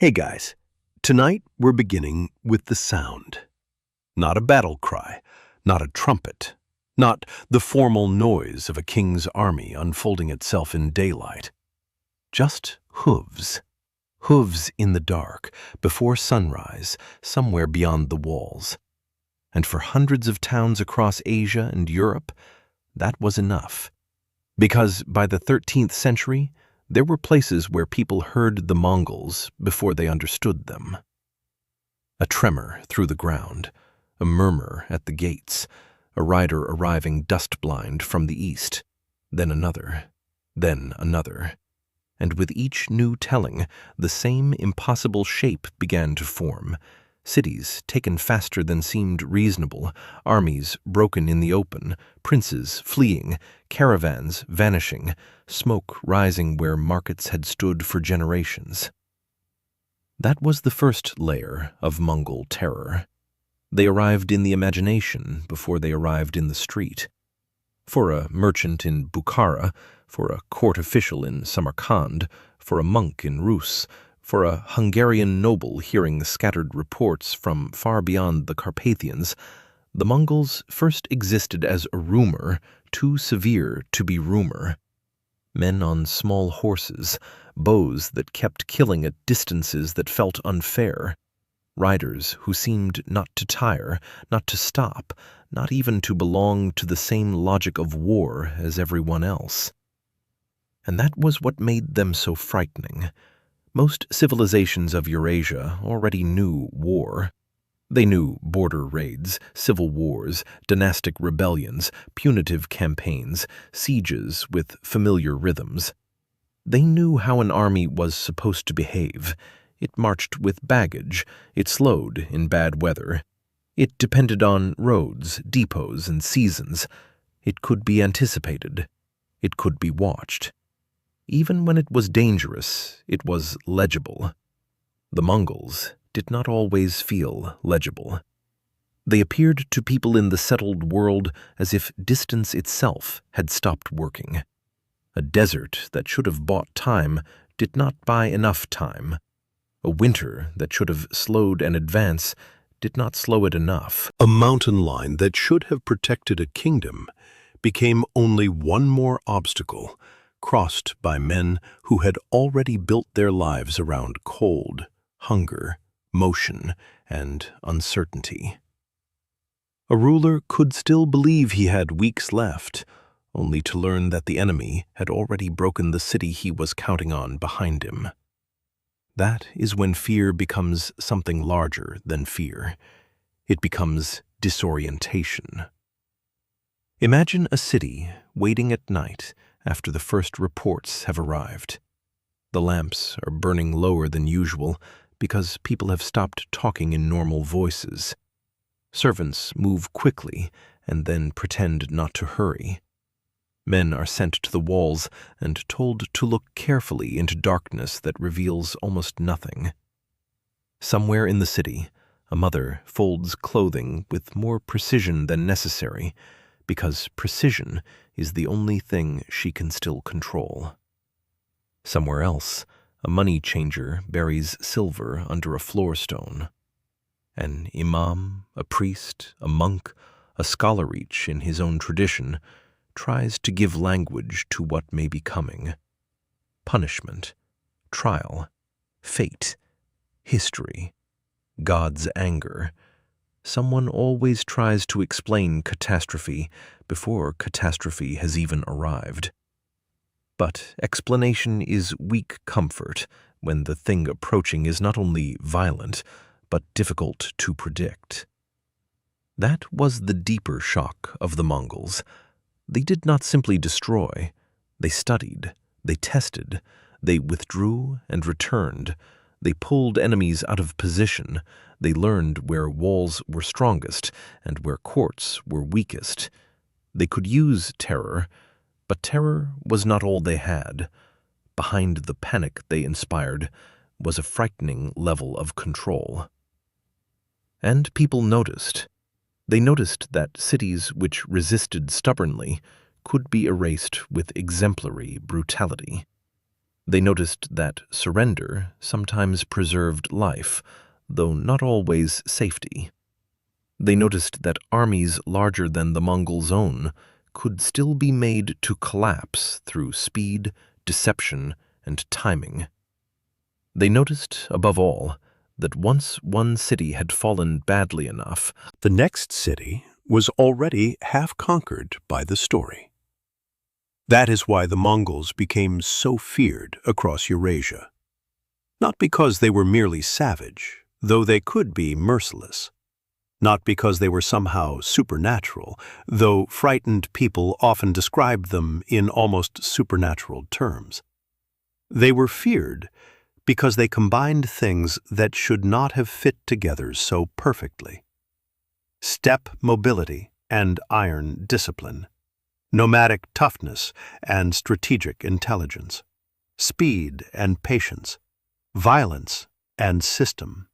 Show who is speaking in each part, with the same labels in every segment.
Speaker 1: Hey guys, tonight we're beginning with the sound. Not a battle cry, not a trumpet, not the formal noise of a king's army unfolding itself in daylight. Just hooves. Hooves in the dark, before sunrise, somewhere beyond the walls. And for hundreds of towns across Asia and Europe, that was enough. Because by the 13th century, there were places where people heard the Mongols before they understood them. A tremor through the ground, a murmur at the gates, a rider arriving dust-blind from the east, then another, and with each new telling, the same impossible shape began to form. Cities taken faster than seemed reasonable, armies broken in the open, princes fleeing, caravans vanishing, smoke rising where markets had stood for generations. That was the first layer of Mongol terror. They arrived in the imagination before they arrived in the street. For a merchant in Bukhara, for a court official in Samarkand, for a monk in Rus, for a Hungarian noble hearing scattered reports from far beyond the Carpathians, the Mongols first existed as a rumor too severe to be rumor. Men on small horses, bows that kept killing at distances that felt unfair, riders who seemed not to tire, not to stop, not even to belong to the same logic of war as everyone else. And that was what made them so frightening. Most civilizations of Eurasia already knew war. They knew border raids, civil wars, dynastic rebellions, punitive campaigns, sieges with familiar rhythms. They knew how an army was supposed to behave. It marched with baggage. It slowed in bad weather. It depended on roads, depots, and seasons. It could be anticipated. It could be watched. Even when it was dangerous, it was legible. The Mongols did not always feel legible. They appeared to people in the settled world as if distance itself had stopped working. A desert that should have bought time did not buy enough time. A winter that should have slowed an advance did not slow it enough.
Speaker 2: A mountain line that should have protected a kingdom became only one more obstacle, crossed by men who had already built their lives around cold, hunger, motion, and uncertainty. A ruler could still believe he had weeks left, only to learn that the enemy had already broken the city he was counting on behind him. That is when fear becomes something larger than fear. It becomes disorientation. Imagine a city waiting at night after the first reports have arrived. The lamps are burning lower than usual because people have stopped talking in normal voices. Servants move quickly and then pretend not to hurry. Men are sent to the walls and told to look carefully into darkness that reveals almost nothing. Somewhere in the city, a mother folds clothing with more precision than necessary, because precision is the only thing she can still control. Somewhere else, a money changer buries silver under a floor stone. An imam, a priest, a monk, a scholar each in his own tradition, tries to give language to what may be coming. Punishment, trial, fate, history, God's anger. Someone always tries to explain catastrophe before catastrophe has even arrived. But explanation is weak comfort when the thing approaching is not only violent, but difficult to predict. That was the deeper shock of the Mongols. They did not simply destroy. They studied, they tested, they withdrew and returned. They pulled enemies out of position. They learned where walls were strongest and where courts were weakest. They could use terror, but terror was not all they had. Behind the panic they inspired was a frightening level of control. And people noticed. They noticed that cities which resisted stubbornly could be erased with exemplary brutality.
Speaker 1: They noticed that surrender sometimes preserved life, though not always safety. They noticed that armies larger than the Mongols' own could still be made to collapse through speed, deception, and timing. They noticed, above all, that once one city had fallen badly enough,
Speaker 2: the next city was already half conquered by the story. That is why the Mongols became so feared across Eurasia. Not because they were merely savage, though they could be merciless. Not because they were somehow supernatural, though frightened people often described them in almost supernatural terms. They were feared because they combined things that should not have fit together so perfectly. Steppe mobility and iron discipline, nomadic toughness and strategic intelligence, speed and patience, violence and system.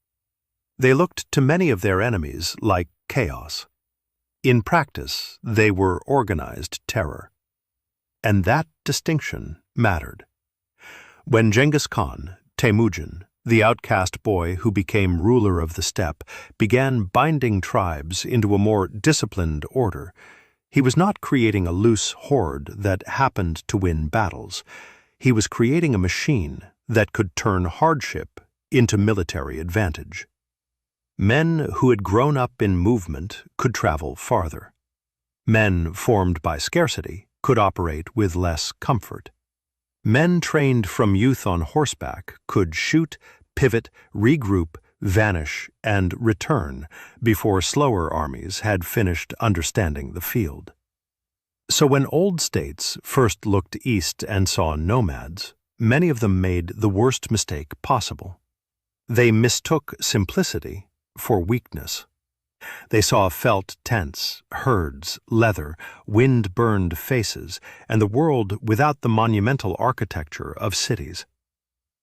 Speaker 2: They looked to many of their enemies like chaos. In practice, they were organized terror. And that distinction mattered. When Genghis Khan, Temujin, the outcast boy who became ruler of the steppe, began binding tribes into a more disciplined order, he was not creating a loose horde that happened to win battles. He was creating a machine that could turn hardship into military advantage. Men who had grown up in movement could travel farther. Men formed by scarcity could operate with less comfort. Men trained from youth on horseback could shoot, pivot, regroup, vanish, and return before slower armies had finished understanding the field. So when old states first looked east and saw nomads, many of them made the worst mistake possible. They mistook simplicity for weakness. They saw felt tents, herds, leather, wind-burned faces, and the world without the monumental architecture of cities.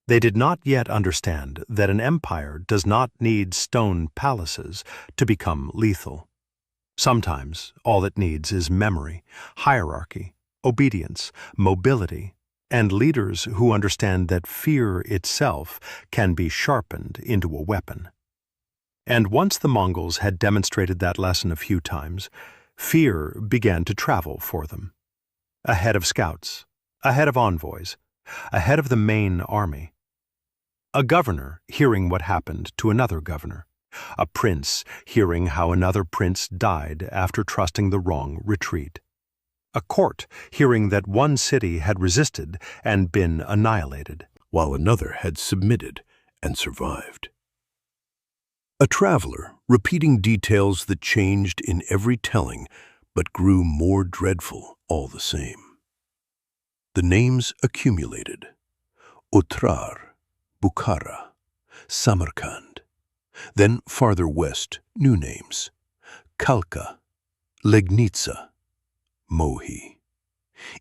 Speaker 2: They did not yet understand that an empire does not need stone palaces to become lethal. Sometimes all it needs is memory, hierarchy, obedience, mobility, and leaders who understand that fear itself can be sharpened into a weapon. And once the Mongols had demonstrated that lesson a few times, fear began to travel for them. Ahead of scouts, ahead of envoys, ahead of the main army. A governor hearing what happened to another governor. A prince hearing how another prince died after trusting the wrong retreat. A court hearing that one city had resisted and been annihilated, while another had submitted and survived. A traveler repeating details that changed in every telling but grew more dreadful all the same. The names accumulated. Utrar, Bukhara, Samarkand. Then farther west, new names. Kalka, Legnitsa, Mohi.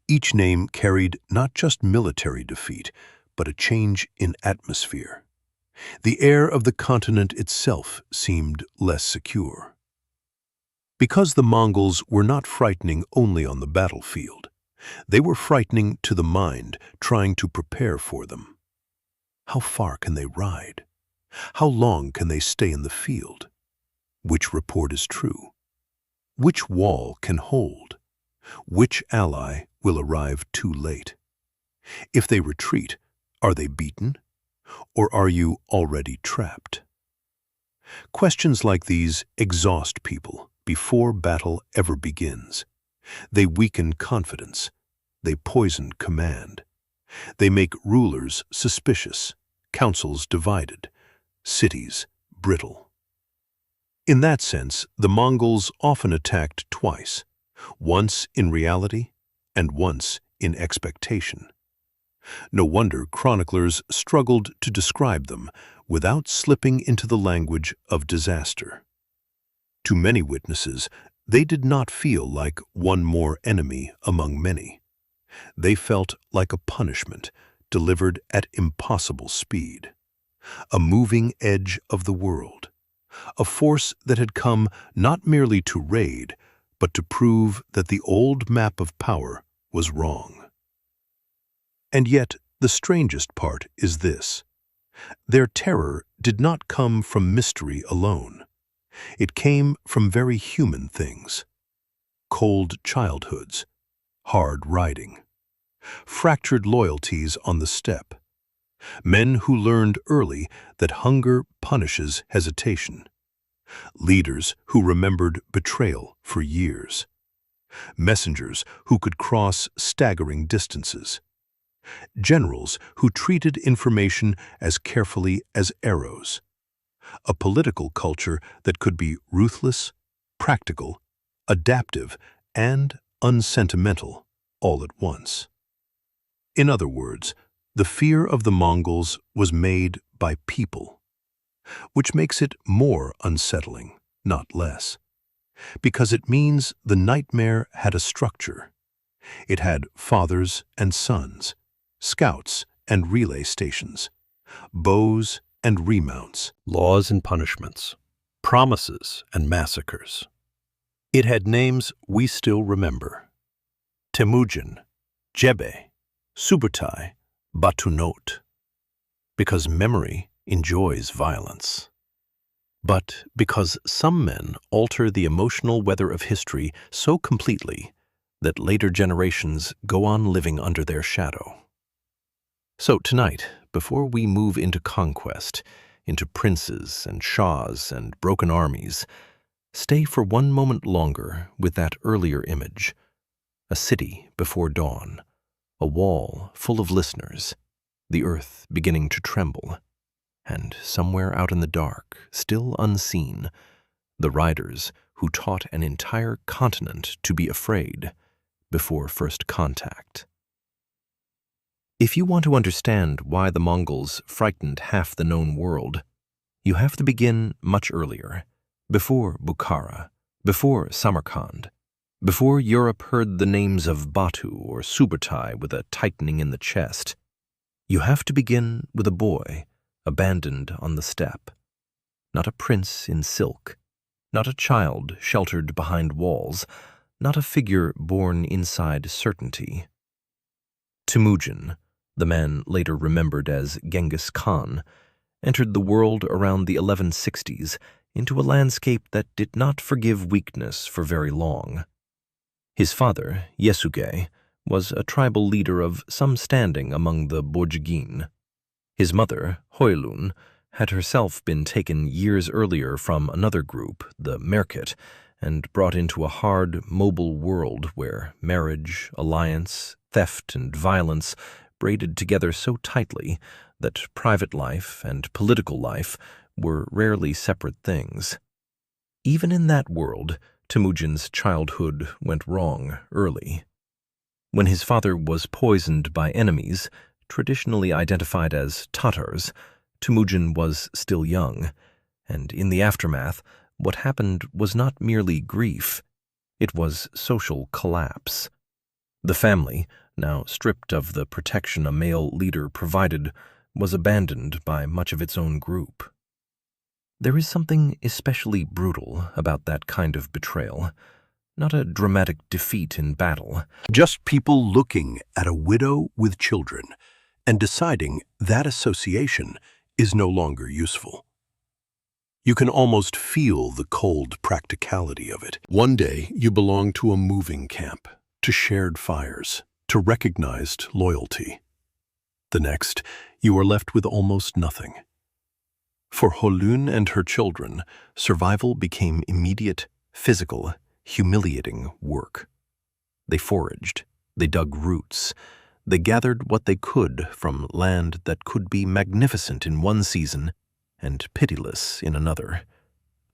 Speaker 2: Each name carried not just military defeat, but a change in atmosphere. The air of the continent itself seemed less secure. Because the Mongols were not frightening only on the battlefield, they were frightening to the mind, trying to prepare for them. How far can they ride? How long can they stay in the field? Which report is true? Which wall can hold? Which ally will arrive too late? If they retreat, are they beaten? Or are you already trapped? Questions like these exhaust people before battle ever begins. They weaken confidence. They poison command. They make rulers suspicious, councils divided, cities brittle. In that sense, the Mongols often attacked twice, once in reality and once in expectation. No wonder chroniclers struggled to describe them without slipping into the language of disaster. To many witnesses, they did not feel like one more enemy among many. They felt like a punishment delivered at impossible speed, a moving edge of the world, a force that had come not merely to raid, but to prove that the old map of power was wrong. And yet, The strangest part is this. Their terror did not come from mystery alone. It came from very human things. Cold childhoods, hard riding, fractured loyalties on the steppe, men who learned early that hunger punishes hesitation, leaders who remembered betrayal for years, messengers who could cross staggering distances, generals who treated information as carefully as arrows, a political culture that could be ruthless, practical, adaptive, and unsentimental all at once. In other words, the fear of the Mongols was made by people, which makes it more unsettling, not less, because it means the nightmare had a structure. It had fathers and sons, scouts and relay stations, bows and remounts, laws and punishments, promises and massacres. It had names we still remember: Temujin, Jebe, Subutai, Batunot, because memory enjoys violence. But because some men alter the emotional weather of history so completely that later generations go on living under their shadow. So tonight, before we move into conquest, into princes and shahs and broken armies, stay for one moment longer with that earlier image. A city before dawn, a wall full of listeners, the earth beginning to tremble, and somewhere out in the dark, still unseen, the riders who taught an entire continent to be afraid before first contact. If you want to understand why the Mongols frightened half the known world, you have to begin much earlier, before Bukhara, before Samarkand, before Europe heard the names of Batu or Subutai with a tightening in the chest. You have to begin with a boy abandoned on the steppe, not a prince in silk, not a child sheltered behind walls, not a figure born inside certainty. Temujin, the man later remembered as Genghis Khan, entered the world around the 1160s into a landscape that did not forgive weakness for very long. His father, Yesuge, was a tribal leader of some standing among the Borjigin. His mother, Hoylun, had herself been taken years earlier from another group, the Merkit, and brought into a hard, mobile world where marriage, alliance, theft, and violence braided together so tightly that private life and political life were rarely separate things. Even in that world, Temujin's childhood went wrong early. When his father was poisoned by enemies, traditionally identified as Tatars, Temujin was still young, and in the aftermath, what happened was not merely grief, it was social collapse. The family, now stripped of the protection a male leader provided, was abandoned by much of its own group. There is something especially brutal about that kind of betrayal, not a dramatic defeat in battle. Just people looking at a widow with children and deciding that association is no longer useful. You can almost feel the cold practicality of it. One day, you belong to a moving camp, to shared fires, to recognized loyalty. The next, you are left with almost nothing. For Hoylun and her children, survival became immediate, physical, humiliating work. They foraged, they dug roots, they gathered what they could from land that could be magnificent in one season and pitiless in another.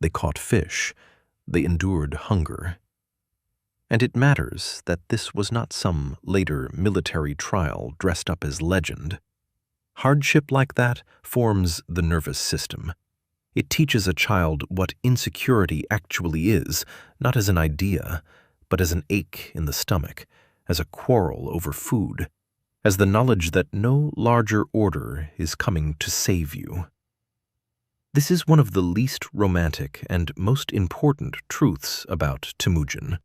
Speaker 2: They caught fish, they endured hunger. And it matters that this was not some later military trial dressed up as legend. Hardship like that forms the nervous system. It teaches a child what insecurity actually is, not as an idea, but as an ache in the stomach, as a quarrel over food, as the knowledge that no larger order is coming to save you. This is one of the least romantic and most important truths about Temujin.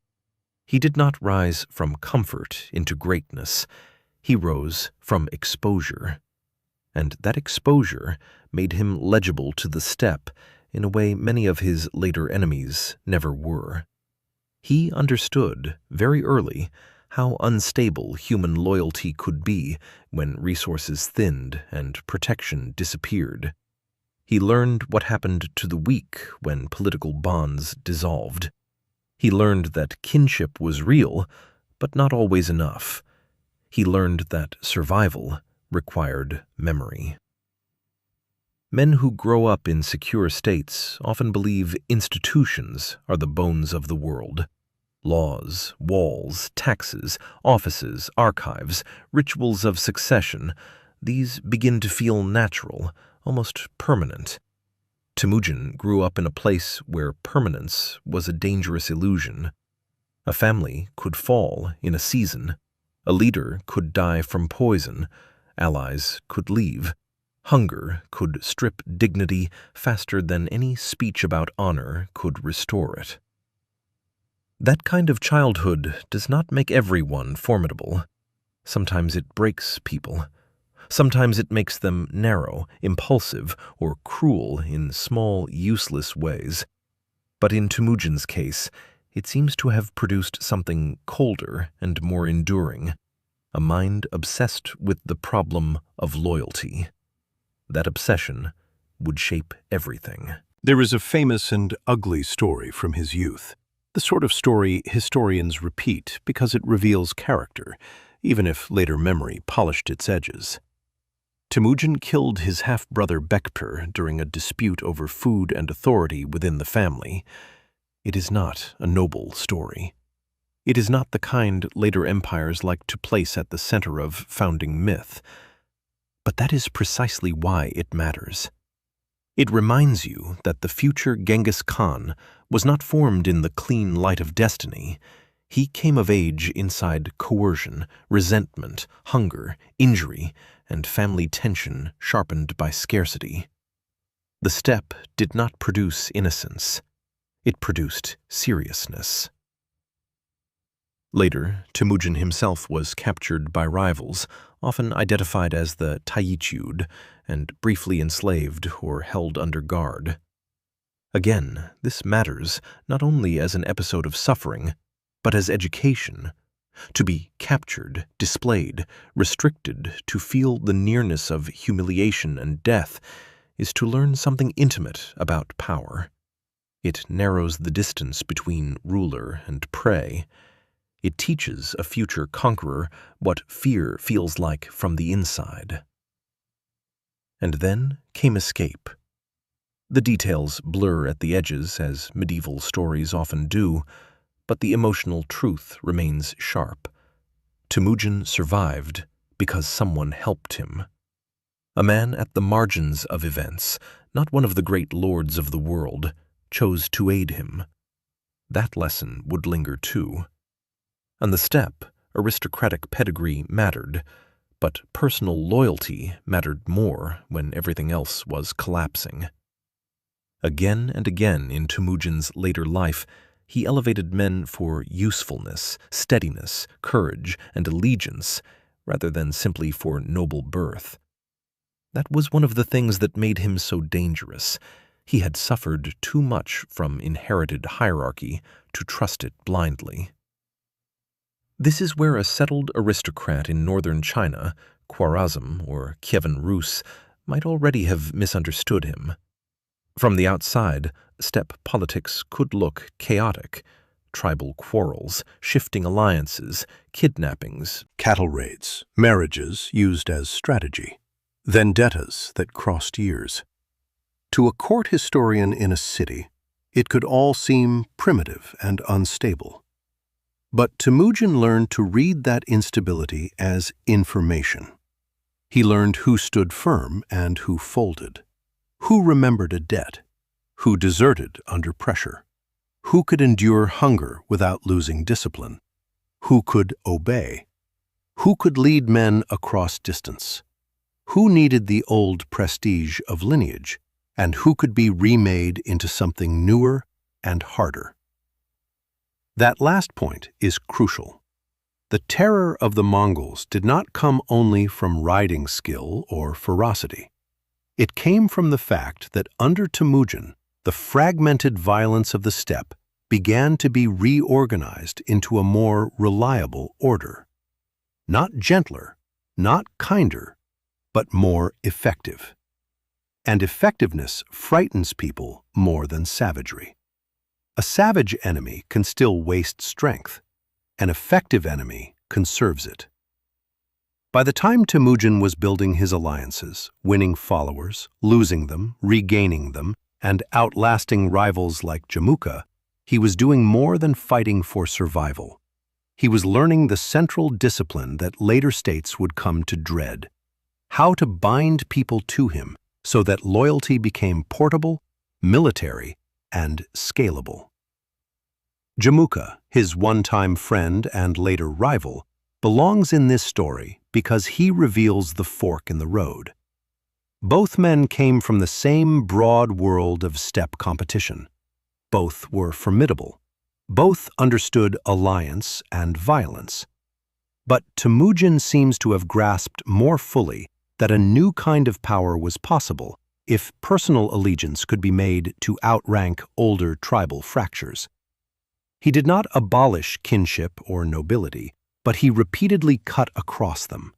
Speaker 2: He did not rise from comfort into greatness.
Speaker 1: He rose from exposure, and that exposure made him legible to the steppe in a way many of his later enemies never were. He understood very early how unstable human loyalty could be when resources thinned and protection disappeared. He learned what happened to the weak when political bonds dissolved. He learned that kinship was real, but not always enough. He learned that survival required memory. Men who grow up in secure states often believe institutions are the bones of the world. Laws, walls, taxes, offices, archives, rituals of succession, these begin to feel natural, almost permanent. Temujin grew up in a place where permanence was a dangerous illusion. A family could fall in a season. A leader could die from poison. Allies could leave. Hunger could strip dignity faster than any speech about honor could restore it. That kind of childhood does not make everyone formidable. Sometimes it breaks people. Sometimes it makes them narrow, impulsive, or cruel in small, useless ways. But in Temujin's case, it seems to have produced something colder and more enduring, a mind obsessed with the problem of loyalty. That obsession would shape everything.
Speaker 2: There is a famous and ugly story from his youth, the sort of story historians repeat because it reveals character, even if later memory polished its edges. Temujin killed his half-brother Bekpur during a dispute over food and authority within the family. It is not a noble story. It is not the kind later empires like to place at the center of founding myth. But that is precisely why it matters. It reminds you that the future Genghis Khan was not formed in the clean light of destiny. He came of age inside coercion, resentment, hunger, injury, and family tension sharpened by scarcity. The steppe did not produce innocence. It produced seriousness. Later, Temujin himself was captured by rivals, often identified as the Taiyichud, and briefly enslaved or held under guard. Again, this matters not only as an episode of suffering, but as education. To be captured, displayed, restricted, to feel the nearness of humiliation and death is to learn something intimate about power. It narrows the distance between ruler and prey. It teaches a future conqueror what fear feels like from the inside. And then came escape. The details blur at the edges, as medieval stories often do, but the emotional truth remains sharp. Temujin survived because someone helped him. A man at the margins of events, not one of the great lords of the world, chose to aid him. That lesson would linger too. On the steppe, aristocratic pedigree mattered, but personal loyalty mattered more when everything else was collapsing. Again and again in Temujin's later life, he elevated men for usefulness, steadiness, courage, and allegiance, rather than simply for noble birth. That was one of the things that made him so dangerous. He had suffered too much from inherited hierarchy to trust it blindly. This is where a settled aristocrat in northern China, Khwarazm or Kievan Rus, might already have misunderstood him. From the outside, steppe politics could look chaotic. Tribal quarrels, shifting alliances, kidnappings, cattle raids, marriages used as strategy, vendettas that crossed years. To a court historian in a city, it could all seem primitive and unstable. But Temujin learned to read that instability as information. He learned who stood firm and who folded, who remembered a debt, who deserted under pressure, who could endure hunger without losing discipline, who could obey, who could lead men across distance, who needed the old prestige of lineage, and who could be remade into something newer and harder. That last point is crucial. The terror of the Mongols did not come only from riding skill or ferocity. It came from the fact that under Temujin, the fragmented violence of the steppe began to be reorganized into a more reliable order. Not gentler, not kinder, but more effective. And effectiveness frightens people more than savagery. A savage enemy can still waste strength. An effective enemy conserves it. By the time Temujin was building his alliances, winning followers, losing them, regaining them, and outlasting rivals like Jamukha, he was doing more than fighting for survival. He was learning the central discipline that later states would come to dread: how to bind people to him so that loyalty became portable, military, and scalable. Jamukha, his one-time friend and later rival, belongs in this story because he reveals the fork in the road. Both men came from the same broad world of steppe competition. Both were formidable. Both understood alliance and violence. But Temujin seems to have grasped more fully that a new kind of power was possible if personal allegiance could be made to outrank older tribal fractures. He did not abolish kinship or nobility, but he repeatedly cut across them.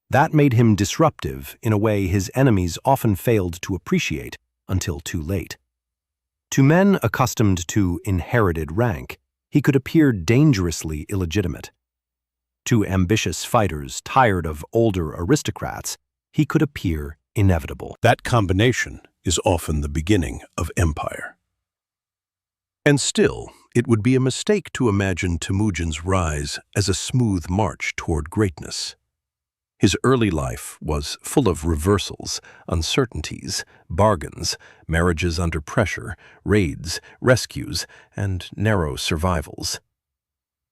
Speaker 2: That made him disruptive in a way his enemies often failed to appreciate until too late. To men accustomed to inherited rank, he could appear dangerously illegitimate. To ambitious fighters tired of older aristocrats, he could appear inevitable. That combination is often the beginning of empire. And still, it would be a mistake to imagine Temujin's rise as a smooth march toward greatness. His early life was full of reversals, uncertainties, bargains, marriages under pressure, raids, rescues, and narrow survivals.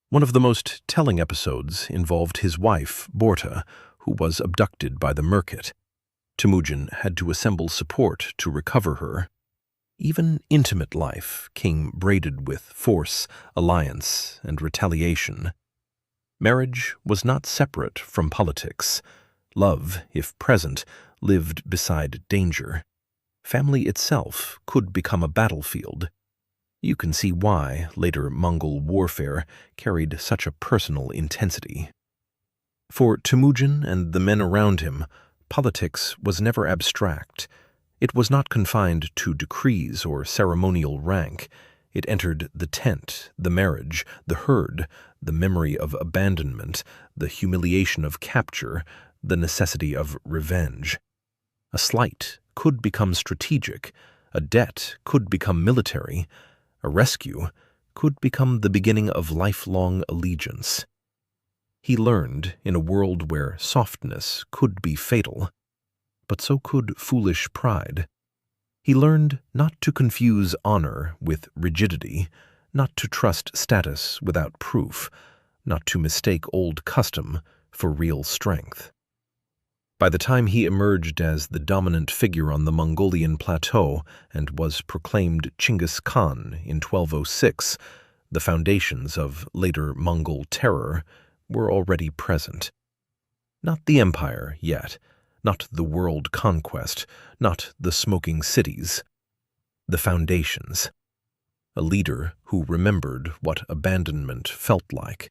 Speaker 2: One of the most telling episodes involved his wife, Borta, who was abducted by the Merkit. Temujin had to assemble support to recover her. Even intimate life came braided with force, alliance, and retaliation. Marriage was not separate from politics. Love, if present, lived beside danger. Family itself could become a battlefield. You can see why later Mongol warfare carried such a personal intensity. For Temujin and the men around him, politics was never abstract. It was not confined to decrees or ceremonial rank. It entered the tent, the marriage, the herd, the memory of abandonment, the humiliation of capture, the necessity of revenge. A slight could become strategic, a debt could become military, a rescue could become the beginning of lifelong allegiance. He learned in a world where softness could be fatal, but so could foolish pride. He learned not to confuse honor with rigidity, not to trust status without proof, not to mistake old custom for real strength. By the time he emerged as the dominant figure on the Mongolian plateau and was proclaimed Genghis Khan in 1206, the foundations of later Mongol terror were already present. Not the empire yet, not the world conquest, not the smoking cities. The foundations. A leader who remembered what abandonment felt like.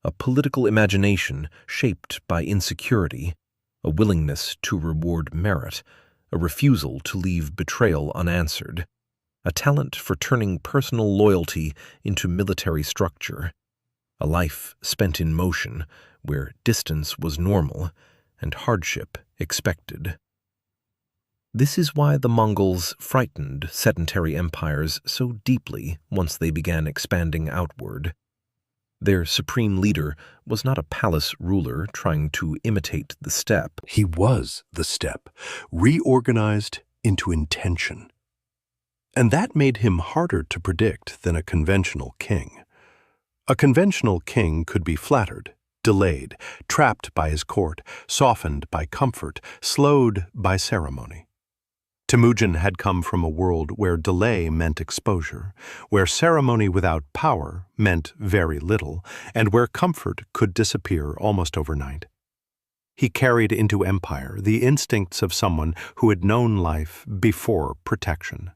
Speaker 2: A political imagination shaped by insecurity, a willingness to reward merit, a refusal to leave betrayal unanswered, a talent for turning personal loyalty into military structure, a life spent in motion where distance was normal and hardship expected. This is why the Mongols frightened sedentary empires so deeply once they began expanding outward. Their supreme leader was not a palace ruler trying to imitate the steppe. He was the steppe, reorganized into intention. And that made him harder to predict than a conventional king. A conventional king could be flattered, delayed, trapped by his court, softened by comfort, slowed by ceremony. Temujin had come from a world where delay meant exposure, where ceremony without power meant very little, and where comfort could disappear almost overnight. He carried into empire the instincts of someone who had known life before protection.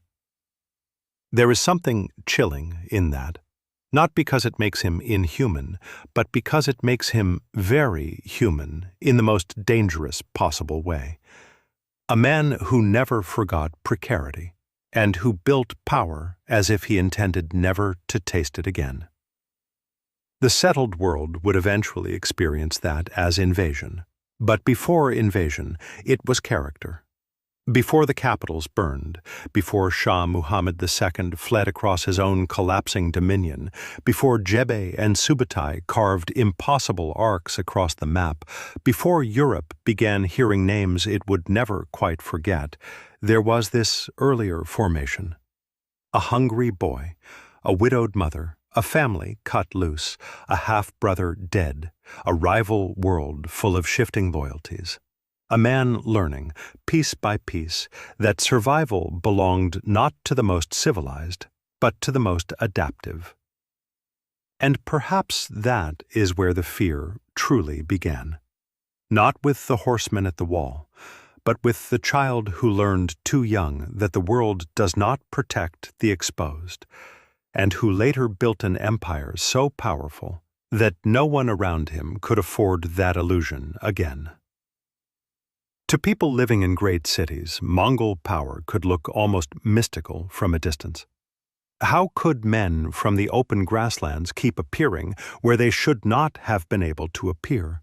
Speaker 2: There is something chilling in that, not because it makes him inhuman, but because it makes him very human in the most dangerous possible way. A man who never forgot precarity, and who built power as if he intended never to taste it again. The settled world would eventually experience that as invasion, but before invasion, it was character. Before the capitals burned, before Shah Muhammad II fled across his own collapsing dominion, before Jebbe and Subutai carved impossible arcs across the map, before Europe began hearing names it would never quite forget, there was this earlier formation. A hungry boy, a widowed mother, a family cut loose, a half-brother dead, a rival world full of shifting loyalties. A man learning, piece by piece, that survival belonged not to the most civilized, but to the most adaptive. And perhaps that is where the fear truly began. Not with the horseman at the wall, but with the child who learned too young that the world does not protect the exposed, and who later built an empire so powerful that no one around him could afford that illusion again. To people living in great cities, Mongol power could look almost mystical from a distance. How could men from the open grasslands keep appearing where they should not have been able to appear?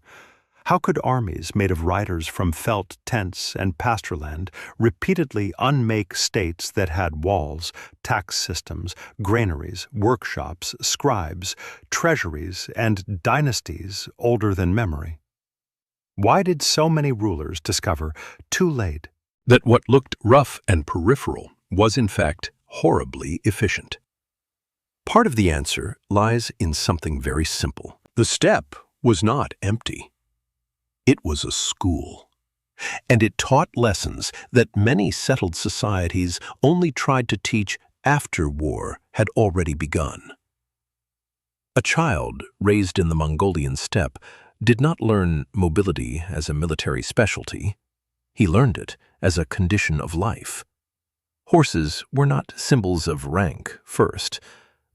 Speaker 2: How could armies made of riders from felt tents and pastureland repeatedly unmake states that had walls, tax systems, granaries, workshops, scribes, treasuries, and dynasties older than memory? Why did so many rulers discover, too late, that what looked rough and peripheral was in fact horribly efficient? Part of the answer lies in something very simple. The steppe was not empty. It was a school, and it taught lessons that many settled societies only tried to teach after war had already begun. A child raised in the Mongolian steppe did not learn mobility as a military specialty. He learned it as a condition of life. Horses were not symbols of rank first.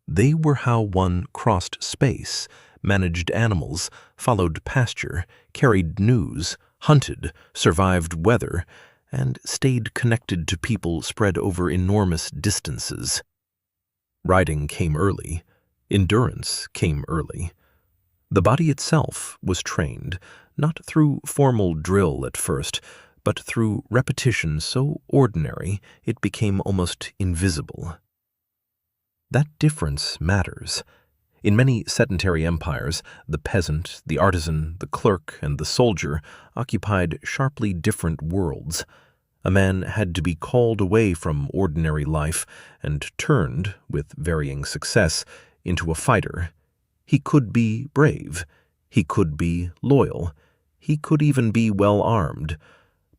Speaker 2: They were how one crossed space, managed animals, followed pasture, carried news, hunted, survived weather, and stayed connected to people spread over enormous distances. Riding came early. Endurance came early. The body itself was trained, not through formal drill at first, but through repetition so ordinary it became almost invisible. That difference matters. In many sedentary empires, the peasant, the artisan, the clerk, and the soldier occupied sharply different worlds. A man had to be called away from ordinary life and turned, with varying success, into a fighter. He could be brave, he could be loyal, he could even be well armed,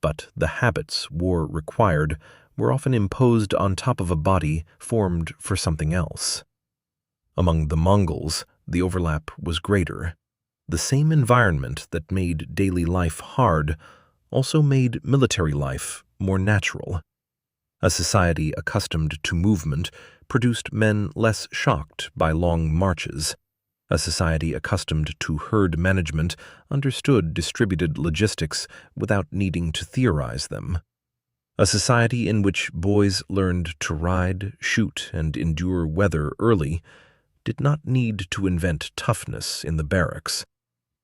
Speaker 2: but the habits war required were often imposed on top of a body formed for something else. Among the Mongols, the overlap was greater. The same environment that made daily life hard also made military life more natural. A society accustomed to movement produced men less shocked by long marches. A society accustomed to herd management understood distributed logistics without needing to theorize them. A society in which boys learned to ride, shoot, and endure weather early did not need to invent toughness in the barracks.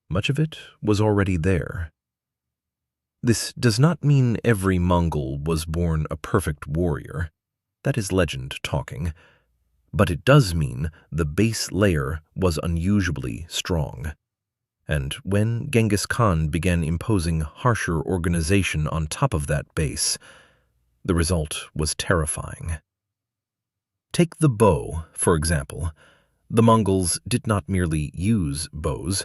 Speaker 2: Much of it was already there. This does not mean every Mongol was born a perfect warrior. That is legend talking. But it does mean the base layer was unusually strong. And when Genghis Khan began imposing harsher organization on top of that base, the result was terrifying. Take the bow, for example. The Mongols did not merely use bows,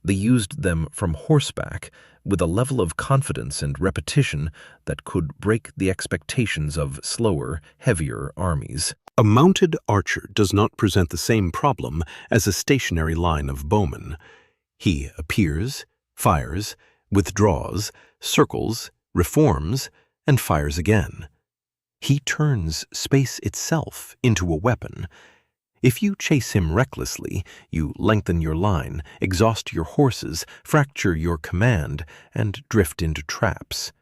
Speaker 1: They used them from horseback with a level of confidence and repetition that could break the expectations of slower, heavier armies.
Speaker 2: A mounted archer does not present the same problem as a stationary line of bowmen. He appears, fires, withdraws, circles, reforms, and fires again. He turns space itself into a weapon. If you chase him recklessly, you lengthen your line, exhaust your horses, fracture your command, and drift into traps.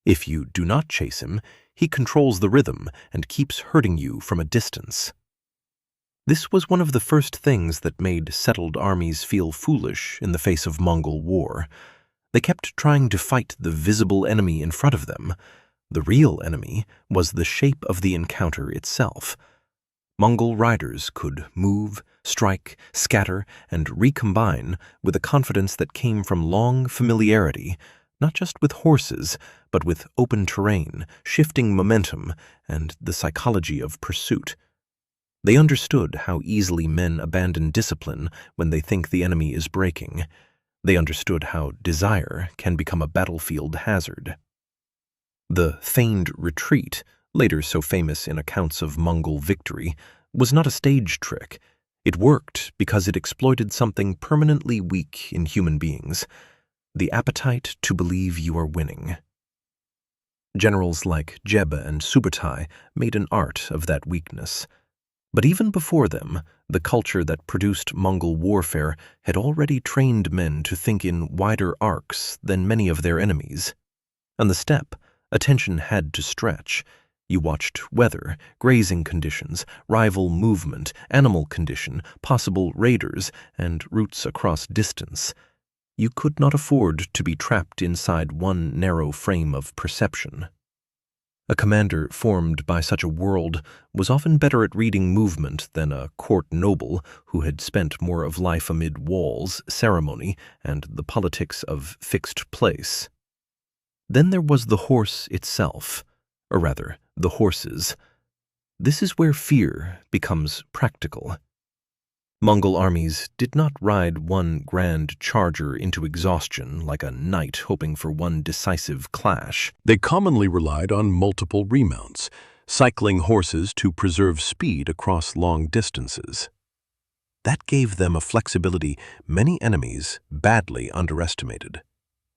Speaker 2: If you do not chase him, he controls the rhythm and keeps hurting you from a distance. This was one of the first things that made settled armies feel foolish in the face of Mongol war. They kept trying to fight the visible enemy in front of them. The real enemy was the shape of the encounter itself. Mongol riders could move, strike, scatter, and recombine with a confidence that came from long familiarity, not just with horses, but with open terrain, shifting momentum, and the psychology of pursuit. They understood how easily men abandon discipline when they think the enemy is breaking. They understood how desire can become a battlefield hazard. The feigned retreat, later so famous in accounts of Mongol victory, was not a stage trick. It worked because it exploited something permanently weak in human beings: the appetite to believe you are winning. Generals like Jebe and Subutai made an art of that weakness. But even before them, the culture that produced Mongol warfare had already trained men to think in wider arcs than many of their enemies. On the steppe, attention had to stretch. You watched weather, grazing conditions, rival movement, animal condition, possible raiders, and routes across distance. You could not afford to be trapped inside one narrow frame of perception. A commander formed by such a world was often better at reading movement than a court noble who had spent more of life amid walls, ceremony, and the politics of fixed place. Then there was the horse itself, or rather, the horses. This is where fear becomes practical. Mongol armies did not ride one grand charger into exhaustion like a knight hoping for one decisive clash. They commonly relied on multiple remounts, cycling horses to preserve speed across long distances. That gave them a flexibility many enemies badly underestimated.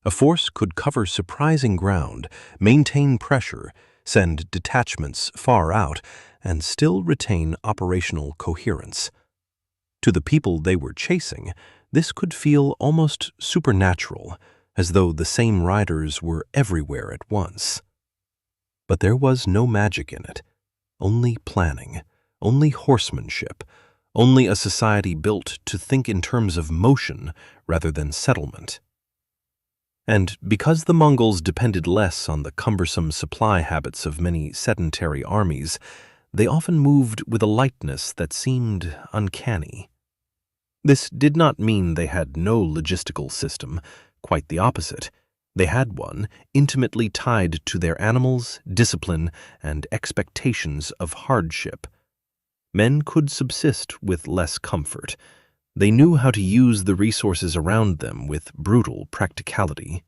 Speaker 2: A force could cover surprising ground, maintain pressure, send detachments far out, and still retain operational coherence. To the people they were chasing, this could feel almost supernatural, as though the same riders were everywhere at once. But there was no magic in it, only planning, only horsemanship, only a society built to think in terms of motion rather than settlement. And because the Mongols depended less on the cumbersome supply habits of many sedentary armies, they often moved with a lightness that seemed uncanny. This did not mean they had no logistical system, quite the opposite. They had one intimately tied to their animals, discipline, and expectations of hardship. Men could subsist with less comfort. They knew how to use the resources around them with brutal practicality.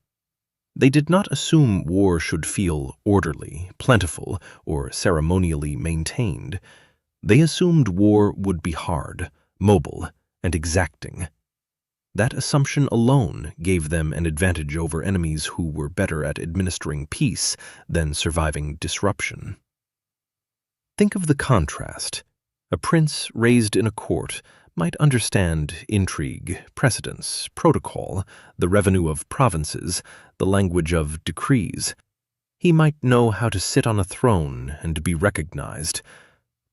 Speaker 2: They did not assume war should feel orderly, plentiful, or ceremonially maintained. They assumed war would be hard, mobile, and exacting. That assumption alone gave them an advantage over enemies who were better at administering peace than surviving disruption. Think of the contrast. A prince raised in a court might understand intrigue, precedence, protocol, the revenue of provinces, the language of decrees. He might know how to sit on a throne and be recognized.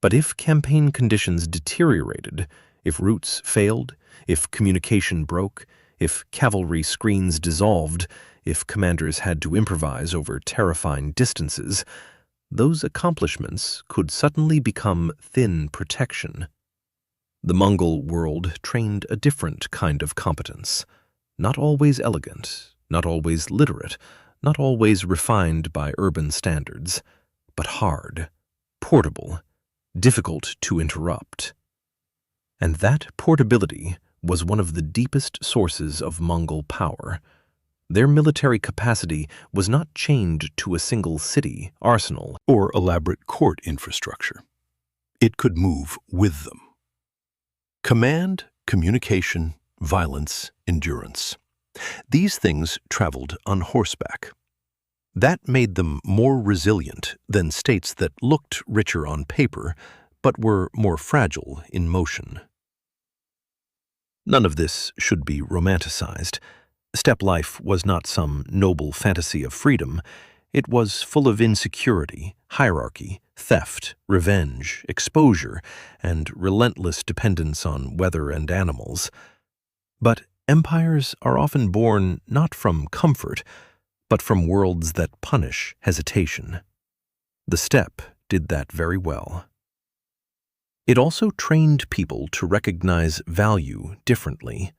Speaker 2: But if campaign conditions deteriorated, if routes failed, if communication broke, if cavalry screens dissolved, if commanders had to improvise over terrifying distances, those accomplishments could suddenly become thin protection. The Mongol world trained a different kind of competence, not always elegant, not always literate, not always refined by urban standards, but hard, portable, difficult to interrupt. And that portability
Speaker 1: was one of the deepest sources of Mongol power. Their military capacity was not chained to a single city, arsenal,
Speaker 2: or elaborate court infrastructure. It could move with them. Command, communication, violence, endurance. These things traveled on horseback. That made them more resilient than states that looked richer on paper, but were more fragile in motion. None of this should be romanticized. Steppe life was not some noble fantasy of freedom. It was full of insecurity, hierarchy, theft, revenge, exposure, and relentless dependence on weather and animals. But empires are often born not from comfort, but from worlds that punish hesitation. The steppe did that very well. It also trained people to recognize value differently.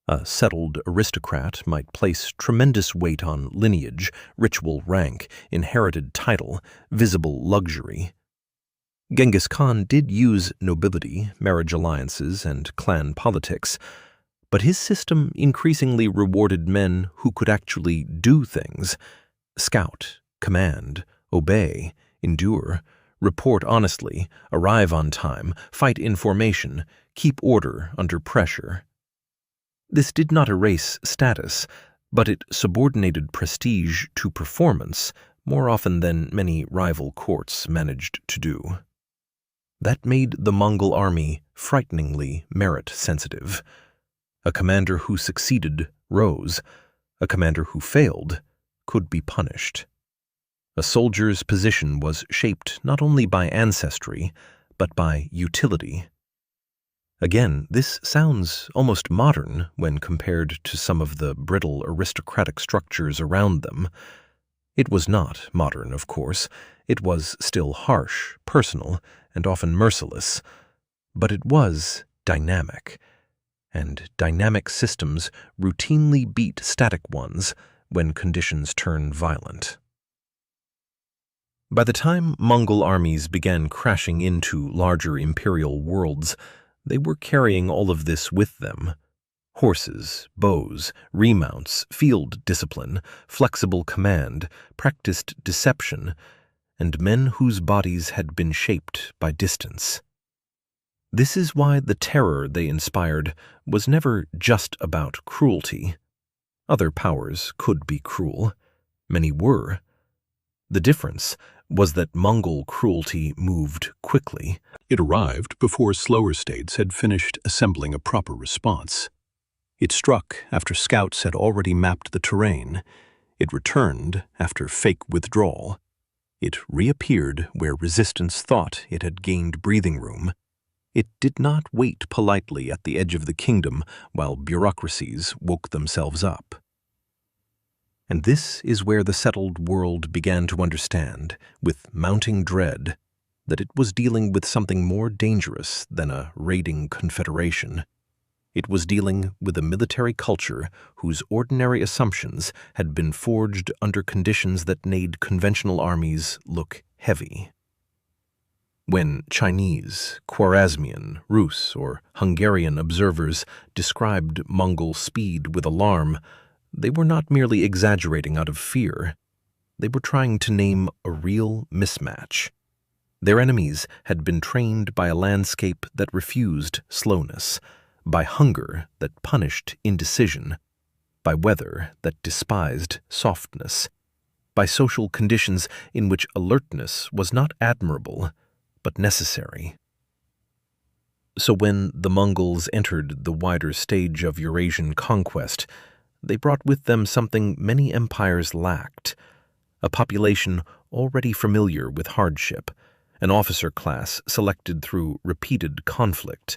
Speaker 2: A settled aristocrat might place tremendous weight on lineage, ritual rank, inherited title, visible luxury. Genghis Khan did use nobility, marriage alliances, and clan politics, but his system increasingly rewarded men who could actually do things: scout, command, obey, endure, report honestly, arrive on time, fight in formation, keep order under pressure. This did not erase status, but it subordinated prestige to performance more often than many rival courts managed to do. That made the Mongol army frighteningly merit-sensitive. A commander who succeeded rose. A commander who failed could be punished. A soldier's position was shaped not only by ancestry, but by utility. Again, this sounds almost modern when compared to some of the brittle aristocratic structures around them. It was not modern, of course. It was still harsh, personal, and often merciless. But it was dynamic. And dynamic systems routinely beat static ones when conditions turn violent. By the time Mongol armies began crashing into larger imperial worlds, they were carrying all of this with them: horses, bows, remounts, field discipline, flexible command, practiced deception, and men whose bodies had been shaped by distance. This is why the terror they inspired was never just about cruelty. Other powers could be cruel. Many were. The difference was that Mongol cruelty moved quickly. It arrived before slower states had finished assembling a proper response. It struck after scouts had already mapped the terrain. It returned after fake withdrawal. It reappeared where resistance thought it had gained breathing room. It did not wait politely at the edge of the kingdom while bureaucracies woke themselves up. And this is where the settled world began to understand, with mounting dread, that it was dealing with something more dangerous than a raiding confederation. It was dealing with a military culture whose ordinary assumptions had been forged under conditions that made conventional armies look heavy. When Chinese, Khwarezmian, Rus, or Hungarian observers described Mongol speed with alarm, they were not merely exaggerating out of fear. They were trying to name a real mismatch. Their enemies had been trained by a landscape that refused slowness, by hunger that punished indecision, by weather that despised softness, by social conditions in which alertness was not admirable, but necessary. So when the Mongols entered the wider stage of Eurasian conquest, they brought with them something many empires lacked: a population already familiar with hardship, an officer class selected through repeated conflict,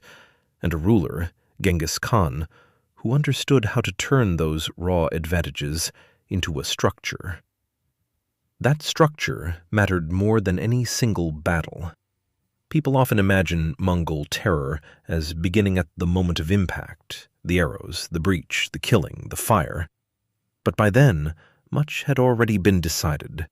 Speaker 2: and a ruler, Genghis Khan, who understood how to turn those raw advantages into a structure. That structure mattered more than any single battle. People often imagine Mongol terror as beginning at the moment of impact: the arrows, the breach, the killing, the fire. But by then, much had already been decided.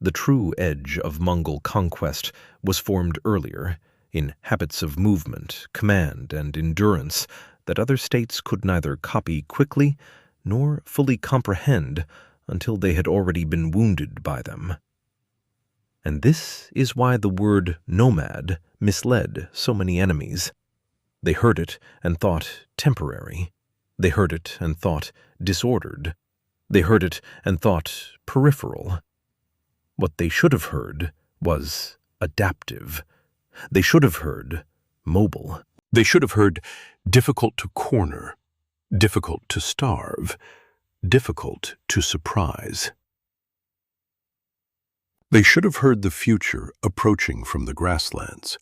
Speaker 2: The true edge of Mongol conquest was formed earlier, in habits of movement, command, and endurance
Speaker 1: that other states could neither copy quickly nor fully comprehend until they had already been wounded by them. And this is why the word nomad misled so many enemies. They heard it and thought temporary. They heard it and thought disordered. They heard it and thought peripheral. What they should have heard was adaptive. They should have heard mobile.
Speaker 2: They should have heard difficult to corner, difficult to starve, difficult to surprise. They should have heard the future approaching from the grasslands.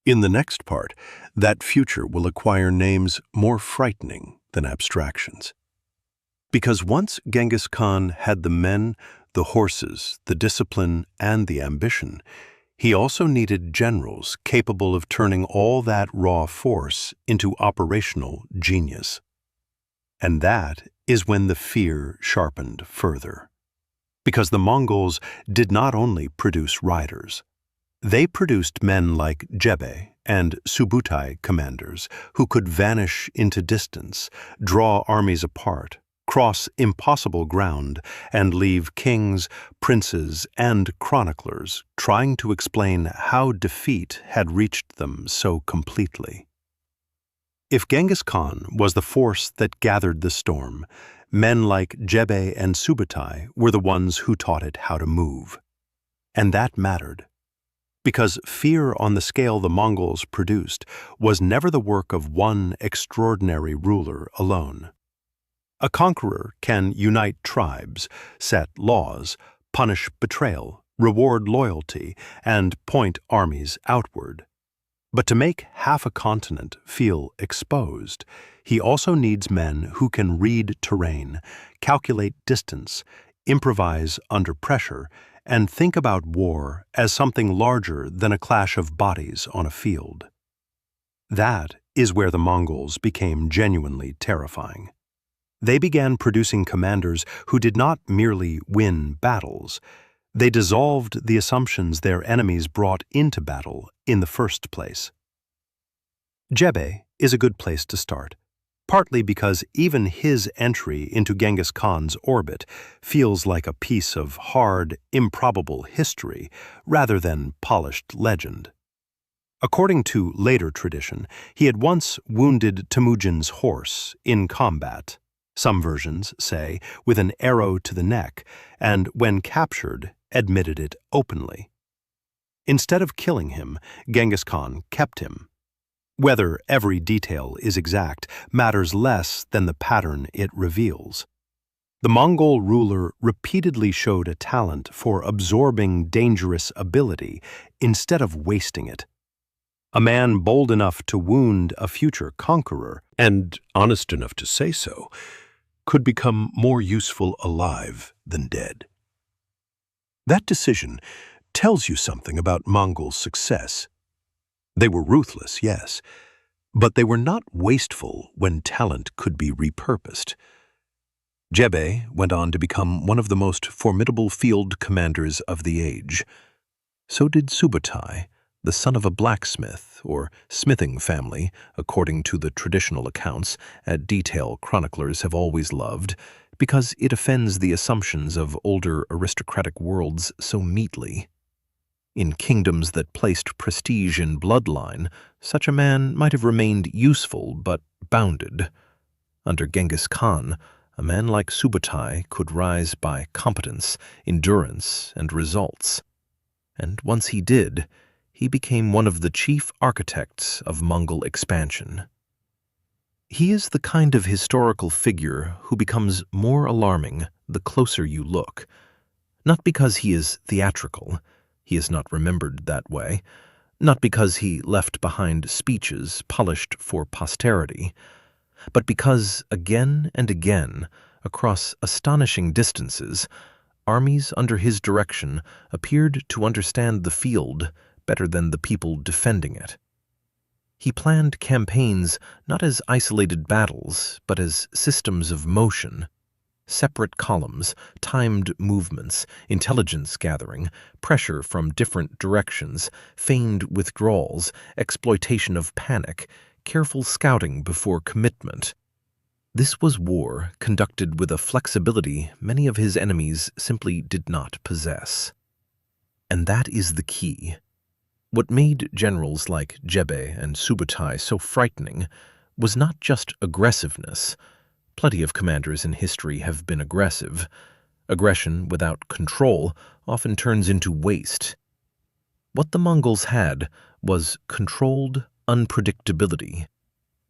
Speaker 2: In the next part, that future will acquire names more frightening than abstractions. Because once Genghis Khan had the men, the horses, the discipline, and the ambition, he also needed generals capable of turning all that raw force into operational genius. And that is when the fear sharpened further. Because the Mongols did not only produce riders. They produced men like Jebe and Subutai commanders who could vanish into distance, draw armies apart, cross impossible ground, and leave kings, princes, and chroniclers trying to explain how defeat had reached them so completely. If Genghis Khan was the force that gathered the storm, men like Jebe and Subutai were the ones who taught it how to move. And that mattered. Because fear on the scale the Mongols produced was never the work of one extraordinary ruler alone. A conqueror can unite tribes, set laws, punish betrayal, reward loyalty, and point armies outward. But to make half a continent feel exposed, he also needs men who can read terrain, calculate distance, improvise under pressure, and think about war as something larger than a clash of bodies on a field. That is where the Mongols became genuinely terrifying. They began producing commanders who did not merely win battles. They dissolved the assumptions their enemies brought into battle in the first place. Jebe is a good place to start, partly because even his entry into Genghis Khan's orbit feels like a piece of hard, improbable history rather than polished legend. According to later tradition, he had once wounded Temujin's horse in combat, some versions say with an arrow to the neck, and when captured, admitted it openly. Instead of killing him, Genghis Khan kept him. Whether every detail is exact matters less than the pattern it reveals. The Mongol ruler repeatedly showed a talent for absorbing dangerous ability instead of wasting it. A man bold enough to wound a future conqueror, and honest enough to say so, could become more useful alive than dead. That decision tells you something about Mongol success. They were ruthless, yes, but they were not wasteful when talent could be repurposed. Jebe went on to become one of the most formidable field commanders of the age. So did Subutai, the son of a blacksmith or smithing family, according to the traditional accounts, a detail chroniclers have always loved, because it offends the assumptions of older aristocratic worlds so neatly. In kingdoms that placed prestige in bloodline, such a man might have remained useful but bounded. Under Genghis Khan, a man like Subutai could rise by competence, endurance, and results. And once he did, he became one of the chief architects of Mongol expansion. He is the kind of historical figure who becomes more alarming the closer you look. Not because he is theatrical, he is not remembered that way, not because he left behind speeches polished for posterity, but because again and again, across astonishing distances, armies under his direction appeared to understand the field better than the people defending it. He planned campaigns not as isolated battles, but as systems of motion, separate columns, timed movements, intelligence gathering, pressure from different directions, feigned withdrawals, exploitation of panic,
Speaker 1: careful scouting before commitment. This was war conducted with a flexibility many of his enemies simply did not possess. And that is the key. What made generals like Jebe and Subutai so frightening was not just aggressiveness. Plenty of commanders in history have been aggressive. Aggression without control often turns into waste. What the Mongols had was controlled unpredictability.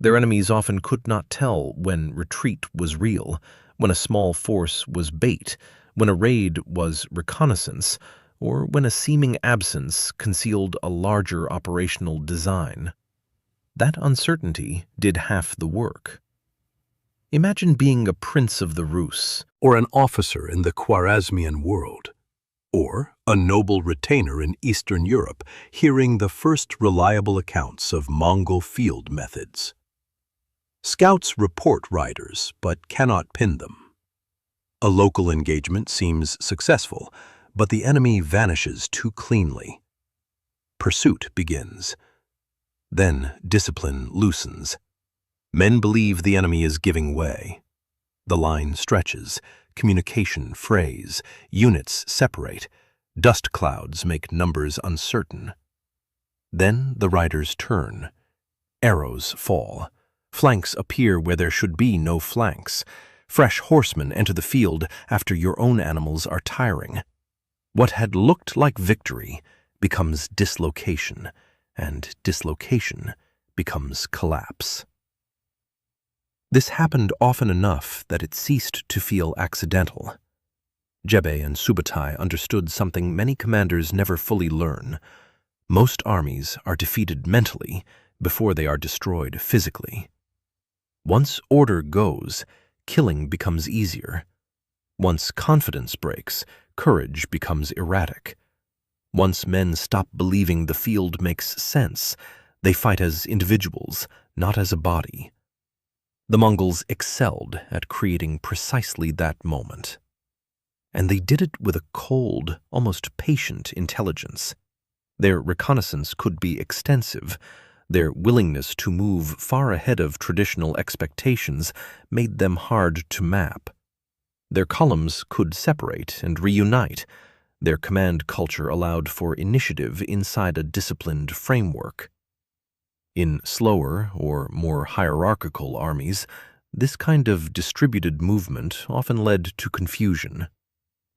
Speaker 1: Their enemies often could not tell when retreat was real, when a small force was bait, when a raid was reconnaissance, or when a seeming absence concealed a larger operational design. That uncertainty did half the work. Imagine being a prince of the Rus,
Speaker 2: or an officer in the Khwarezmian world, or a noble retainer in Eastern Europe hearing the first reliable accounts of Mongol field methods. Scouts report riders, but cannot pin them. A local engagement seems successful, but the enemy vanishes too cleanly. Pursuit begins. Then discipline loosens. Men believe the enemy is giving way. The line stretches, communication frays, units separate, dust clouds make numbers uncertain. Then the riders turn. Arrows fall. Flanks appear where there should be no flanks. Fresh horsemen enter the field after your own animals are tiring. What had looked like victory becomes dislocation, and dislocation becomes collapse. This happened often enough that it ceased to feel accidental. Jebe and Subutai understood something many commanders never fully learn. Most armies are defeated mentally before they are destroyed physically. Once order goes, killing becomes easier. Once confidence breaks, courage becomes erratic. Once men stop believing the field makes sense, they fight as individuals, not as a body. The Mongols excelled at creating precisely that moment. And they did it with a cold, almost patient intelligence. Their reconnaissance could be extensive. Their willingness to move far ahead of traditional expectations made them hard to map. Their columns could separate and reunite. Their command culture allowed for initiative inside a disciplined framework. In slower or more hierarchical armies, this kind of distributed movement often led to confusion.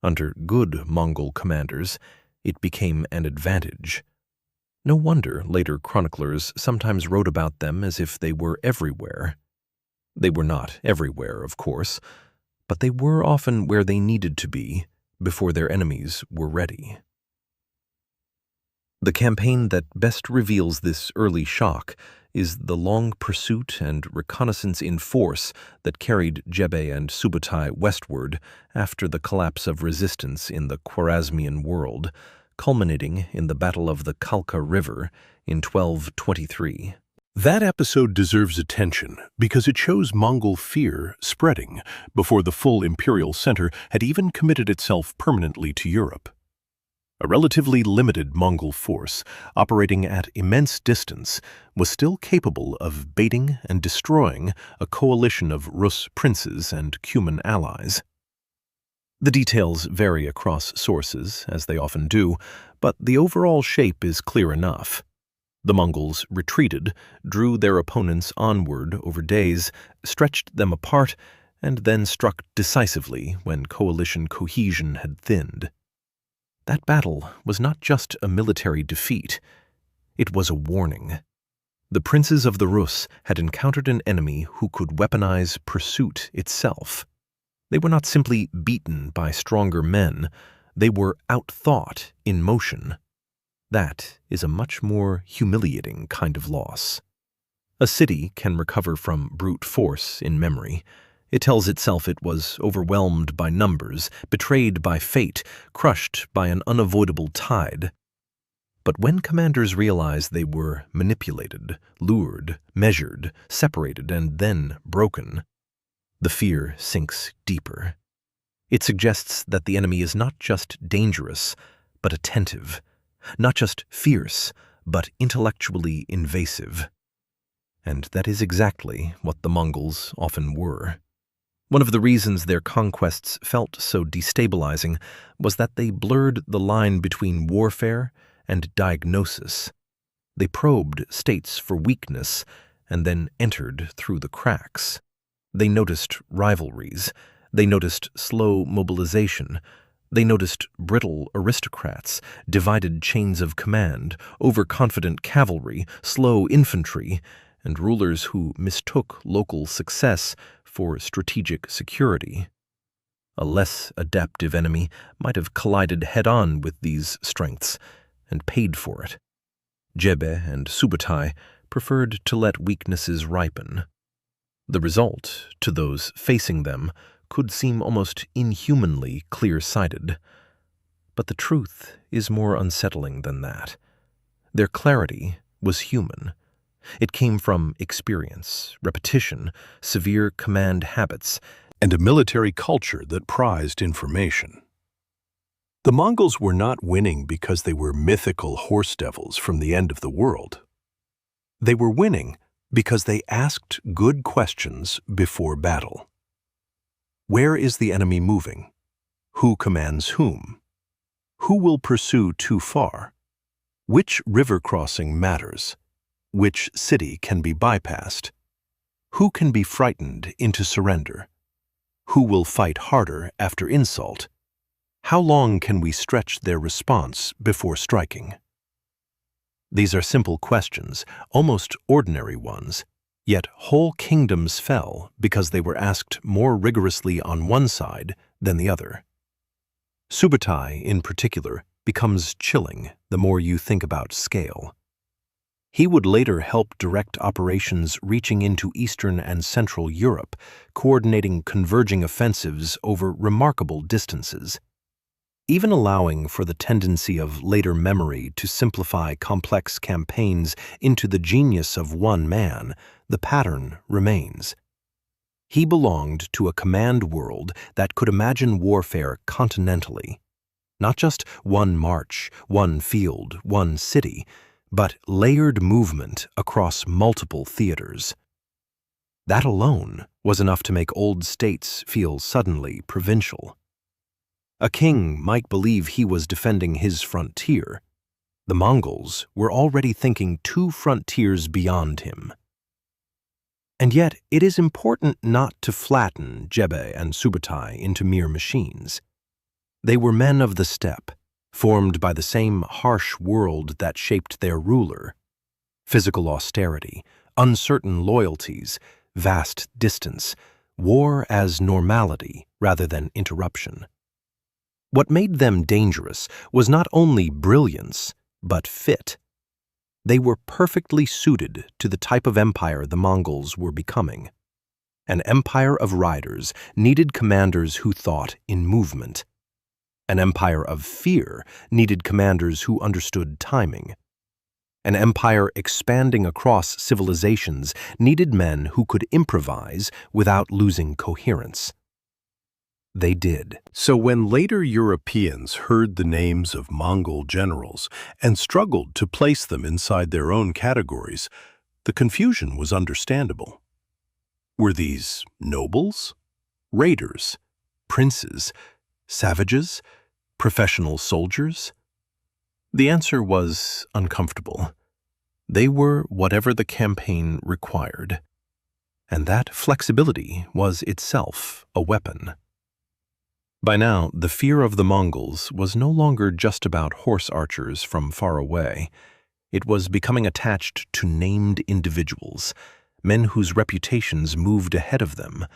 Speaker 2: Under good Mongol commanders, it became an advantage. No wonder later chroniclers sometimes wrote about them as if they were everywhere. They were not everywhere, of course, but they were often where they needed to be before their enemies were ready. The campaign that best reveals this early shock is the long pursuit and reconnaissance in force that carried Jebe and Subutai westward after the collapse of resistance in the Khwarezmian world, culminating in the Battle of the Kalka River in 1223. That episode deserves attention because it shows Mongol fear spreading before the full imperial center had even committed itself permanently to Europe. A relatively limited Mongol force, operating at immense distance, was still capable of baiting and destroying a coalition of Rus princes and Cuman allies. The details vary across sources, as they often do, but the overall shape is clear enough. The Mongols retreated, drew their opponents onward over days, stretched them apart, and then struck decisively when coalition cohesion had thinned. That battle was not just a military defeat, it was a warning. The princes of the Rus had encountered an enemy who could weaponize pursuit itself. They were not simply beaten by stronger men, they were outthought in motion. That is a much more humiliating kind of loss. A city can recover from brute force in memory. It tells itself it was overwhelmed by numbers, betrayed by fate, crushed by an unavoidable tide. But when commanders realize they were manipulated, lured, measured, separated, and then broken, the fear sinks deeper. It suggests that the enemy is not just dangerous, but attentive, not just fierce, but intellectually invasive.
Speaker 1: And that is exactly what the Mongols often were. One of the reasons their conquests felt so destabilizing was that they blurred the line between warfare and diagnosis. They probed states for weakness and then entered through the cracks. They noticed rivalries. They noticed slow mobilization. They noticed brittle aristocrats, divided chains of command, overconfident cavalry, slow infantry, and rulers who mistook local success for strategic security. A less adaptive enemy might have collided head-on with these strengths and paid for it. Jebe and Subutai preferred to let weaknesses ripen. The result, to those facing them, could seem almost inhumanly clear-sighted. But the truth is more unsettling than that. Their clarity was human. It came from experience, repetition, severe command habits,
Speaker 2: and a military culture that prized information. The Mongols were not winning because they were mythical horse devils from the end of the world. They were winning because they asked good questions before battle. Where is the enemy moving? Who commands whom? Who will pursue too far? Which river crossing matters? Which city can be bypassed? Who can be frightened into surrender? Who will fight harder after insult? How long can we stretch their response before striking? These are simple questions, almost ordinary ones, yet whole kingdoms fell because they were asked more rigorously on one side than the other. Subutai, in particular, becomes chilling the more you think about scale. He would later help direct operations reaching into Eastern and Central Europe, coordinating converging offensives over remarkable distances. Even allowing for the tendency of later memory to simplify complex campaigns into the genius of one man, the pattern remains. He belonged to a command world that could imagine warfare continentally. Not just one march, one field, one city, but layered movement across multiple theaters. That alone was enough to make old states feel suddenly provincial. A king might believe he was defending his frontier. The Mongols were already thinking 2 frontiers beyond him. And yet, it is important not to flatten Jebe and Subutai into mere machines. They were men of the steppe, formed by the same harsh world that shaped their ruler. Physical austerity, uncertain loyalties, vast distance, war as normality rather than interruption. What made them dangerous was not only brilliance, but fit. They were perfectly suited to the type of empire the Mongols were becoming. An empire of riders needed commanders who thought in movement. An empire of fear needed commanders who understood timing. An empire expanding across civilizations needed men who could improvise without losing coherence. They did. So when later Europeans heard the names of Mongol generals and struggled to place them inside their own categories, the confusion was understandable. Were these nobles, raiders, princes, savages, professional soldiers? The answer was uncomfortable. They were whatever the campaign required, and that flexibility was itself a weapon. By now, the fear of the Mongols was no longer just about horse archers from far away. It was becoming attached to named individuals, men whose reputations moved ahead of them,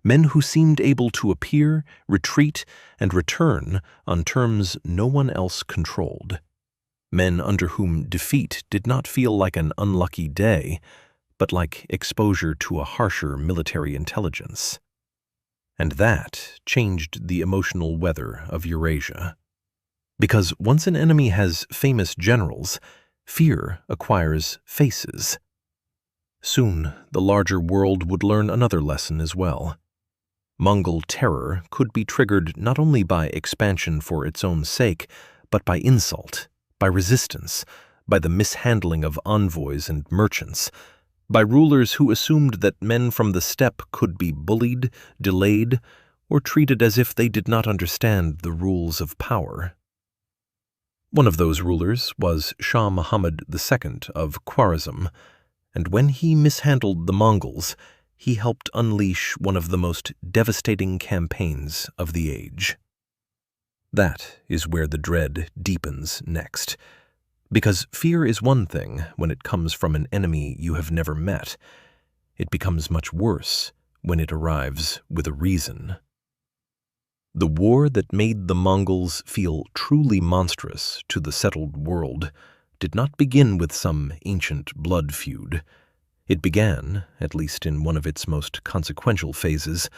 Speaker 2: men who seemed able to appear, retreat, and return on terms no one else controlled. Men under whom defeat did not feel like an unlucky day, but like exposure to a harsher military intelligence. And that changed the emotional weather of Eurasia. Because once an enemy has famous generals, fear acquires faces. Soon, the larger world would learn another lesson as well. Mongol terror could be triggered not only by expansion for its own sake, but by insult, by resistance, by the mishandling of envoys and merchants,
Speaker 1: by rulers who assumed that men from the steppe could be bullied, delayed, or treated as if they did not understand the rules of power. One of those rulers was Shah Muhammad II of Khwarezm, and when he mishandled the Mongols, he helped unleash one of the most devastating campaigns of the age. That is where the dread deepens next, because fear is one thing when it comes from an enemy you have never met. It becomes much worse when it arrives with a reason. The war that made the Mongols feel truly monstrous to the settled world did not begin with some ancient blood feud. It began, at least in one of its most consequential phases,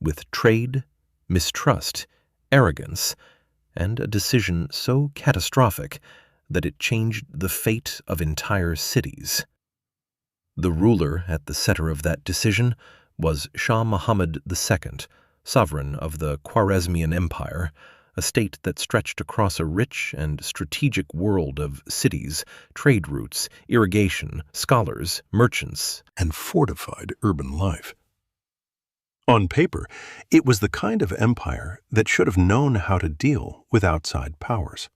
Speaker 1: with trade, mistrust, arrogance, and a decision so catastrophic that it changed the fate of entire cities. The ruler at the center of that decision was Shah Muhammad II, sovereign of the Khwarezmian Empire, a state that stretched across a rich and strategic world of cities, trade routes, irrigation, scholars, merchants,
Speaker 2: and fortified urban life. On paper, it was the kind of empire that should have known how to deal with outside powers.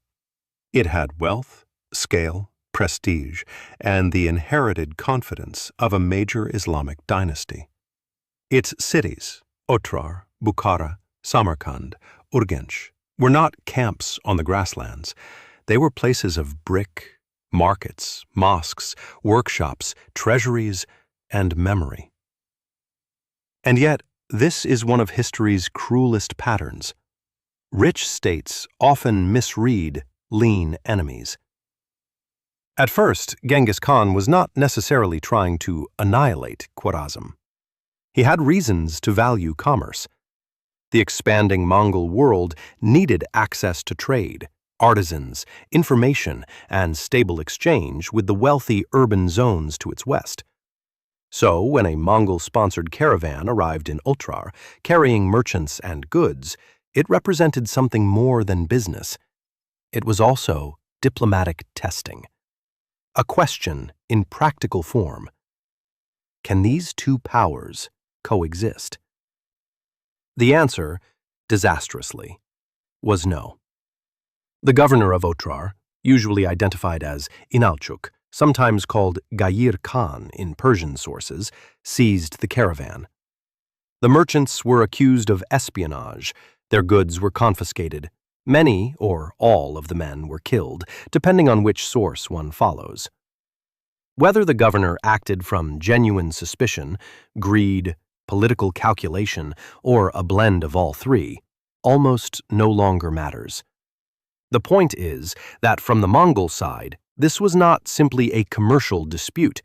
Speaker 2: It had wealth, scale, prestige, and the inherited confidence of a major Islamic dynasty. Its cities, Otrar, Bukhara, Samarkand, Urgench, were not camps on the grasslands. They were places of brick, markets, mosques, workshops, treasuries, and memory. And yet, this is one of history's cruelest patterns. Rich states often misread lean enemies. At first, Genghis Khan was not necessarily trying to annihilate Khwarezm. He had reasons to value commerce. The expanding Mongol world needed access to trade, artisans, information, and stable exchange with the wealthy urban zones to its west. So, when a Mongol-sponsored caravan arrived in Otrar, carrying merchants and goods, it represented something more than business. It was also diplomatic testing. A question in practical form. Can these two powers coexist? The answer, disastrously, was no. The governor of Otrar, usually identified as Inalchuk, sometimes called Gayir Khan in Persian sources, seized the caravan. The merchants were accused of espionage. Their goods were confiscated. Many or all of the men were killed, depending on which source one follows. Whether the governor acted from genuine suspicion, greed, political calculation, or a blend of all three, almost no longer matters. The point is that from the Mongol side, this was not simply a commercial dispute.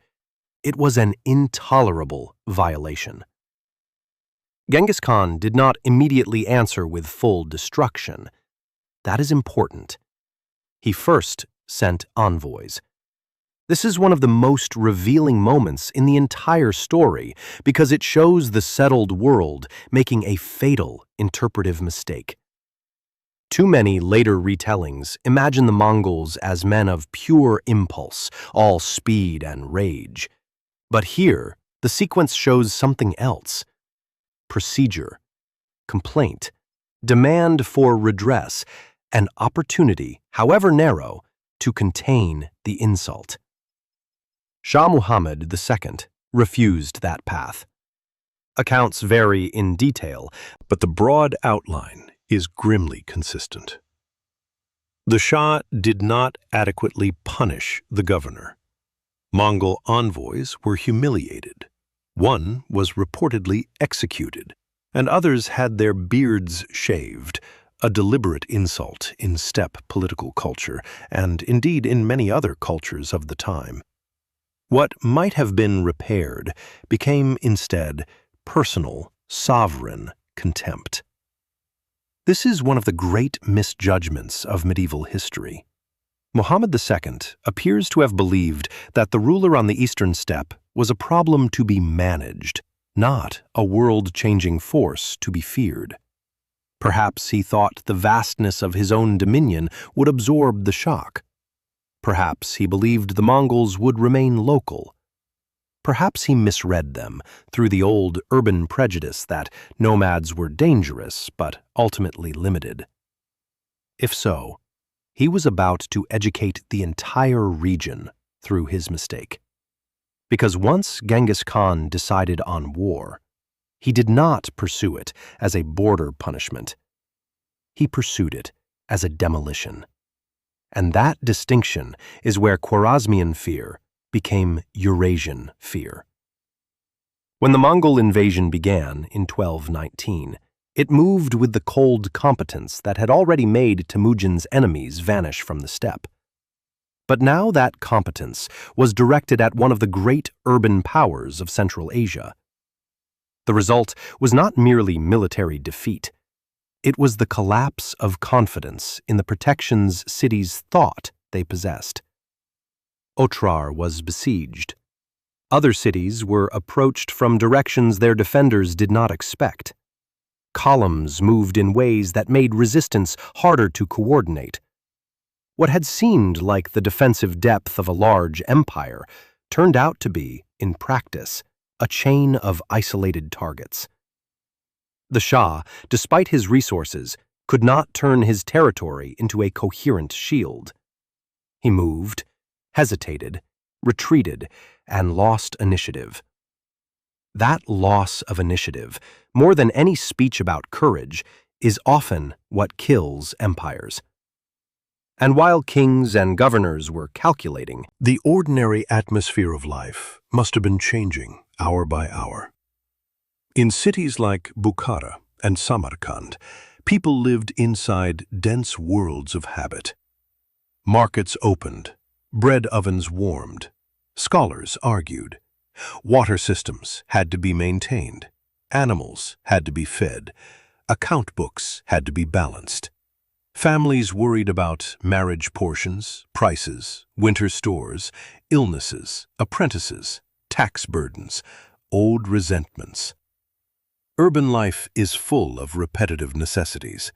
Speaker 2: It was an intolerable violation. Genghis Khan did not immediately answer with full destruction. That is important. He first sent envoys. This is one of the most revealing moments in the entire story because it shows the settled world making a fatal interpretive mistake. Too many later retellings imagine the Mongols as men of pure impulse, all speed and rage. But here, the sequence shows something else. Procedure, complaint, demand for redress, and opportunity, however narrow, to contain the insult. Shah Muhammad II refused that path. Accounts vary in detail, but the broad outline is grimly consistent. The Shah did not adequately punish the governor. Mongol envoys were humiliated. One was reportedly executed, and others had their beards shaved, a deliberate insult in steppe political culture, and indeed in many other cultures of the time. What might have been repaired became instead personal, sovereign contempt. This is one of the great misjudgments of medieval history. Muhammad II appears to have believed that the ruler on the eastern steppe was a problem to be managed, not a world-changing force to be feared. Perhaps he thought the vastness of his own dominion would absorb the shock. Perhaps he believed the Mongols would remain local.
Speaker 3: Perhaps he misread them through the old urban prejudice that nomads were dangerous but ultimately limited. If so, he was about to educate the entire region through his mistake. Because once Genghis Khan decided on war, he did not pursue it as a border punishment. He pursued it as a demolition. And that distinction is where Khwarezmian fear became Eurasian fear. When the Mongol invasion began in 1219, it moved with the cold competence that had already made Temujin's enemies vanish from the steppe. But now that competence was directed at one of the great urban powers of Central Asia. The result was not merely military defeat. It was the collapse of confidence in the protections cities thought they possessed. Otrar was besieged. Other cities were approached from directions their defenders did not expect. Columns moved in ways that made resistance harder to coordinate. What had seemed like the defensive depth of a large empire turned out to be, in practice, a chain of isolated targets. The Shah, despite his resources, could not turn his territory into a coherent shield. He moved, hesitated, retreated, and lost initiative. That loss of initiative, more than any speech about courage, is often what kills empires. And while kings and governors were calculating,
Speaker 2: The ordinary atmosphere of life must have been changing hour by hour. In cities like Bukhara and Samarkand, people lived inside dense worlds of habit. Markets opened, bread ovens warmed, scholars argued, water systems had to be maintained, animals had to be fed, account books had to be balanced. Families worried about marriage portions, prices, winter stores, illnesses, apprentices, tax burdens, old resentments. Urban life is full of repetitive necessities.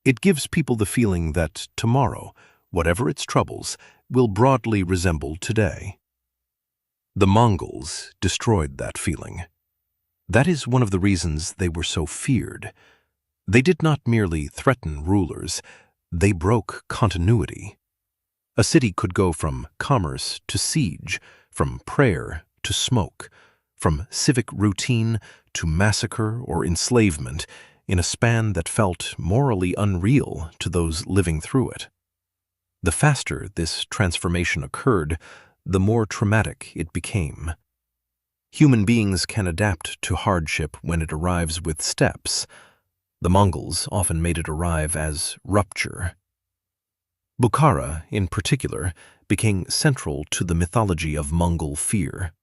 Speaker 2: It gives people the feeling that tomorrow, whatever its troubles, will broadly resemble today. The Mongols destroyed that feeling. That is one of the reasons they were so feared. They did not merely threaten rulers, they broke continuity. A city could go from commerce to siege, from prayer to smoke, from civic routine to massacre or enslavement in a span that felt morally unreal to those living through it. The faster this transformation occurred, the more traumatic it became. Human beings can adapt to hardship when it arrives with steps. The Mongols often made it arrive as rupture. Bukhara, in particular, became central to the mythology of Mongol fear.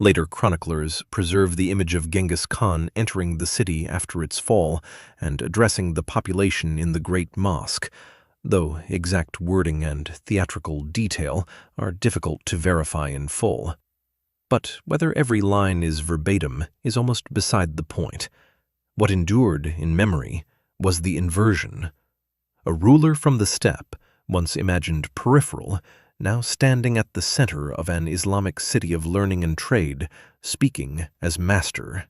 Speaker 2: Later chroniclers preserve the image of Genghis Khan entering the city after its fall and addressing the population in the Great Mosque, though exact wording and theatrical detail are difficult to verify in full. But whether every line is verbatim is almost beside the point. What endured in memory was the inversion. A ruler from the steppe, once imagined peripheral, now standing at the center of an Islamic city of learning and trade, speaking as master.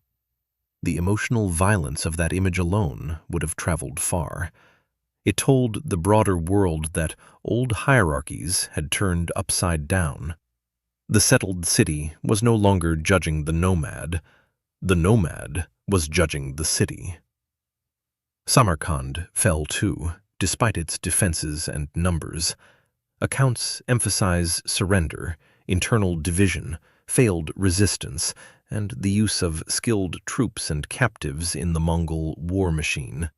Speaker 2: The emotional violence of that image alone would have traveled far. It told the broader world that old hierarchies had turned upside down. The settled city was no longer judging the nomad was judging the city. Samarkand fell too, despite its defenses and numbers. Accounts emphasize surrender, internal division, failed resistance, and the use of skilled troops and captives in the Mongol war machine.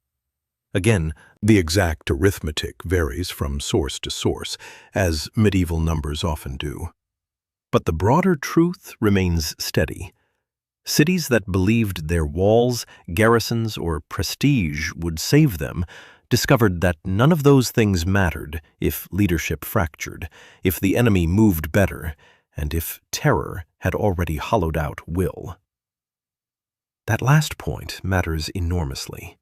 Speaker 2: Again, the exact arithmetic varies from source to source, as medieval numbers often do. But the broader truth remains steady. Cities that believed their walls, garrisons, or prestige would save them discovered that none of those things mattered if leadership fractured, if the enemy moved better, and if terror had already hollowed out will. That last point matters enormously.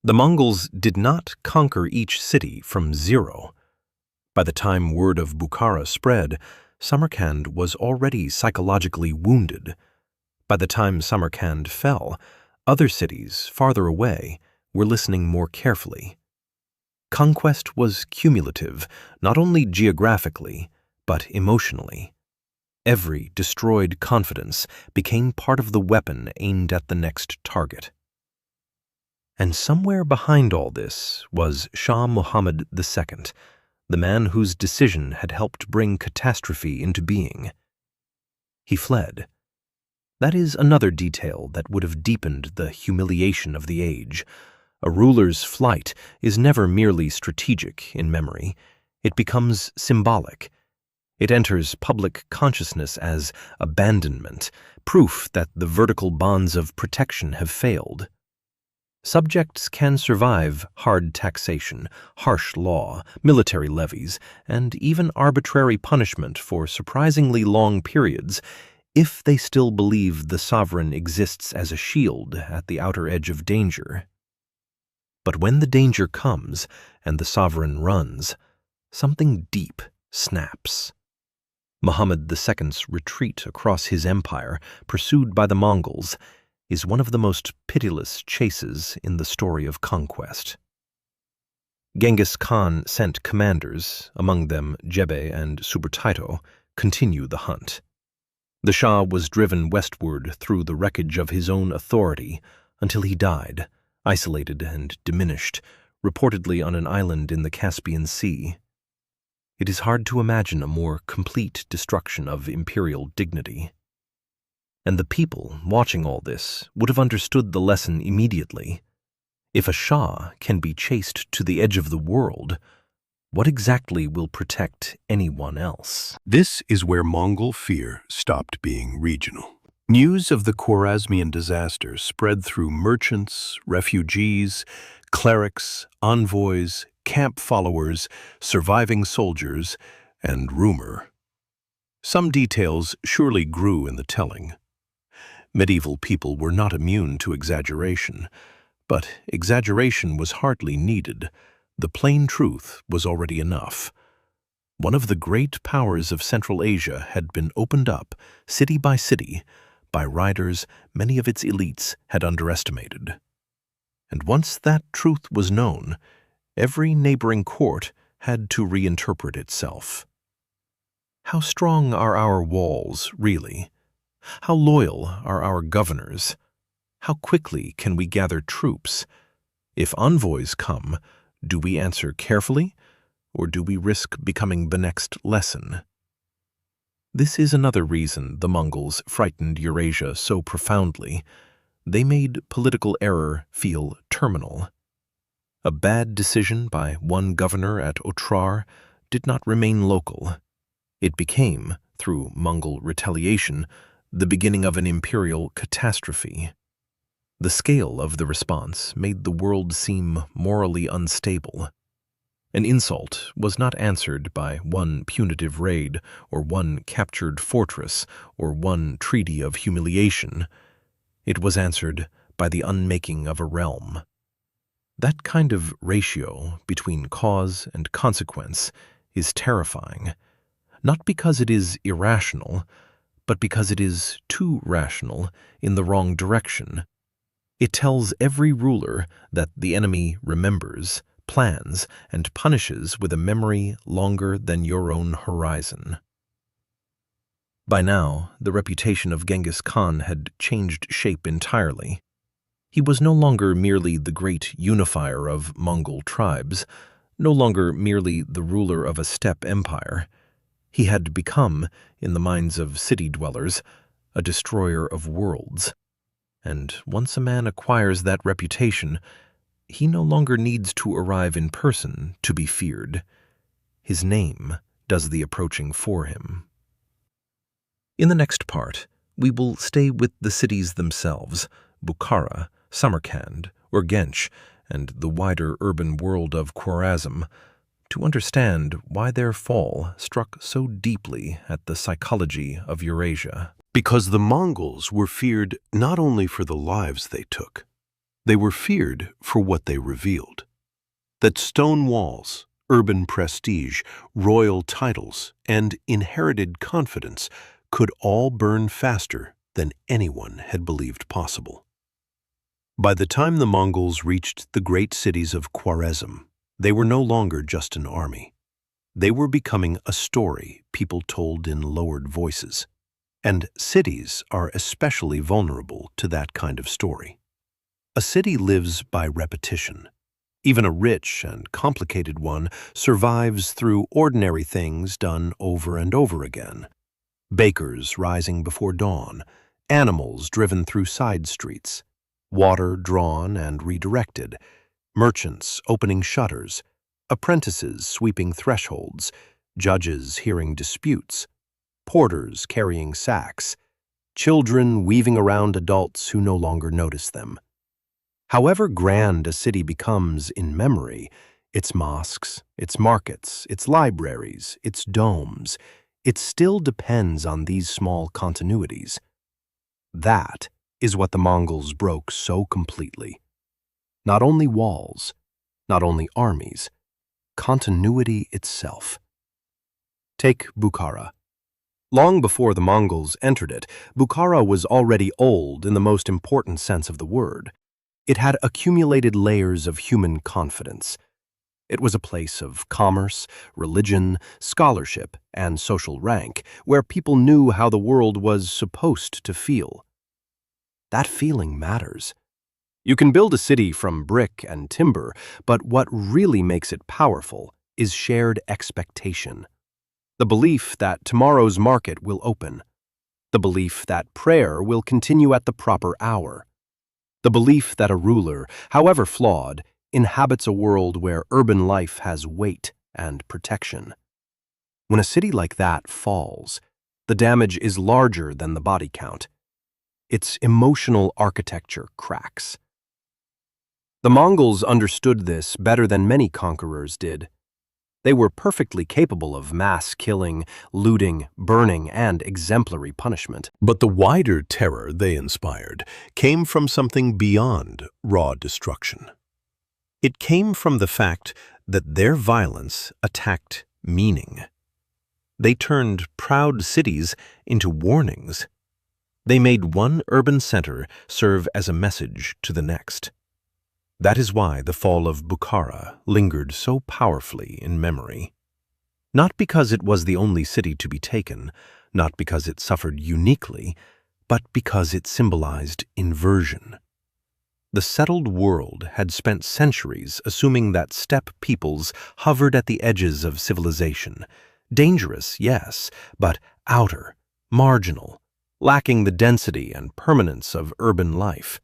Speaker 2: The Mongols did not conquer each city from zero. By the time word of Bukhara spread,
Speaker 1: Samarkand was already psychologically wounded. By the time Samarkand fell, other cities farther away were listening more carefully. Conquest was cumulative, not only geographically, but emotionally. Every destroyed confidence became part of the weapon aimed at the next target. And somewhere behind all this was Shah Muhammad II, the man whose decision had helped bring catastrophe into being. He fled. That is another detail that would have deepened the humiliation of the age. A ruler's flight is never merely strategic in memory. It becomes symbolic. It enters public consciousness as abandonment, proof that the vertical bonds of protection have failed. Subjects can survive hard taxation, harsh law, military levies, and even arbitrary punishment for surprisingly long periods if they still believe the sovereign exists as a shield at the outer edge of danger. But when the danger comes and the sovereign runs, something deep snaps. Muhammad II's retreat across his empire, pursued by the Mongols, is one of the most pitiless chases in the story of conquest. Genghis Khan sent commanders, among them Jebe and Suburtaito, continue the hunt. The Shah was driven westward through the wreckage of his own authority until he died, isolated and diminished, reportedly on an island in the Caspian Sea. It is hard to imagine a more complete destruction of imperial dignity. And the people watching all this would have understood the lesson immediately. If a Shah can be chased to the edge of the world, what exactly will protect anyone else?
Speaker 2: This is where Mongol fear stopped being regional. News of the Khwarezmian disaster spread through merchants, refugees, clerics, envoys, camp followers, surviving soldiers, and rumor. Some details surely grew in the telling. Medieval people were not immune to exaggeration, but exaggeration was hardly needed. The plain truth was already enough. One of the great powers of Central Asia had been opened up, city by city, by riders many of its elites had underestimated. And once that truth was known, every neighboring court had to reinterpret itself. How strong are our walls, really? How loyal are our governors? How quickly can we gather troops? If envoys come, do we answer carefully, or do we risk becoming the next lesson? This is another reason the Mongols frightened Eurasia so profoundly. They made political error feel terminal. A bad decision by one governor at Otrar did not remain local. It became, through Mongol retaliation, the beginning of an imperial catastrophe. The scale of the response made the world seem morally unstable. An insult was not answered by one punitive raid or one captured fortress or one treaty of humiliation. It was answered by the unmaking of a realm. That kind of ratio between cause and consequence is terrifying, not because it is irrational, but because it is too rational in the wrong direction. It tells every ruler that the enemy remembers, plans, and punishes with a memory longer than your own horizon. By now, the reputation of Genghis Khan had changed shape entirely. He was no longer merely the great unifier of Mongol tribes, no longer merely the ruler of a steppe empire. He had become, in the minds of city dwellers, a destroyer of worlds. And once a man acquires that reputation, he no longer needs to arrive in person to be feared. His name does the approaching for him. In the next part, we will stay with the cities themselves, Bukhara, Samarkand, Urgench, and the wider urban world of Khwarezm, to understand why their fall struck so deeply at the psychology of Eurasia. Because the Mongols were feared not only for the lives they took, they were feared for what they revealed. That stone walls, Urban prestige, royal titles, and inherited confidence could all burn faster than anyone had believed possible. By the time the Mongols reached the great cities of Khwarezm, they were no longer just an army. They were becoming a story people told in lowered voices. And cities are especially vulnerable to that kind of story. A city lives by repetition. Even a rich and complicated one survives through ordinary things done over and over again. Bakers rising before dawn, animals driven through side streets, water drawn and redirected, merchants opening shutters, apprentices sweeping thresholds, judges hearing disputes, porters carrying sacks, children weaving around adults who no longer notice them. However grand a city becomes in memory, its mosques, its markets, its libraries, its domes, it still depends on these small continuities. That is what the Mongols broke so completely. Not only walls, not only armies, continuity itself. Take Bukhara. Long before the Mongols entered it, Bukhara was already old in the most important sense of the word. It had accumulated layers of human confidence. It was a place of commerce, religion, scholarship, and social rank, where people knew how the world was supposed to feel. That feeling matters. You can build a city from brick and timber, but what really makes it powerful is shared expectation. The belief that tomorrow's market will open. The belief that prayer will continue at the proper hour. The belief that a ruler, however flawed, inhabits a world where urban life has weight and protection. When a city like that falls, the damage is larger than the body count. Its emotional architecture cracks. The Mongols understood this better than many conquerors did. They were perfectly capable of mass killing, looting, burning, and exemplary punishment. But the wider terror they inspired came from something beyond raw destruction. It came from the fact that their violence attacked meaning. They turned proud cities into warnings. They made one urban center serve as a message to the next. That is why the fall of Bukhara lingered so powerfully in memory. Not because it was the only city to be taken, not because it suffered uniquely, but because it symbolized inversion. The settled world had spent centuries assuming that steppe peoples hovered at the edges of civilization. Dangerous, yes, but outer, marginal, lacking the density and permanence of urban life.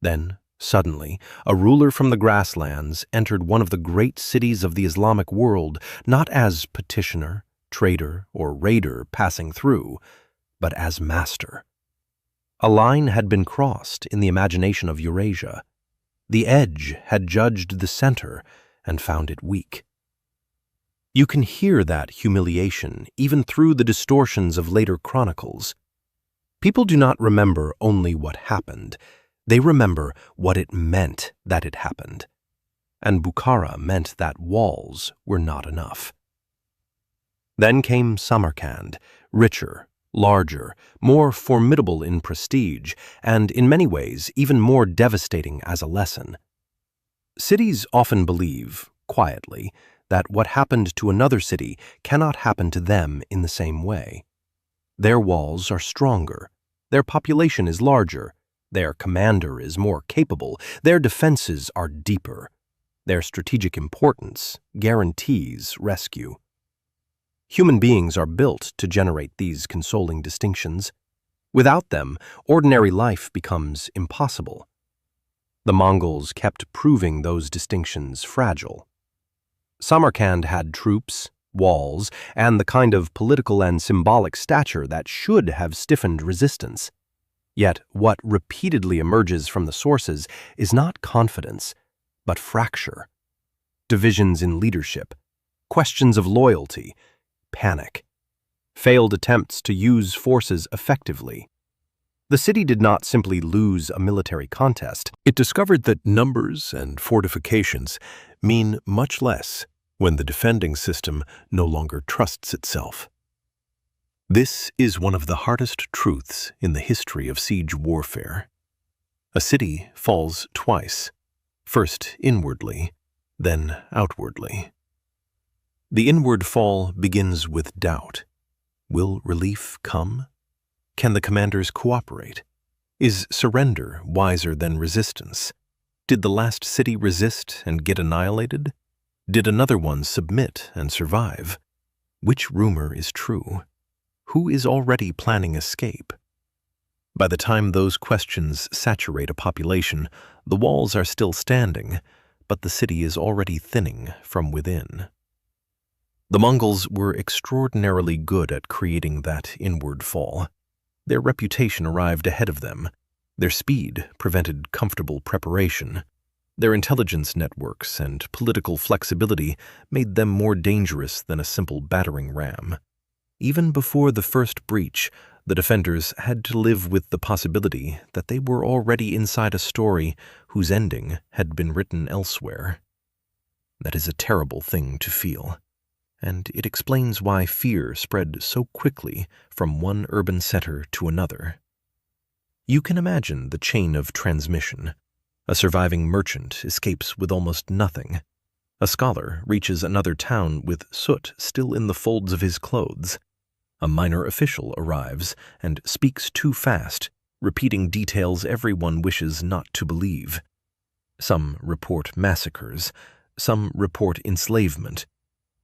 Speaker 2: Then, suddenly, a ruler from the grasslands entered one of the great cities of the Islamic world, not as petitioner, trader, or raider passing through, but as master. A line had been crossed in the imagination of Eurasia. The edge had judged the center and found it weak. You can hear that humiliation even through the distortions of later chronicles. People do not remember only what happened. They remember what it meant that it happened. And Bukhara meant that walls were not enough. Then came Samarkand, richer, larger, more formidable in prestige, and in many ways even more devastating as a lesson. Cities often believe, quietly, that what happened to another city cannot happen to them in the same way. Their walls are stronger, their population is larger, their commander is more capable, their defenses are deeper. Their strategic importance guarantees rescue. Human beings are built to generate these consoling distinctions. Without them, ordinary life becomes impossible. The Mongols kept proving those distinctions fragile. Samarkand had troops, walls, and the kind of political and symbolic stature that should have stiffened resistance. Yet what repeatedly emerges from the sources is not confidence, but fracture. Divisions in leadership, questions of loyalty, panic, failed attempts to use forces effectively. The city did not simply lose a military contest. It discovered that numbers and fortifications mean much less when the defending system no longer trusts itself. This is one of the hardest truths in the history of siege warfare. A city falls twice, first inwardly, then outwardly. The inward fall begins with doubt. Will relief come? Can the commanders cooperate? Is surrender wiser than resistance? Did the last city resist and get annihilated? Did another one submit and survive? Which rumor is true? Who is already planning escape? By the time those questions saturate a population, the walls are still standing, but the city is already thinning from within. The Mongols were extraordinarily good at creating that inward fall. Their reputation arrived ahead of them. Their speed prevented comfortable preparation. Their intelligence networks and political flexibility made them more dangerous than a simple battering ram. Even before the first breach, the defenders had to live with the possibility that they were already inside a story whose ending had been written elsewhere. That is a terrible thing to feel, and it explains why fear spread so quickly from one urban center to another. You can imagine the chain of transmission. A surviving merchant escapes with almost nothing. A scholar reaches another town with soot still in the folds of his clothes. A minor official arrives and speaks too fast, repeating details everyone wishes not to believe. Some report massacres. Some report enslavement.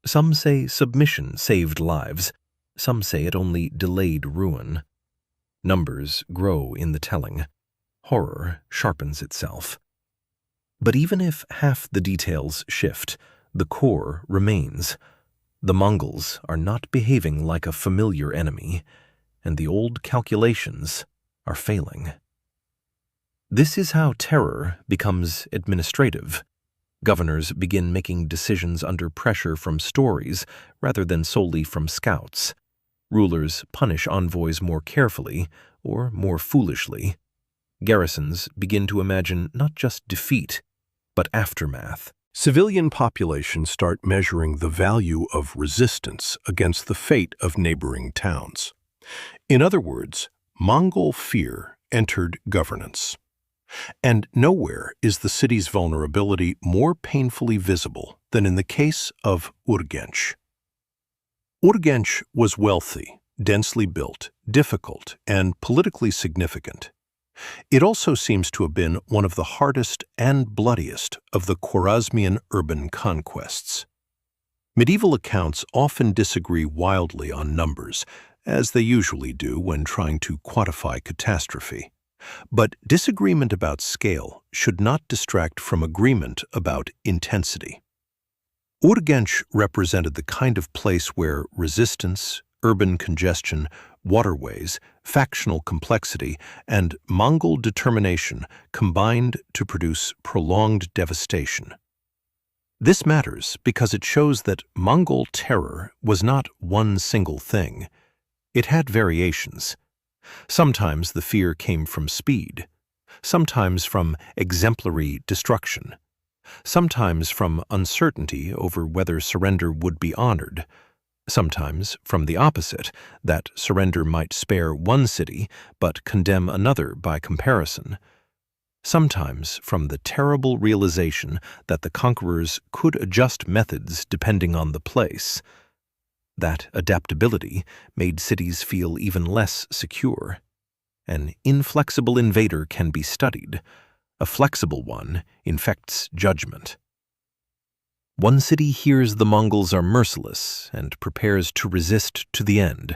Speaker 2: Some say submission saved lives. Some say it only delayed ruin. Numbers grow in the telling. Horror sharpens itself. But even if half the details shift, the core remains. The Mongols are not behaving like a familiar enemy, and the old calculations are failing. This is how terror becomes administrative. Governors begin making decisions under pressure from stories rather than solely from scouts. Rulers punish envoys more carefully or more foolishly. Garrisons begin to imagine not just defeat, but aftermath. Civilian populations start measuring the value of resistance against the fate of neighboring towns. In other words, Mongol fear entered governance. And nowhere is the city's vulnerability more painfully visible than in the case of Urgench. Urgench was wealthy, densely built, difficult, and politically significant. It also seems to have been one of the hardest and bloodiest of the Khwarezmian urban conquests. Medieval accounts often disagree wildly on numbers, as they usually do when trying to quantify catastrophe. But disagreement about scale should not distract from agreement about intensity. Urgench represented the kind of place where resistance, urban congestion, waterways, factional complexity, and Mongol determination combined to produce prolonged devastation. This matters because it shows that Mongol terror was not one single thing. It had variations. Sometimes the fear came from speed, sometimes from exemplary destruction, sometimes from uncertainty over whether surrender would be honored, sometimes from the opposite, that surrender might spare one city but condemn another by comparison, sometimes from the terrible realization that the conquerors could adjust methods depending on the place. That adaptability made cities feel even less secure. An inflexible invader can be studied. A flexible one infects judgment. One city hears the Mongols are merciless and prepares to resist to the end.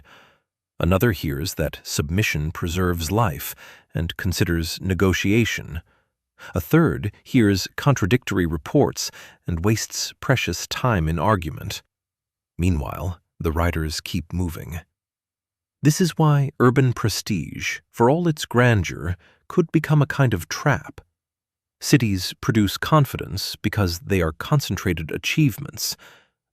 Speaker 2: Another hears that submission preserves life and considers negotiation. A third hears contradictory reports and wastes precious time in argument. Meanwhile, the riders keep moving. This is why urban prestige, for all its grandeur, could become a kind of trap. Cities produce confidence because they are concentrated achievements,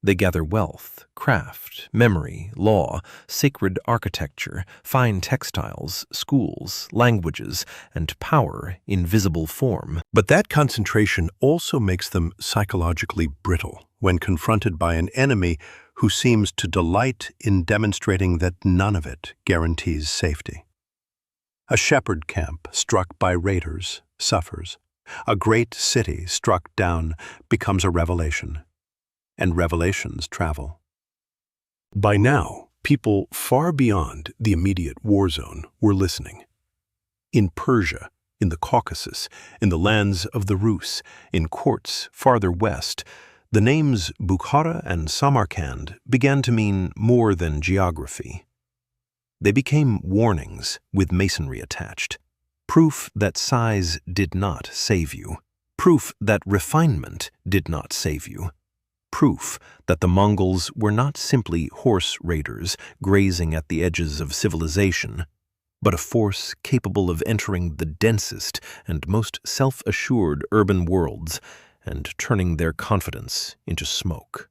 Speaker 1: They gather wealth, craft, memory, law, sacred architecture, fine textiles, schools, languages, and power in visible form.
Speaker 2: But that concentration also makes them psychologically brittle when confronted by an enemy who seems to delight in demonstrating that none of it guarantees safety. A shepherd camp struck by raiders suffers. A great city struck down becomes a revelation, and revelations travel. By now, people far beyond the immediate war zone were listening. In Persia, in the Caucasus, in the lands of the Rus, in courts farther west, the names Bukhara and Samarkand began to mean more than geography. They became warnings with masonry attached, proof that size did not save you, proof that refinement did not save you, proof that the Mongols were not simply horse raiders grazing at the edges of civilization, but a force capable of entering the densest and most self-assured urban worlds and turning their confidence into smoke.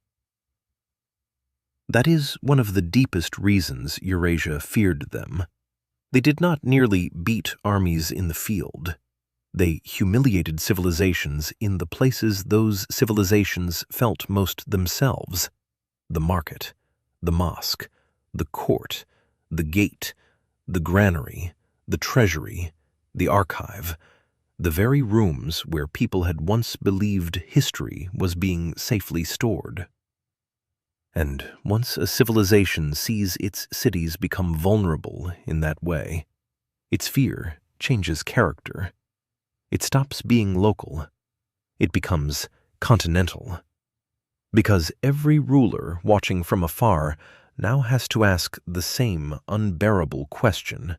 Speaker 2: That is one of the deepest reasons Eurasia feared them. They did not merely beat armies in the field. They humiliated civilizations in the places those civilizations felt most themselves: the market, the mosque, the court, the gate, the granary, the treasury, the archive, the very rooms where people had once believed history was being safely stored. And once a civilization sees its cities become vulnerable in that way, its fear changes character. It stops being local. It becomes continental. Because every ruler watching from afar now has to ask the same unbearable question: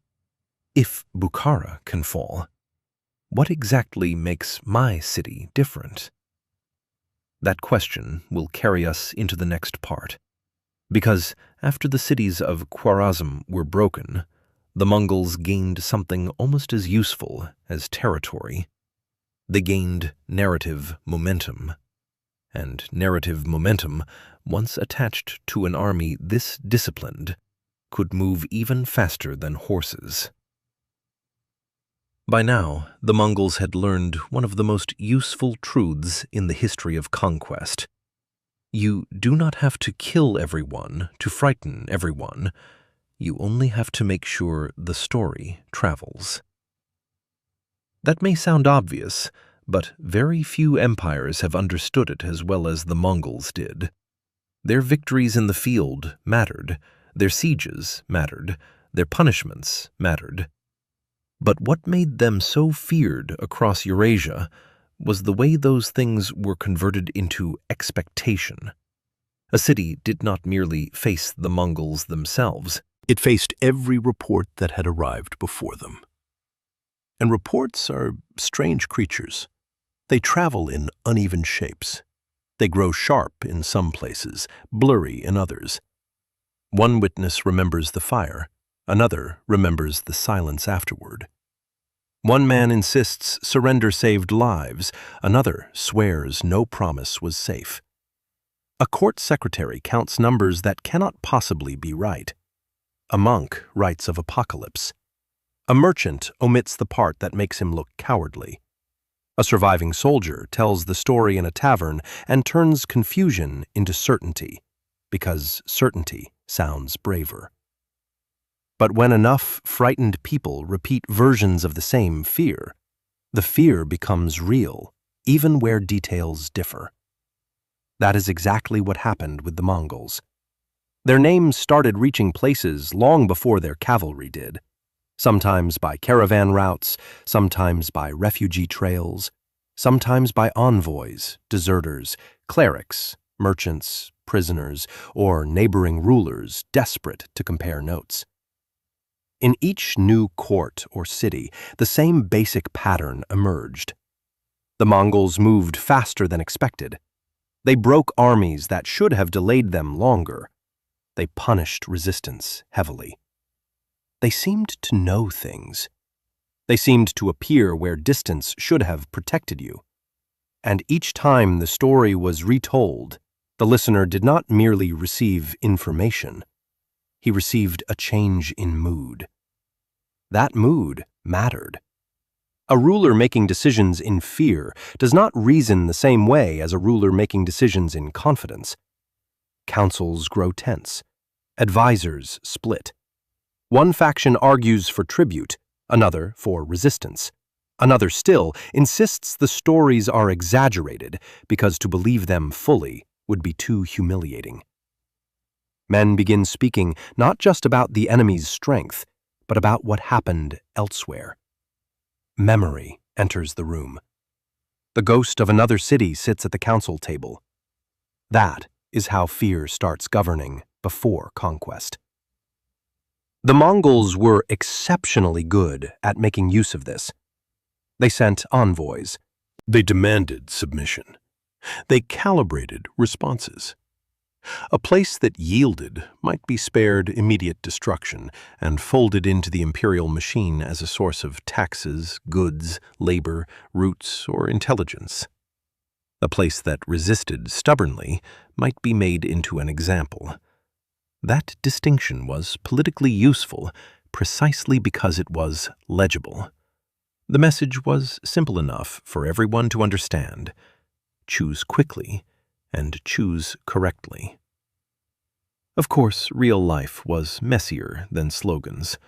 Speaker 2: if Bukhara can fall, what exactly makes my city different? That question will carry us into the next part, because after the cities of Khwarezm were broken, the Mongols gained something almost as useful as territory. They gained narrative momentum, and narrative momentum, once attached to an army this disciplined, could move even faster than horses. By now, the Mongols had learned one of the most useful truths in the history of conquest. You do not have to kill everyone to frighten everyone. You only have to make sure the story travels. That may sound obvious, but very few empires have understood it as well as the Mongols did. Their victories in the field mattered, their sieges mattered, their punishments mattered. But what made them so feared across Eurasia was the way those things were converted into expectation. A city did not merely face the Mongols themselves. It faced every report that had arrived before them. And reports are strange creatures. They travel in uneven shapes. They grow sharp in some places, blurry in others. One witness remembers the fire, another remembers the silence afterward. One man insists surrender saved lives, another swears no promise was safe. A court secretary counts numbers that cannot possibly be right. A monk writes of apocalypse. A merchant omits the part that makes him look cowardly. A surviving soldier tells the story in a tavern and turns confusion into certainty, because certainty sounds braver. But when enough frightened people repeat versions of the same fear, the fear becomes real, even where details differ. That is exactly what happened with the Mongols. Their names started reaching places long before their cavalry did, sometimes by caravan routes, sometimes by refugee trails, sometimes by envoys, deserters, clerics, merchants, prisoners, or neighboring rulers desperate to compare notes. In each new court or city, the same basic pattern emerged. The Mongols moved faster than expected. They broke armies that should have delayed them longer. They punished resistance heavily. They seemed to know things. They seemed to appear where distance should have protected you. And each time the story was retold,
Speaker 3: The listener did not merely receive information. He received a change in mood. That mood mattered. A ruler making decisions in fear does not reason the same way as a ruler making decisions in confidence. Councils grow tense. Advisors split. One faction argues for tribute, another for resistance. Another still insists the stories are exaggerated because to believe them fully would be too humiliating. Men begin speaking not just about the enemy's strength, but about what happened elsewhere. Memory enters the room. The ghost of another city sits at the council table. That is how fear starts governing before conquest. The Mongols were exceptionally good at making use of this. They sent envoys.
Speaker 2: They demanded submission. They calibrated responses. A place that yielded might be spared immediate destruction and folded into the imperial machine as a source of taxes, goods, labor, routes, or intelligence. A place that resisted stubbornly might be made into an example. That distinction was politically useful precisely because it was legible. The message was simple enough for everyone to understand. Choose quickly and choose correctly. Of course, real life was messier than slogans.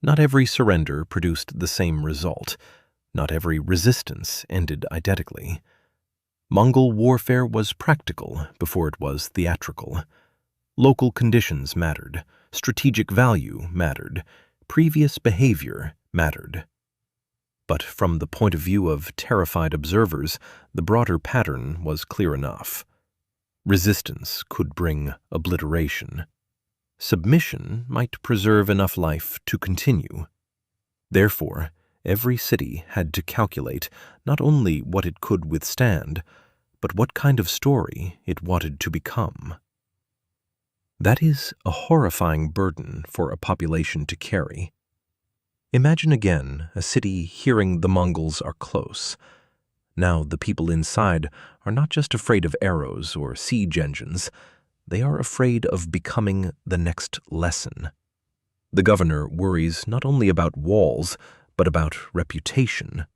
Speaker 2: Not every surrender produced the same result. Not every resistance ended identically. Mongol warfare was practical before it was theatrical. Local conditions mattered. Strategic value mattered. Previous behavior mattered. But from the point of view of terrified observers, the broader pattern was clear enough. Resistance could bring obliteration. Submission might preserve enough life to continue. Therefore, every city had to calculate not only what it could withstand, but what kind of story it wanted to become. That is a horrifying burden for a population to carry. Imagine again a city hearing the Mongols are close. Now the people inside are not just afraid of arrows or siege engines, they are afraid of becoming the next lesson. The governor worries not only about walls, but about reputation.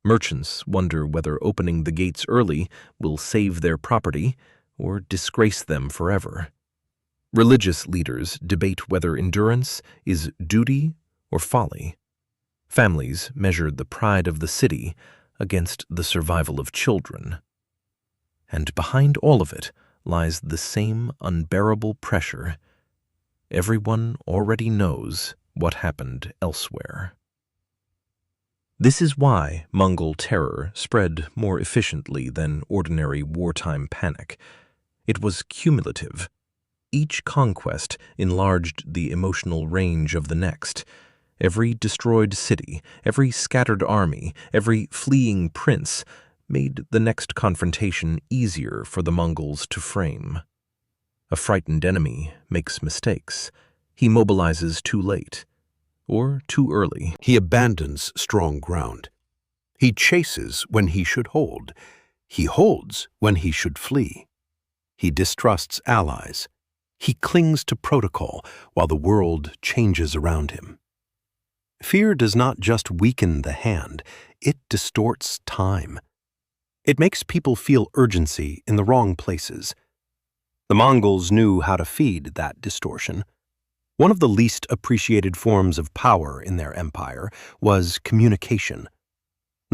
Speaker 2: Merchants wonder whether opening the gates early will save their property or disgrace them forever. Religious leaders debate whether endurance is duty or folly. Families measure the pride of the city against the survival of children. And behind all of it lies the same unbearable pressure. Everyone already knows what happened elsewhere. This is why Mongol terror spread more efficiently than ordinary wartime panic. It was cumulative. Each conquest enlarged the emotional range of the next. Every destroyed city, every scattered army, every fleeing prince made the next confrontation easier for the Mongols to frame. A frightened enemy makes mistakes. He mobilizes too late, or too early. He abandons strong ground. He chases when he should hold. He holds when he should flee. He distrusts allies. He clings to protocol while the world changes around him. Fear does not just weaken the hand, it distorts time. It makes people feel urgency in the wrong places. The Mongols knew how to feed that distortion. One of the least appreciated forms of power in their empire was communication.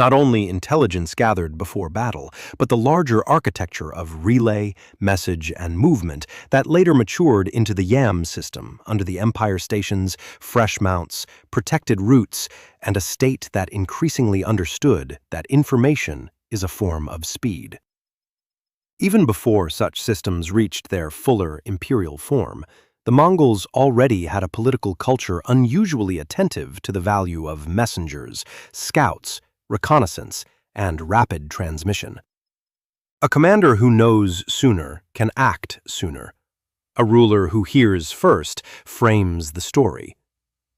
Speaker 2: Not only intelligence gathered before battle, but the larger architecture of relay, message, and movement that later matured into the YAM system under the empire stations, fresh mounts, protected routes, and a state that increasingly understood that information is a form of speed. Even before such systems reached their fuller imperial form, the Mongols already had a political culture unusually attentive to the value of messengers, scouts, reconnaissance, and rapid transmission. A commander who knows sooner can act sooner. A ruler who hears first frames the story.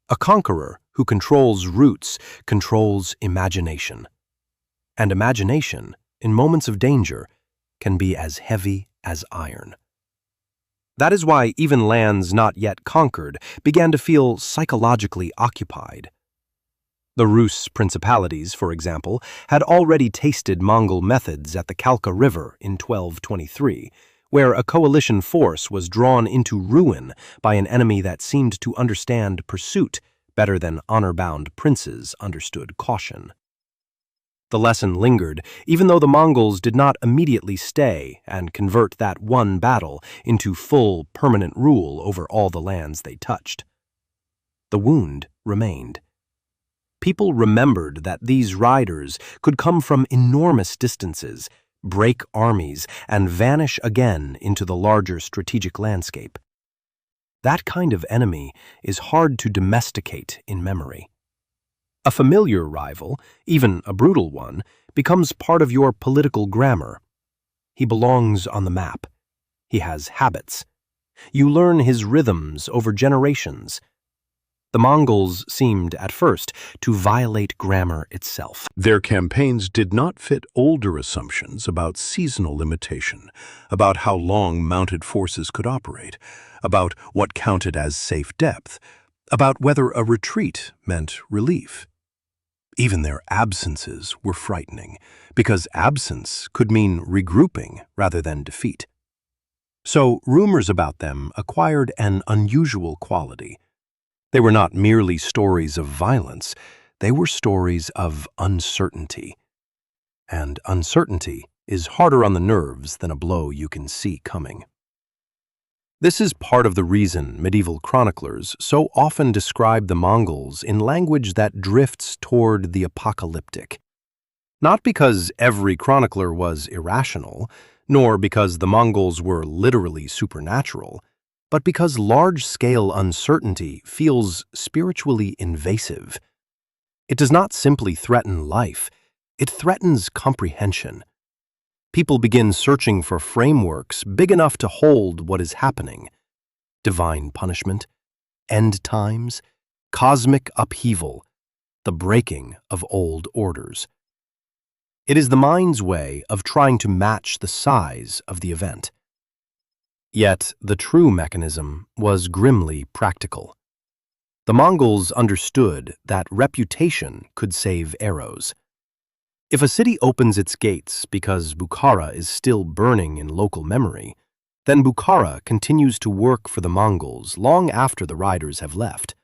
Speaker 2: A conqueror who controls routes controls imagination. And imagination, in moments of danger, can be as heavy
Speaker 3: as iron. That is why even lands not yet conquered began to feel psychologically occupied. The Rus principalities, for example, had already tasted Mongol methods at the Kalka River in 1223, where a coalition force was drawn into ruin by an enemy that seemed to understand pursuit better than honor-bound princes understood caution. The lesson lingered, even though the Mongols did not immediately stay and convert that one battle into full, permanent rule over all the lands they touched. The wound remained. People remembered that these riders could come from enormous distances, break armies, and vanish again into the larger strategic landscape. That kind of enemy is hard to domesticate in memory. A familiar rival, even a brutal one, becomes part of your political grammar. He belongs on the map. He has habits. You learn his rhythms over generations. The Mongols seemed, at first, to violate grammar itself.
Speaker 2: Their campaigns did not fit older assumptions about seasonal limitation, about how long mounted forces could operate, about what counted as safe depth, about whether a retreat meant relief. Even their absences were frightening, because absence could mean regrouping rather than defeat. So rumors about them acquired an unusual quality. They were not merely stories of violence, they were stories of uncertainty. And uncertainty is harder on the nerves than a blow you can see coming. This is part of the reason medieval chroniclers so often describe the Mongols in language that drifts toward the apocalyptic. Not because every chronicler was irrational, nor because the Mongols were literally supernatural, but because large-scale uncertainty feels spiritually invasive. It does not simply threaten life, it threatens comprehension. People begin searching for frameworks big enough to hold what is happening. Divine punishment, end times, cosmic upheaval, the breaking of old orders. It is the mind's way of trying to match the size of the event. Yet the true mechanism was grimly practical. The Mongols understood that reputation could save arrows. If a city opens its gates because Bukhara is still burning in local memory, then Bukhara continues to work for the Mongols long after the riders have left.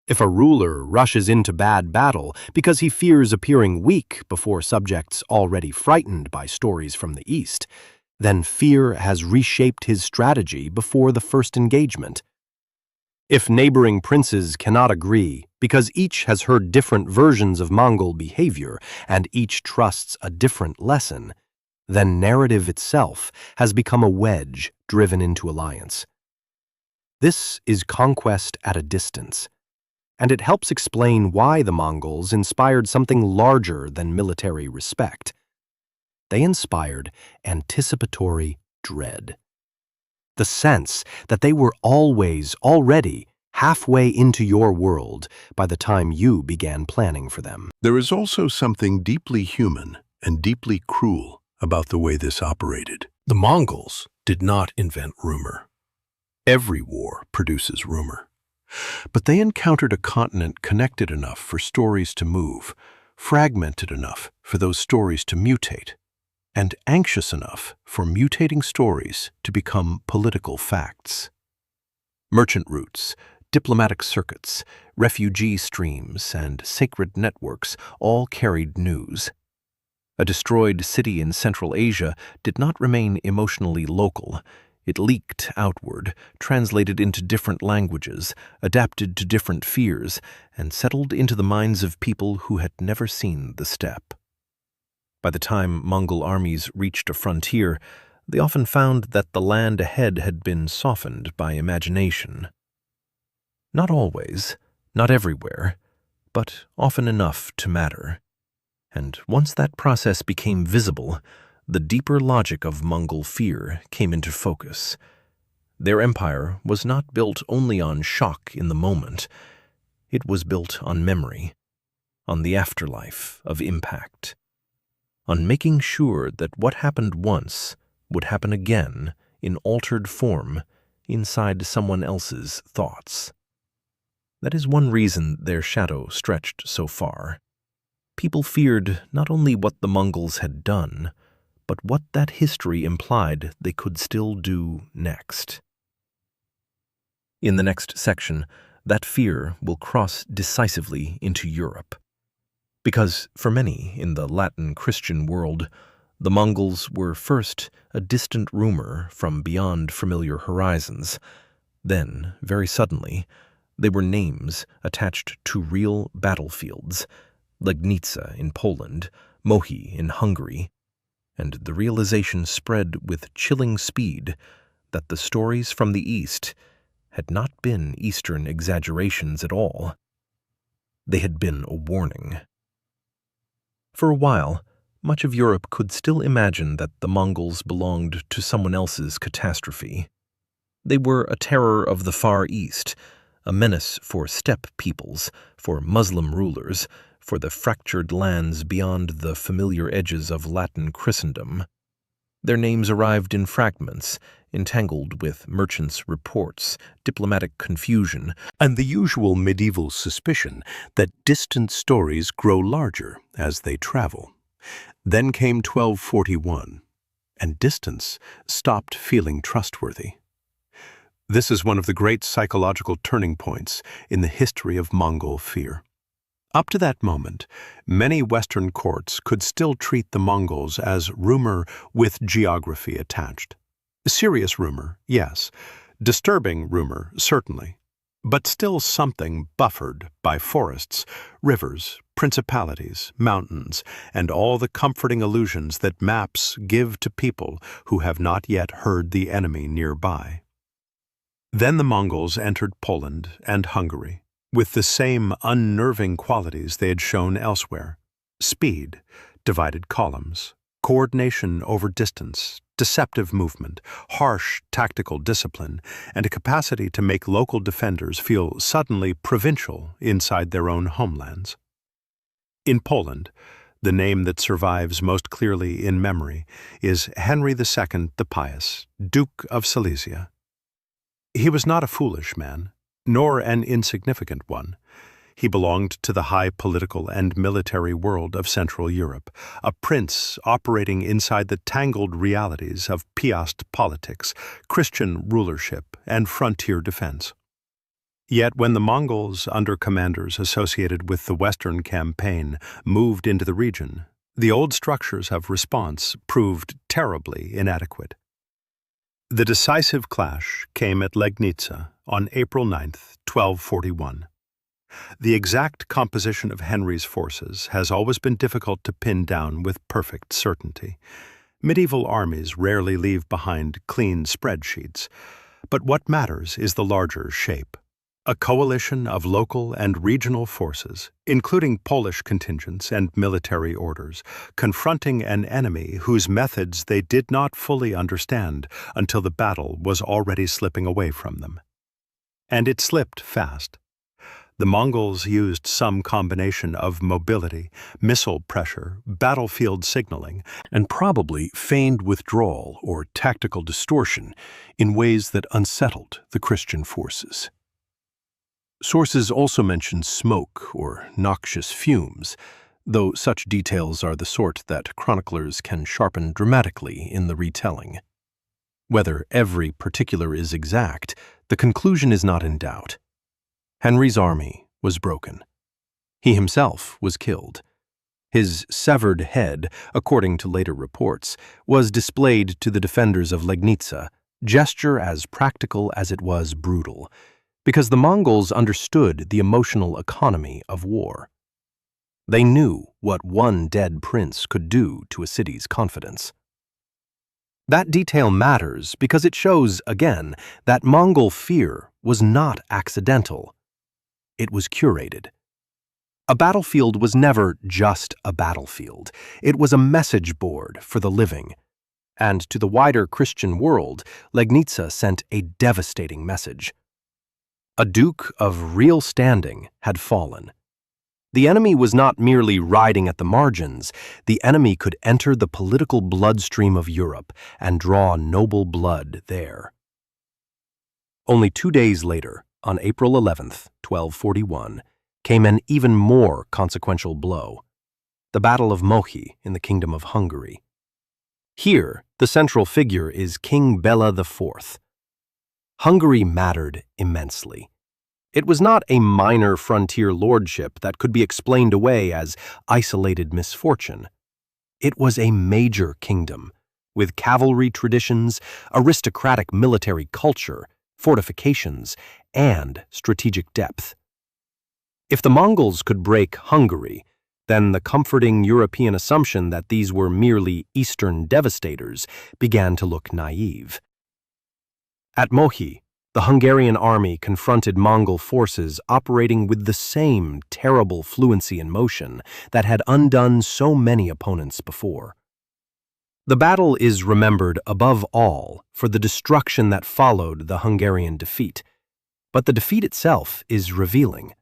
Speaker 2: If a ruler rushes into bad battle because he fears appearing weak before subjects already frightened by stories from the East, then fear has reshaped his strategy before the first engagement. If neighboring princes cannot agree because each has heard different versions of Mongol behavior and each trusts a different lesson, then narrative itself has become a wedge driven into alliance. This is conquest at a distance, and it helps explain why the Mongols inspired something larger than military respect. They inspired anticipatory dread. The sense that they were already halfway into your world by the time you began planning for them. There is also something deeply human and deeply cruel about the way this operated. The Mongols did not invent rumor. Every war produces rumor. But they encountered a continent connected enough for stories to move, fragmented enough for those stories to mutate, and anxious enough for mutating stories to become political facts. Merchant routes, diplomatic circuits, refugee streams, and sacred networks all carried news. A destroyed city in Central Asia did not remain emotionally local. It leaked outward, translated into different languages, adapted to different fears, and settled into the minds of people who had never seen the steppe. By the time Mongol armies reached a frontier, they often found that the land ahead had been softened by imagination. Not always, not everywhere, but often enough to matter. And once that process became visible, the deeper logic of Mongol fear came into focus. Their empire was not built only on shock in the moment. It was built on memory, on the afterlife of impact, on making sure that what happened once
Speaker 1: would happen again in altered form inside someone else's thoughts. That is one reason their shadow stretched so far. People feared not only what the Mongols had done, but what that history implied they could still do next. In the next section, that fear will cross decisively into Europe. Because for many in the Latin Christian world, the Mongols were first a distant rumor from beyond familiar horizons. Then, very suddenly, they were names attached to real battlefields, Legnica in Poland, Mohi in Hungary, and the realization spread with chilling speed that the stories from the East had not been Eastern exaggerations at all. They had been a warning. For a while, much of Europe could still imagine that the Mongols belonged to someone else's catastrophe. They were a terror of the Far East, a menace for steppe peoples, for Muslim rulers, for the fractured lands beyond the familiar edges of Latin Christendom. Their names arrived in fragments, entangled with merchants' reports, diplomatic confusion,
Speaker 2: and the usual medieval suspicion that distant stories grow larger as they travel. Then came 1241, and distance stopped feeling trustworthy. This is one of the great psychological turning points in the history of Mongol fear. Up to that moment, many Western courts could still treat the Mongols as rumor with geography attached. Serious rumor, yes. Disturbing rumor, certainly. But still something buffered by forests, rivers, principalities, mountains, and all the comforting illusions that maps give to people who have not yet heard the enemy nearby. Then the Mongols entered Poland and Hungary, with the same unnerving qualities they had shown elsewhere: speed, divided columns, coordination over distance, deceptive movement, harsh tactical discipline, and a capacity to make local defenders feel suddenly provincial inside their own homelands. In Poland, the name that survives most clearly in memory is Henry II the Pious, Duke of Silesia. He was not a foolish man, nor an insignificant one. He belonged to the high political and military world of Central Europe, a prince operating inside the tangled realities of Piast politics, Christian rulership, and frontier defense. Yet when the Mongols, under commanders associated with the Western campaign, moved into the region, the old structures of response proved terribly inadequate. The decisive clash came at Legnica on April 9, 1241. The exact composition of Henry's forces has always been difficult to pin down with perfect certainty. Medieval armies rarely leave behind clean spreadsheets, but what matters is the larger shape. A coalition of local and regional forces, including Polish contingents and military orders, confronting an enemy whose methods they did not fully understand until the battle was already slipping away from them. And it slipped fast. The Mongols used some combination of mobility, missile pressure, battlefield signaling, and probably feigned withdrawal or tactical distortion in ways that unsettled the Christian forces. Sources also mention smoke or noxious fumes, though such details are the sort that chroniclers can sharpen dramatically in the retelling. Whether every particular is exact, the conclusion is not in doubt. Henry's army was broken. He himself was killed. His severed head, according to later reports, was displayed to the defenders of Legnica, gesture as practical as it was brutal, because the Mongols understood the emotional economy of war. They knew what one dead prince could do to a city's confidence. That detail matters because it shows, again, that Mongol fear was not accidental. It was curated. A battlefield was never just a battlefield. It was a message board for the living. And to the wider Christian world, Legnica sent a devastating message. A duke of real standing had fallen.
Speaker 3: The enemy was not merely riding at the margins. The enemy could enter the political bloodstream of Europe and draw noble blood there. Only 2 days later, on April 11th, 1241, came an even more consequential blow: the Battle of Mohi in the Kingdom of Hungary. Here, the central figure is King Bela IV. Hungary mattered immensely. It was not a minor frontier lordship that could be explained away as isolated misfortune. It was a major kingdom, with cavalry traditions, aristocratic military culture, fortifications, and strategic depth. If the Mongols could break Hungary, then the comforting European assumption that these were merely Eastern devastators began to look naive. At Mohi, the Hungarian army confronted Mongol forces operating with the same terrible fluency and motion that had undone so many opponents before. The battle is remembered above all for the destruction that followed the Hungarian defeat, but the defeat itself is revealing.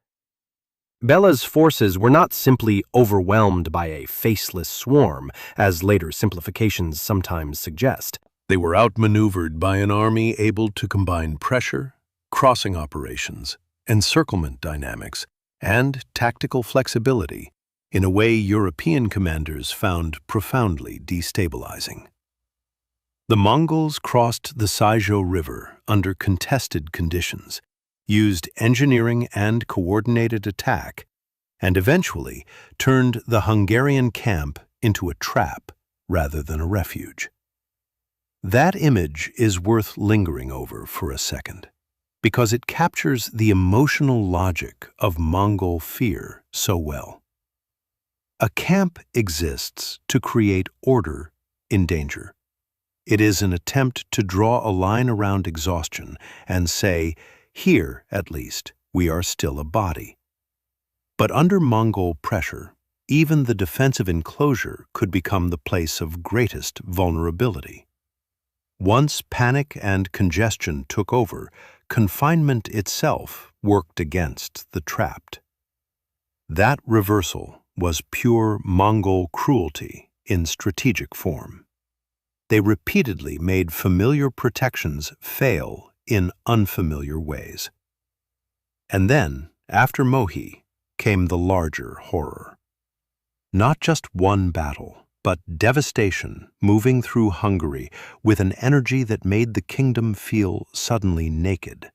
Speaker 3: Bela's forces were not simply overwhelmed by a faceless swarm, as later simplifications sometimes suggest.
Speaker 2: They were outmaneuvered by an army able to combine pressure, crossing operations, encirclement dynamics, and tactical flexibility in a way European commanders found profoundly destabilizing. The Mongols crossed the Saijo River under contested conditions, used engineering and coordinated attack, and eventually turned the Hungarian camp into a trap rather than a refuge. That image is worth lingering over for a second, because it captures the emotional logic of Mongol fear so well. A camp exists to create order in danger. It is an attempt to draw a line around exhaustion and say, here, at least, we are still a body. But under Mongol pressure, even the defensive enclosure could become the place of greatest vulnerability. Once panic and congestion took over, confinement itself worked against the trapped. That reversal was pure Mongol cruelty in strategic form. They repeatedly made familiar protections fail in unfamiliar ways. And then, after Mohi, came the larger horror. Not just one battle, but devastation moving through Hungary with an energy that made the kingdom feel suddenly naked.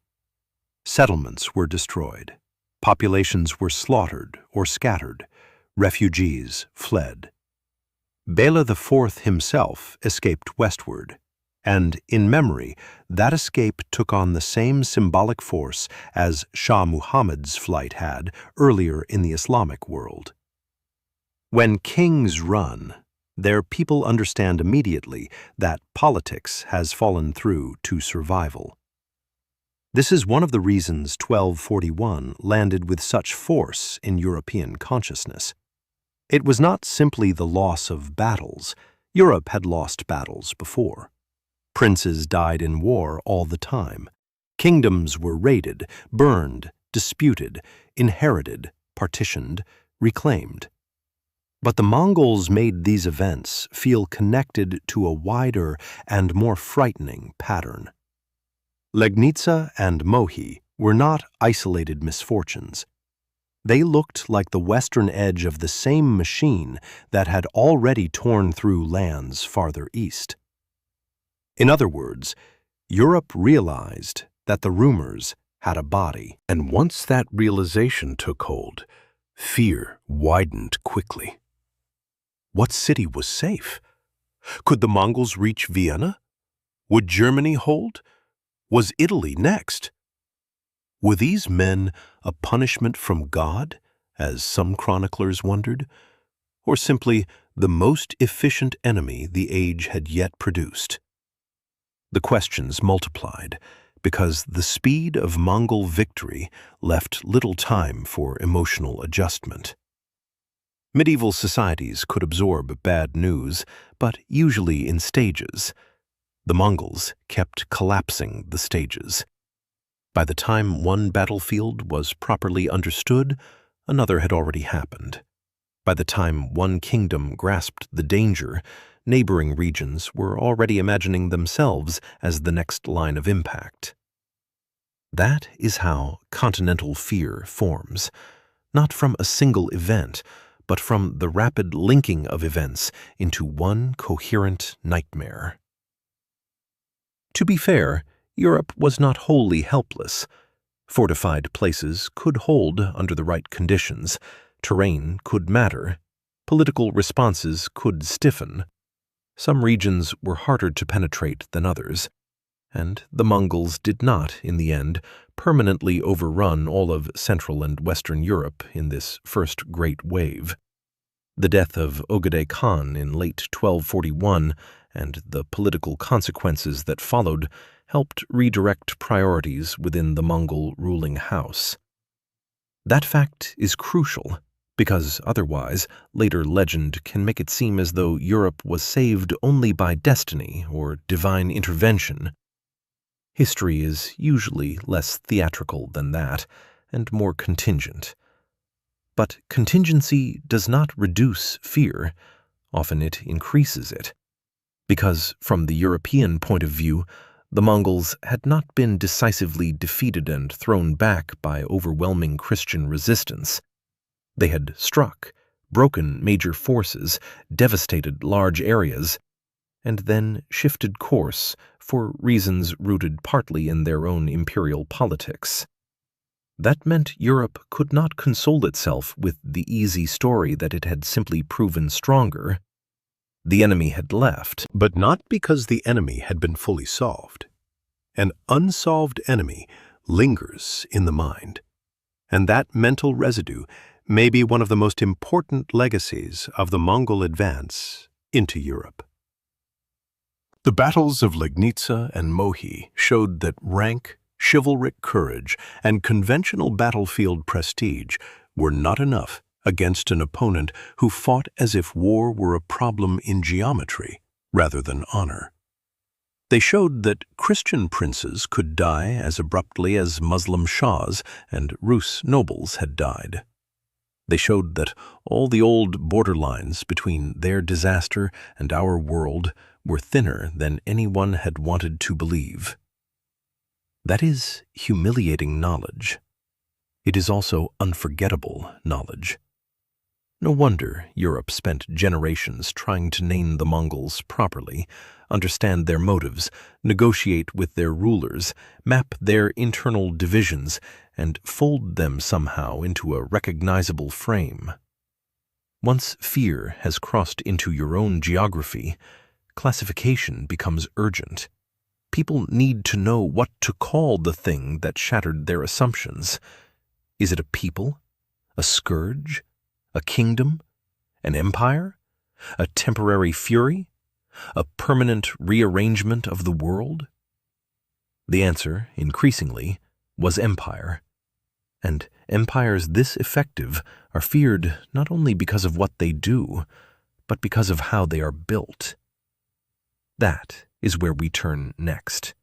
Speaker 2: Settlements were destroyed, populations were slaughtered or scattered, refugees fled. Bela IV himself escaped westward, and in memory, that escape took on the same symbolic force as Shah Muhammad's flight had earlier in the Islamic world. When kings run, their people understand immediately that politics has fallen through to survival. This is one of the reasons 1241 landed with such force in European consciousness. It was not simply the loss of battles. Europe had lost battles before. Princes died in war all the time. Kingdoms were raided, burned, disputed, inherited, partitioned, reclaimed. But the Mongols made these events feel connected to a wider and more frightening pattern. Legnica and Mohi were not isolated misfortunes. They looked like the western edge of the same machine that had already torn through lands farther east. In other words, Europe realized that the rumors had a body. And once that realization took hold, fear widened quickly. What city was safe? Could the Mongols reach Vienna? Would Germany hold? Was Italy next? Were these men a punishment from God, as some chroniclers wondered, or simply the most efficient enemy the age had yet produced? The questions multiplied, because the speed of Mongol victory left little time for emotional adjustment. Medieval societies could absorb bad news, but usually in stages. The Mongols kept collapsing the stages. By the time one battlefield was properly understood,
Speaker 1: another had already happened. By the time one kingdom grasped the danger, neighboring regions were already imagining themselves as the next line of impact. That is how continental fear forms, not from a single event, but from the rapid linking of events into one coherent nightmare. To be fair, Europe was not wholly helpless. Fortified places could hold under the right conditions, terrain could matter, political responses could stiffen. Some regions were harder to penetrate than others, and the Mongols did not, in the end, permanently overrun all of Central and Western Europe in this first great wave. The death of Genghis Khan in late 1241 and the political consequences that followed helped redirect priorities within the Mongol ruling house. That fact is crucial, because otherwise later legend can make it seem as though Europe was saved only by destiny or divine intervention. History is usually less theatrical than that, and more contingent. But contingency does not reduce fear, often it increases it. Because from the European point of view, the Mongols had not been decisively defeated and thrown back by overwhelming Christian resistance. They had struck, broken major forces, devastated large areas, and then shifted course for reasons rooted partly in their own imperial politics. That meant Europe could not console itself with the easy story that it had simply proven stronger. The enemy had left,
Speaker 2: But not because the enemy had been fully solved. An unsolved enemy lingers in the mind, and that mental residue may be one of the most important legacies of the Mongol advance into Europe. The battles of Legnica and Mohi showed that rank, chivalric courage, and conventional battlefield prestige were not enough against an opponent who fought as if war were a problem in geometry rather than honor. They showed that Christian princes could die as abruptly as Muslim shahs and Rus nobles had died. They showed that all the old borderlines between their disaster and our world were thinner than anyone had wanted to believe. That is humiliating knowledge. It is also unforgettable knowledge. No wonder Europe spent generations trying to name the Mongols properly, understand their motives, negotiate with their rulers, map their internal divisions, and fold them somehow into a recognizable frame. Once fear has crossed into your own geography, classification becomes urgent. People need to know what to call the thing that shattered their assumptions. Is it a people? A scourge? A kingdom? An empire? A temporary fury? A permanent rearrangement of the world? The answer, increasingly, was empire. And empires this effective are feared not only because of what they do, but because of how they are built. That is where we turn next.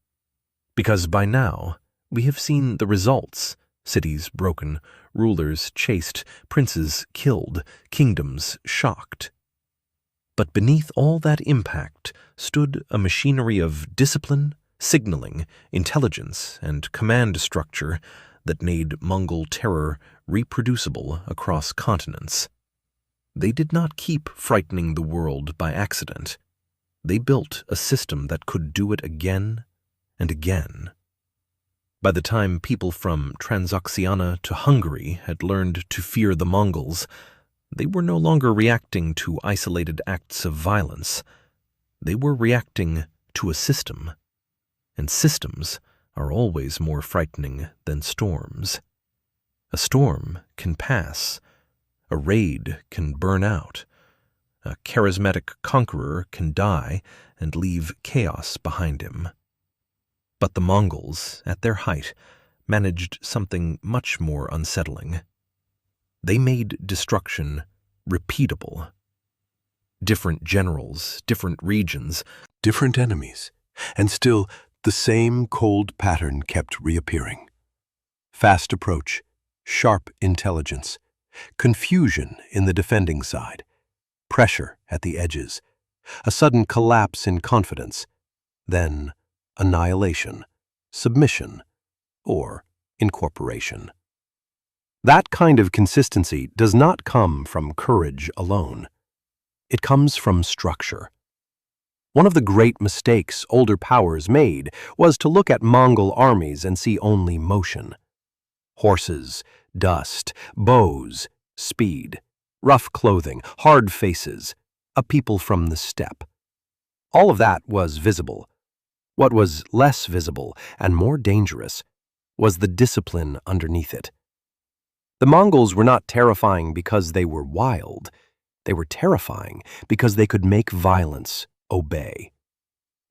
Speaker 2: Because by now, we have seen the results: cities broken, rulers chased, princes killed, kingdoms shocked. But beneath all that impact stood a machinery of discipline, signaling, intelligence, and command structure that made Mongol terror reproducible across continents. They did not keep frightening the world by accident. They built a system that could do it again and again. By the time people from Transoxiana to Hungary had learned to fear the Mongols, they were no longer reacting to isolated acts of violence. They were reacting to a system, and systems are always more frightening than storms. A storm can pass. A raid can burn out. A charismatic conqueror can die and leave chaos behind him. But the Mongols, at their height, managed something much more unsettling. They made destruction repeatable. Different generals, different regions, Different enemies, and still the same cold pattern kept reappearing. Fast approach, sharp intelligence,
Speaker 3: confusion in the defending side, pressure at the edges, a sudden collapse in confidence, then annihilation, submission, or incorporation. That kind of consistency does not come from courage alone. It comes from structure. One of the great mistakes older powers made was to look at Mongol armies and see only motion. Horses, dust, bows, speed, rough clothing, hard faces, a people from the steppe. All of that was visible. What was less visible and more dangerous was the discipline underneath it. The Mongols were not terrifying because they were wild. They were terrifying because they could make violence obey.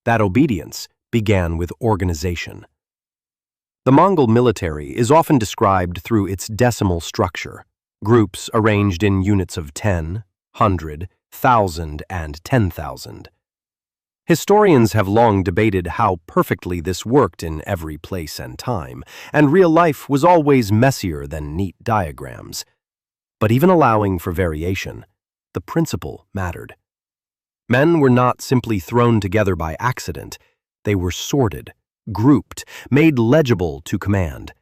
Speaker 3: That obedience began with organization. The Mongol military is often described through its decimal structure, groups arranged in units of 10, 100, 1,000, and 10,000. Historians have long debated how perfectly this worked in every place and time, and real life was always messier than neat diagrams. But even allowing for variation, the principle mattered. Men were not simply thrown together by accident. They were sorted, grouped, made legible to command.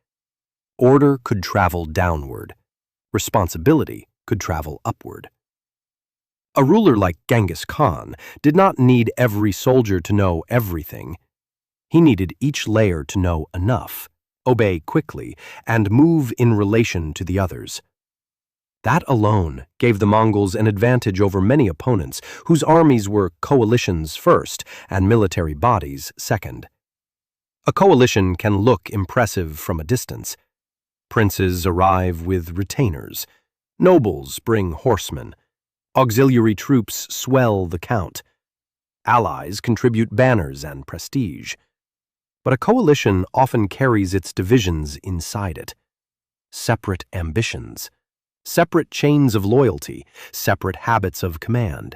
Speaker 3: Order could travel downward. Responsibility could travel upward. A ruler like Genghis Khan did not need every soldier to know everything. He needed each layer to know enough, obey quickly, and move in relation to the others. That alone gave the Mongols an advantage over many opponents whose armies were coalitions first and military bodies second. A coalition can look impressive from a distance. Princes arrive with retainers. Nobles bring horsemen. Auxiliary troops swell the count. Allies contribute banners and prestige. But a coalition often carries its divisions inside it. Separate ambitions. Separate chains of loyalty, separate habits of command,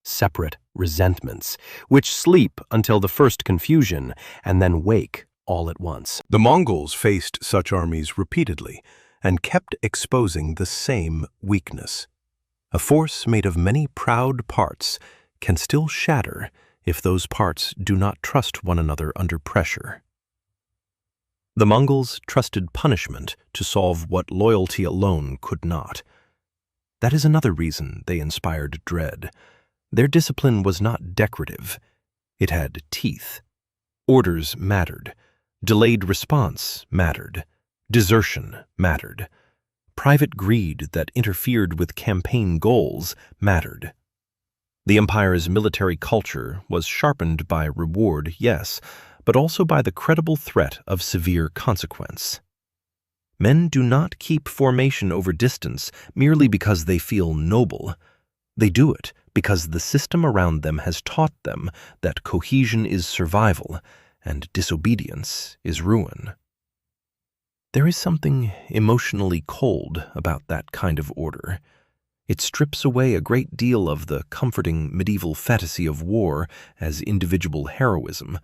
Speaker 3: separate resentments, which sleep until the first confusion and then wake all at once.
Speaker 2: The Mongols faced such armies repeatedly and kept exposing the same weakness. A force made of many proud parts can still shatter if those parts do not trust one another under pressure. The Mongols trusted punishment to solve what loyalty alone could not. That is another reason they inspired dread. Their discipline was not decorative. It had teeth. Orders mattered. Delayed response mattered. Desertion mattered. Private greed that interfered with campaign goals mattered. The empire's military culture was sharpened by reward, yes, but also by the credible threat of severe consequence. Men do not keep formation over distance merely because they feel noble. They do it because the system around them has taught them that cohesion is survival and disobedience is ruin. There is something emotionally cold about that kind of order. It strips away a great deal of the comforting medieval fantasy of war as individual heroism.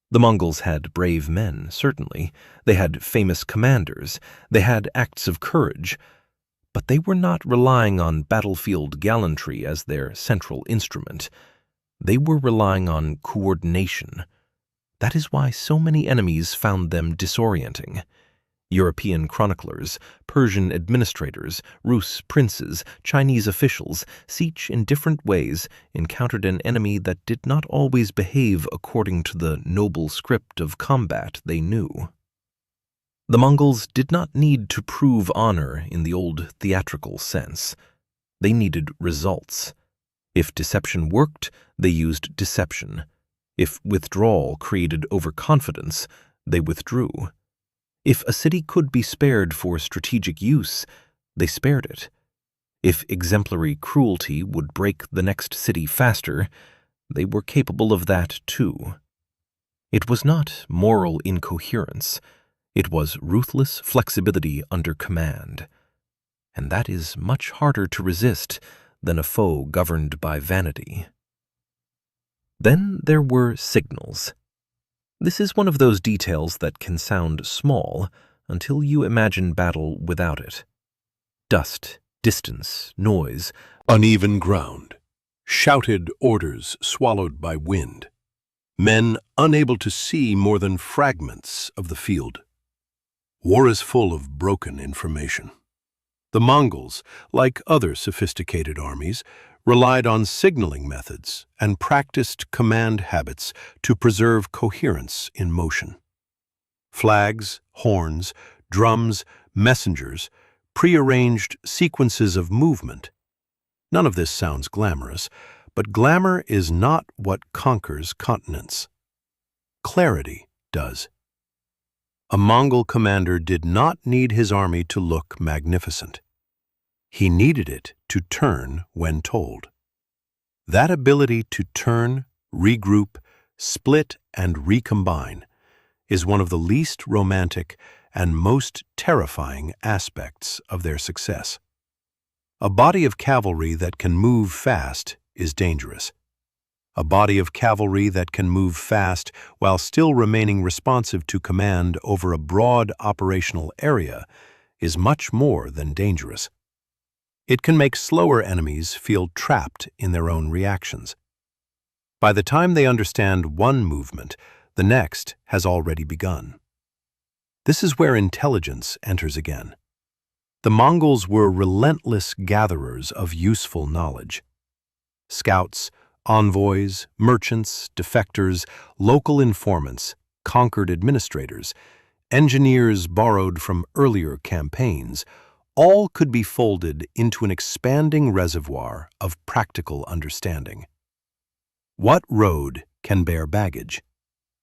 Speaker 2: The Mongols had brave men, certainly. They had famous commanders. They had acts of courage. But they were not relying on battlefield gallantry as their central instrument. They were relying on coordination. That is why so many enemies found them disorienting. European chroniclers, Persian administrators, Rus princes, Chinese officials, each in different ways encountered an enemy that did not always behave according to the noble script of combat they knew. The Mongols did not need to prove honor in the old theatrical sense. They needed results. If deception worked, they used deception. If withdrawal created overconfidence, they withdrew. If a city could be spared for strategic use, they spared it. If exemplary cruelty would break the next city faster, they were capable of that too. It was not moral incoherence. It was ruthless flexibility under command. And that is much harder to resist than a foe governed by vanity. Then there were signals. This is one of those details that can sound small until you imagine battle without it.
Speaker 1: Dust, distance, noise.
Speaker 2: Uneven ground. Shouted orders swallowed by wind. Men unable to see more than fragments of the field. War is full of broken information. The Mongols, like other sophisticated armies, relied on signaling methods and practiced command habits to preserve coherence in motion. Flags, horns, drums, messengers, prearranged sequences of movement. None of this sounds glamorous, but glamour is not what conquers continents. Clarity does. A Mongol commander did not need his army to look magnificent. He needed it to turn when told. That ability to turn, regroup, split, and recombine is one of the least romantic and most terrifying aspects of their success. A body of cavalry that can move fast is dangerous. A body of cavalry that can move fast while still remaining responsive to command over a broad operational area is much more than dangerous. It can make slower enemies feel trapped in their own reactions. By the time they understand one movement, the next has already begun. This is where intelligence enters again. The Mongols were relentless gatherers of useful knowledge. Scouts, envoys, merchants, defectors, local informants, conquered administrators, engineers borrowed from earlier campaigns, all could be folded into an expanding reservoir of practical understanding. What road can bear baggage?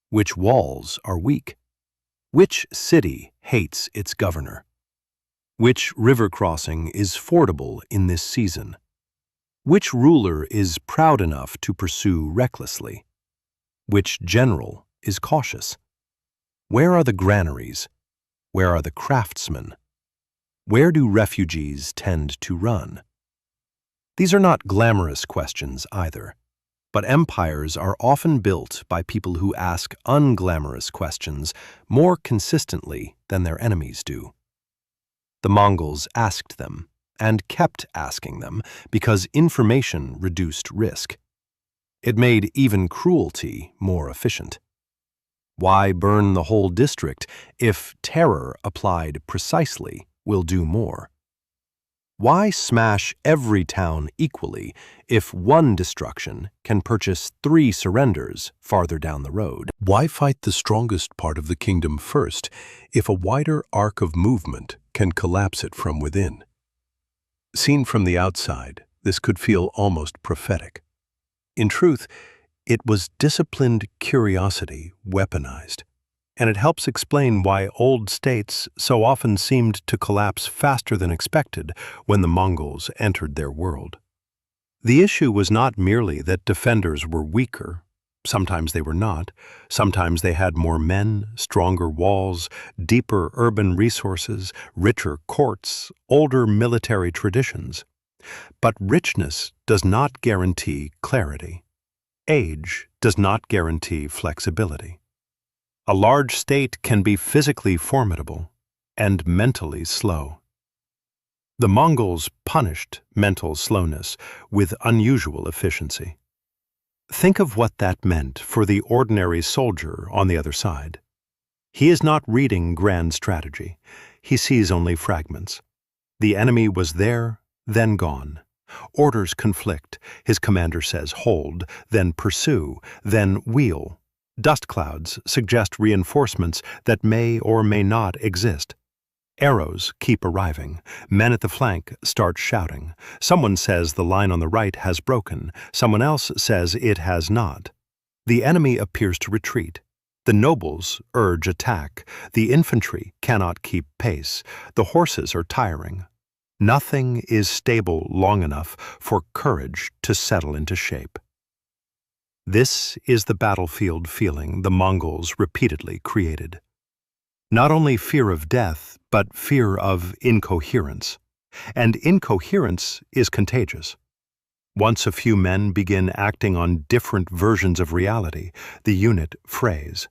Speaker 2: Which walls are weak? Which city hates its governor? Which river crossing is fordable in this season? Which ruler is proud enough to pursue recklessly? Which general is cautious? Where are the granaries? Where are the craftsmen? Where do refugees tend to run? These are not glamorous questions either, but empires are often built by people who ask unglamorous questions more consistently than their enemies do. The Mongols asked them, and kept asking them, because information reduced risk. It made even cruelty more efficient. Why burn the whole district if terror applied precisely will do more? Why smash every town equally if one destruction can purchase 3 surrenders farther down the road? Why fight the strongest part of the kingdom first if a wider arc of movement can collapse it from within? Seen from the outside, this could feel almost prophetic. In truth, it was disciplined curiosity weaponized, and it helps explain why old states so often seemed to collapse faster than expected when the Mongols entered their world. The issue was not merely that defenders were weaker. Sometimes they were not. Sometimes they had more men, stronger walls, deeper urban resources, richer courts, older military traditions. But richness does not guarantee clarity. Age does not guarantee flexibility. A large state can be physically formidable and mentally slow. The Mongols punished mental slowness with unusual efficiency. Think of what that meant for the ordinary soldier on the other side. He is not reading grand strategy. He sees only fragments. The enemy was there, then gone. Orders conflict. His commander says hold, then pursue, then wheel. Dust clouds suggest reinforcements that may or may not exist. Arrows keep arriving. Men at the flank start shouting. Someone says the line on the right has broken. Someone else says it has not. The enemy appears to retreat. The nobles urge attack. The infantry cannot keep pace. The horses are tiring. Nothing is stable long enough for courage to settle into shape. This is the battlefield feeling the Mongols repeatedly created. Not only fear of death, but fear of incoherence. And incoherence is contagious. Once a few men begin acting on different versions of reality, the unit frays.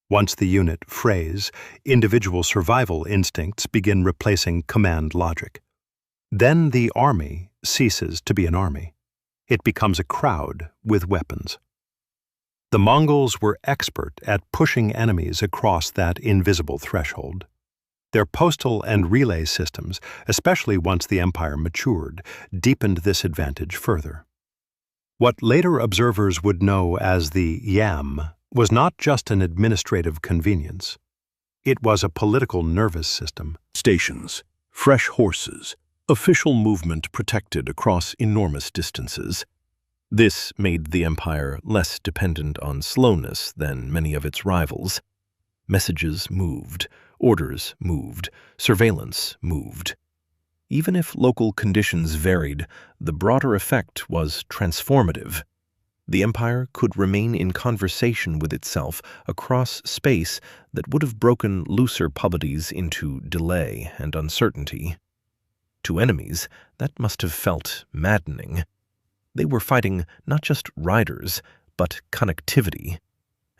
Speaker 2: Once the unit frays, individual survival instincts begin replacing command logic.
Speaker 3: Then the army ceases to be an army. It becomes a crowd with weapons. The Mongols were expert at pushing enemies across that invisible threshold. Their postal and relay systems, especially once the empire matured, deepened this advantage further. What later observers would know as the yam was not just an administrative convenience. It was a political nervous system.
Speaker 2: Stations, fresh horses, official movement protected across enormous distances.
Speaker 1: This made the empire less dependent on slowness than many of its rivals. Messages moved, orders moved, surveillance moved. Even if local conditions varied, the broader effect was transformative. The empire could remain in conversation with itself across space that would have broken looser polities into delay and uncertainty. To enemies, that must have felt maddening. They were fighting not just riders, but connectivity.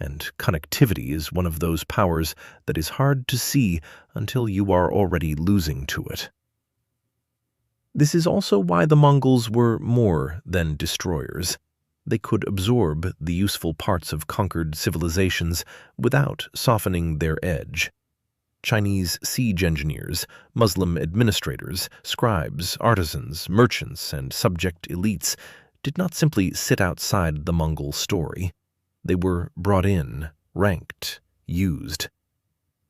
Speaker 1: And connectivity is one of those powers that is hard to see until you are already losing to it. This is also why the Mongols were more than destroyers. They could absorb the useful parts of conquered civilizations without softening their edge. Chinese siege engineers, Muslim administrators, scribes, artisans, merchants, and subject elites did not simply sit outside the Mongol story. They were brought in, ranked, used.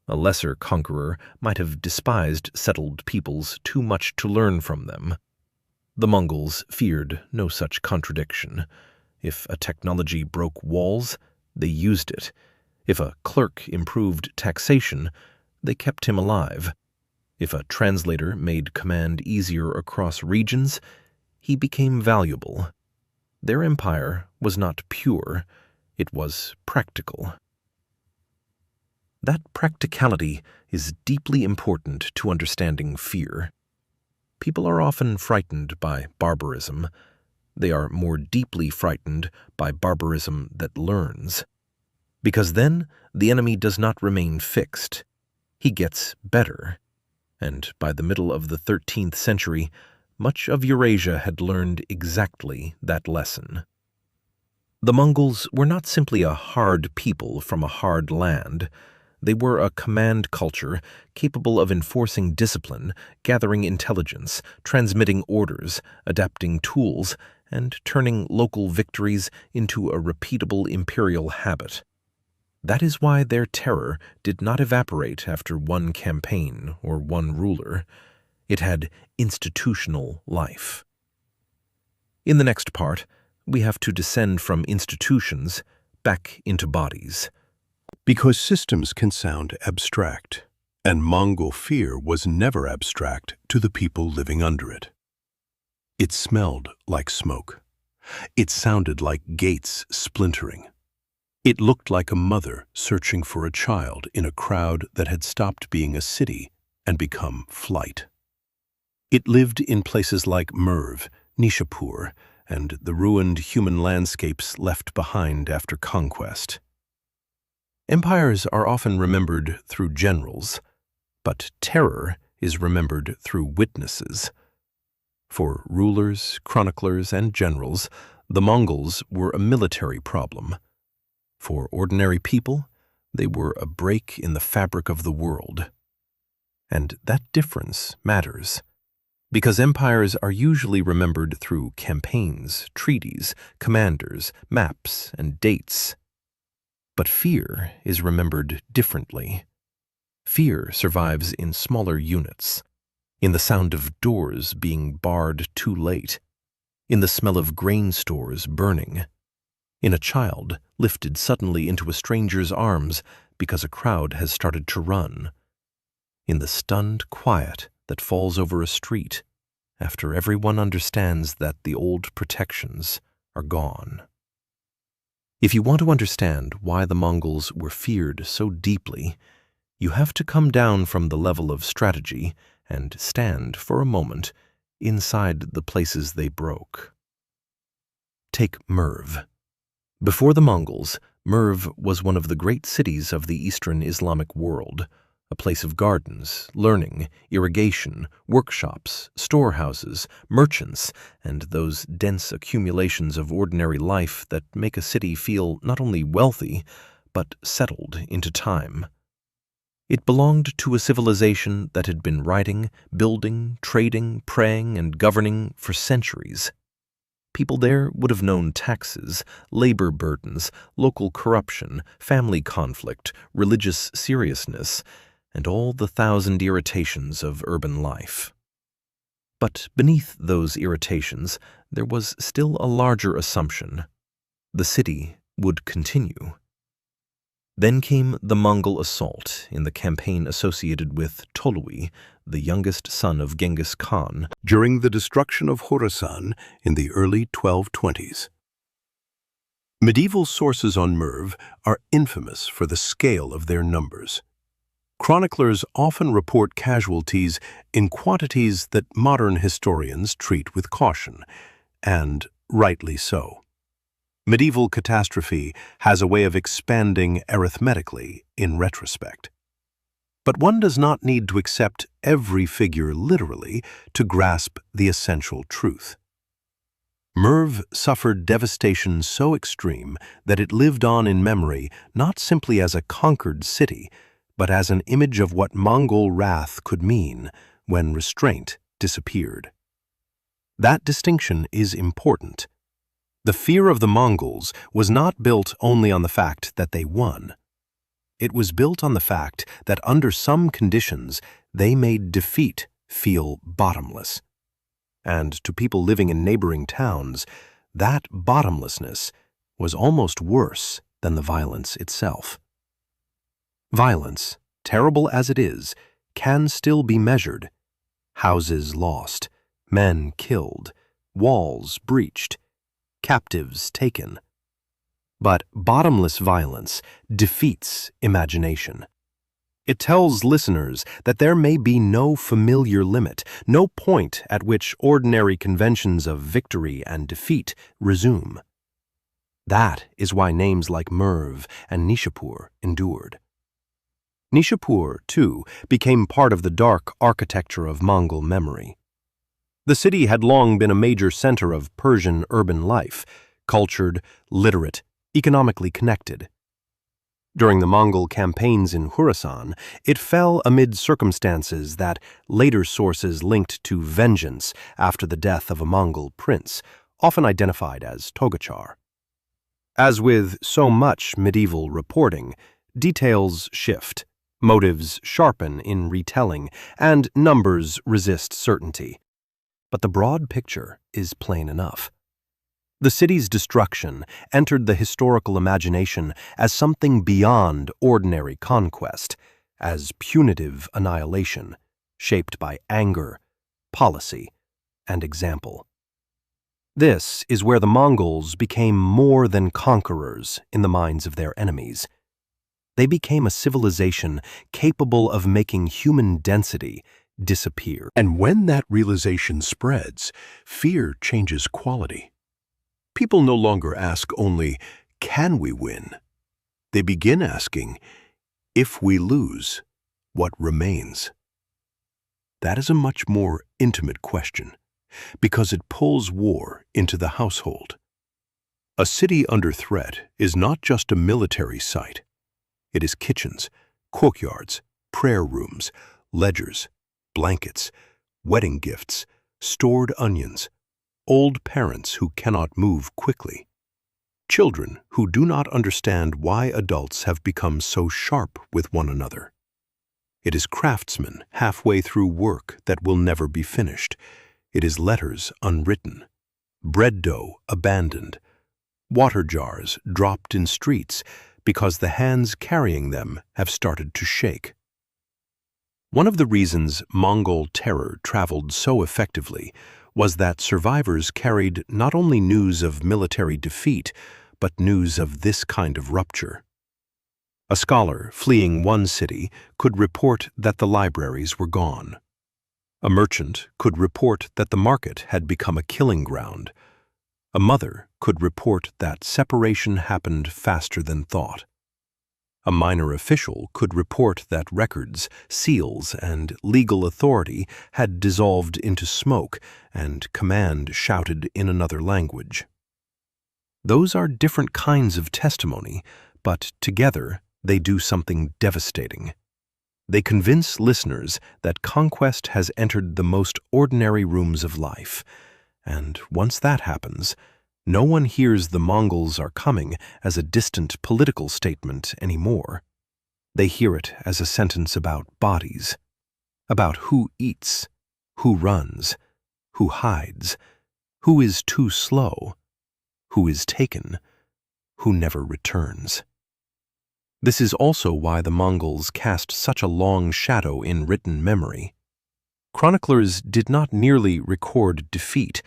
Speaker 1: A lesser conqueror might have despised settled peoples too much to learn from them. The Mongols feared no such contradiction. If a technology broke walls, they used it. If a clerk improved taxation, they kept him alive. If a translator made command easier across regions, he became valuable. Their empire was not pure, it was practical. That practicality is deeply important to understanding fear. People are often frightened by barbarism. They are more deeply frightened by barbarism that learns. Because then the enemy does not remain fixed. He gets better. And by the middle of the 13th century, much of Eurasia had learned exactly that lesson. The Mongols were not simply a hard people from a hard land. They were a command culture capable of enforcing discipline, gathering intelligence, transmitting orders, adapting tools, and turning local victories into a repeatable imperial habit. That is why their terror did not evaporate after one campaign or one ruler. It had institutional life. In the next part, we have to descend from institutions back into bodies.
Speaker 2: Because systems can sound abstract, and Mongol fear was never abstract to the people living under it. It smelled like smoke. It sounded like gates splintering. It looked like a mother searching for a child in a crowd that had stopped being a city and become flight. It lived in places like Merv, Nishapur, and the ruined human landscapes left behind after conquest. Empires are often remembered through generals, but terror is remembered through witnesses. For rulers, chroniclers, and generals, the Mongols were a military problem. For ordinary people, they were a break in the fabric of the world. And that difference matters, because empires are usually remembered through campaigns, treaties, commanders, maps, and dates. But fear is remembered differently. Fear survives in smaller units, in the sound of doors being barred too late, in the smell of grain stores burning, in a child lifted suddenly into a stranger's arms because a crowd has started to run, in the stunned quiet that falls over a street after everyone understands that the old protections are gone. If you want to understand why the Mongols were feared so deeply, you have to come down from the level of strategy and stand for a moment inside the places they broke. Take Merv. Before the Mongols, Merv was one of the great cities of the Eastern Islamic world,
Speaker 1: a place of gardens, learning, irrigation, workshops, storehouses, merchants, and those dense accumulations of ordinary life that make a city feel not only wealthy, but settled into time. It belonged to a civilization that had been writing, building, trading, praying, and governing for centuries. People there would have known taxes, labor burdens, local corruption, family conflict, religious seriousness, and all the thousand irritations of urban life. But beneath those irritations, there was still a larger assumption. The city would continue. Then came the Mongol assault in the campaign associated with Tolui, the youngest son of Genghis Khan,
Speaker 2: during the destruction of Khorasan in the early 1220s. Medieval sources on Merv are infamous for the scale of their numbers. Chroniclers often report casualties in quantities that modern historians treat with caution, and rightly so. Medieval catastrophe has a way of expanding arithmetically in retrospect. But one does not need to accept every figure literally to grasp the essential truth. Merv suffered devastation so extreme that it lived on in memory not simply as a conquered city, but as an image of what Mongol wrath could mean when restraint disappeared. That distinction is important. The fear of the Mongols was not built only on the fact that they won. It was built on the fact that under some conditions they made defeat feel bottomless. And to people living in neighboring towns, that bottomlessness was almost worse than the violence itself. Violence, terrible as it is, can still be measured. Houses lost, men killed, walls breached, captives taken. But bottomless violence defeats imagination. It tells listeners that there may be no familiar limit, no point at which ordinary conventions of victory and defeat resume. That is why names like Merv and Nishapur endured. Nishapur, too, became part of the dark architecture of Mongol memory. The city had long been a major center of Persian urban life, cultured, literate, economically connected. During the Mongol campaigns in Khorasan, it fell amid circumstances that later sources linked to vengeance after the death of a Mongol prince, often identified as Togachar. As with so much medieval reporting, details shift, motives sharpen in retelling, and numbers resist certainty. But the broad picture is plain enough. The city's destruction entered the historical imagination as something beyond ordinary conquest, as punitive annihilation, shaped by anger, policy, and example. This is where the Mongols became more than conquerors in the minds of their enemies. They became a civilization capable of making human density disappear. And when that realization spreads, fear changes quality. People no longer ask only, can we win? They begin asking, if we lose, what remains? That is a much more intimate question, because it pulls war into the household. A city under threat is not just a military site. It is kitchens, courtyards, prayer rooms, ledgers, blankets, wedding gifts, stored onions, old parents who cannot move quickly, children who do not understand why adults have become so sharp with one another. It is craftsmen halfway through work that will never be finished. It is letters unwritten, bread dough abandoned, water jars dropped in streets because the hands carrying them have started to shake. One of the reasons Mongol terror traveled so effectively was that survivors carried not only news of military defeat, but news of this kind of rupture. A scholar fleeing one city could report that the libraries were gone. A merchant could report that the market had become a killing ground. A mother could report that separation happened faster than thought.
Speaker 3: A minor official could report that records, seals, and legal authority had dissolved into smoke, and command shouted in another language. Those are different kinds of testimony, but together they do something devastating. They convince listeners that conquest has entered the most ordinary rooms of life, and once that happens, no one hears the Mongols are coming as a distant political statement anymore. They hear it as a sentence about bodies, about who eats, who runs, who hides, who is too slow, who is taken, who never returns. This is also why the Mongols cast such a long shadow in written memory. Chroniclers did not merely record defeat,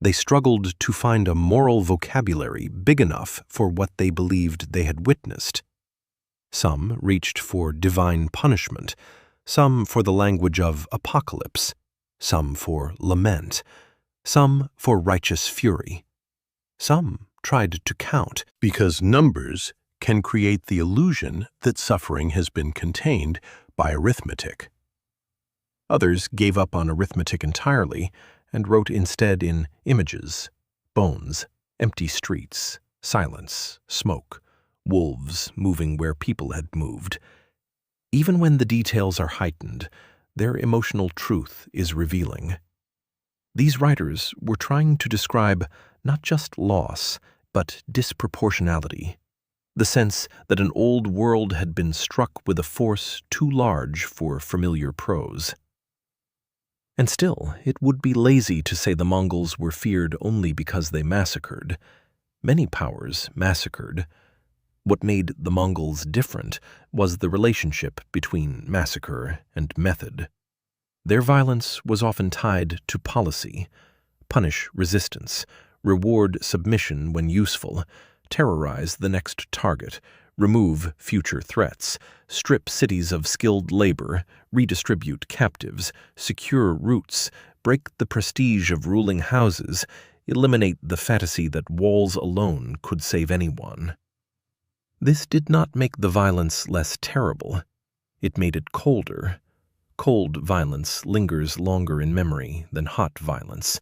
Speaker 3: they struggled to find a moral vocabulary big enough for what they believed they had witnessed. Some reached for divine punishment, some for the language of apocalypse, some for lament, some for righteous fury. Some tried to count,
Speaker 2: because numbers can create the illusion that suffering has been contained by arithmetic.
Speaker 1: Others gave up on arithmetic entirely and wrote instead in images, bones, empty streets, silence, smoke, wolves moving where people had moved. Even when the details are heightened, their emotional truth is revealing. These writers were trying to describe not just loss, but disproportionality, the sense that an old world had been struck with a force too large for familiar prose. And still, it would be lazy to say the Mongols were feared only because they massacred. Many powers massacred. What made the Mongols different was the relationship between massacre and method. Their violence was often tied to policy: punish resistance, reward submission when useful, terrorize the next target, remove future threats, strip cities of skilled labor, redistribute captives, secure routes, break the prestige of ruling houses, eliminate the fantasy that walls alone could save anyone. This did not make the violence less terrible. It made it colder. Cold violence lingers longer in memory than hot violence.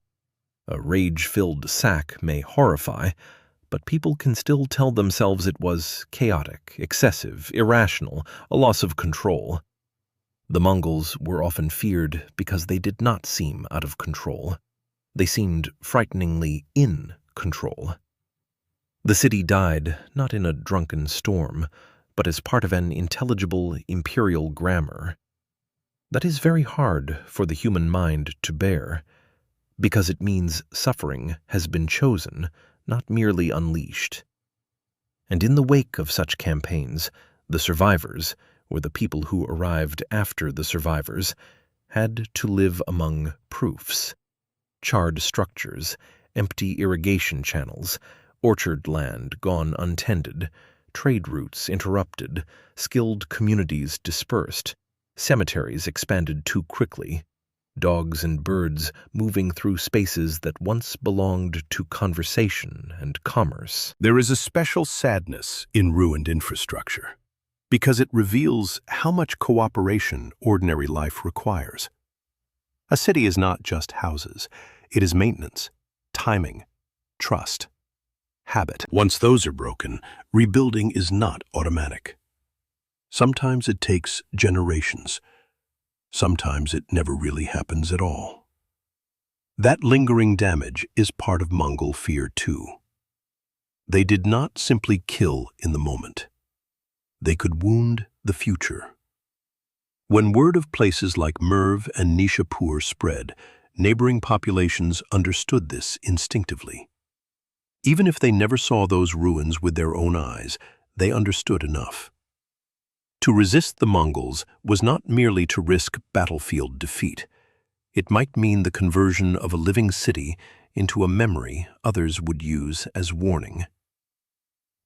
Speaker 1: A rage-filled sack may horrify, but people can still tell themselves it was chaotic, excessive, irrational, a loss of control. The Mongols were often feared because they did not seem out of control. They seemed frighteningly in control. The city died not in a drunken storm, but as part of an intelligible imperial grammar. That is very hard for the human mind to bear, because it means suffering has been chosen, not merely unleashed. And in the wake of such campaigns, the survivors, or the people who arrived after the survivors, had to live among proofs: charred structures, empty irrigation channels, orchard land gone untended, trade routes interrupted, skilled communities dispersed, cemeteries expanded too quickly, dogs and birds moving through spaces that once belonged to conversation and commerce.
Speaker 2: There is a special sadness in ruined infrastructure, because it reveals how much cooperation ordinary life requires. A city is not just houses. It is maintenance, timing, trust, habit. Once those are broken, rebuilding is not automatic. Sometimes it takes generations. Sometimes it never really happens at all. That lingering damage is part of Mongol fear too. They did not simply kill in the moment. They could wound the future. When word of places like Merv and Nishapur spread, neighboring populations understood this instinctively. Even if they never saw those ruins with their own eyes, they understood enough. To resist the Mongols was not merely to risk battlefield defeat. It might mean the conversion of a living city into a memory others would use as warning.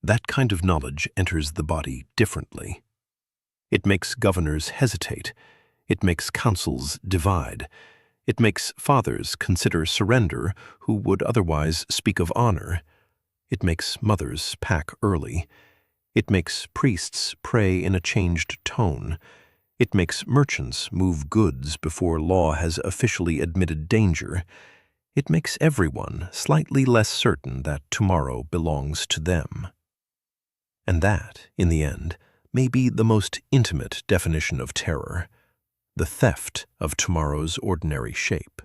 Speaker 2: That kind of knowledge enters the body differently. It makes governors hesitate. It makes councils divide. It makes fathers consider surrender who would otherwise speak of honor. It makes mothers pack early.
Speaker 1: It makes priests pray in a changed tone. It makes merchants move goods before law has officially admitted danger. It makes everyone slightly less certain that tomorrow belongs to them. And that, in the end, may be the most intimate definition of terror, the theft of tomorrow's ordinary shape.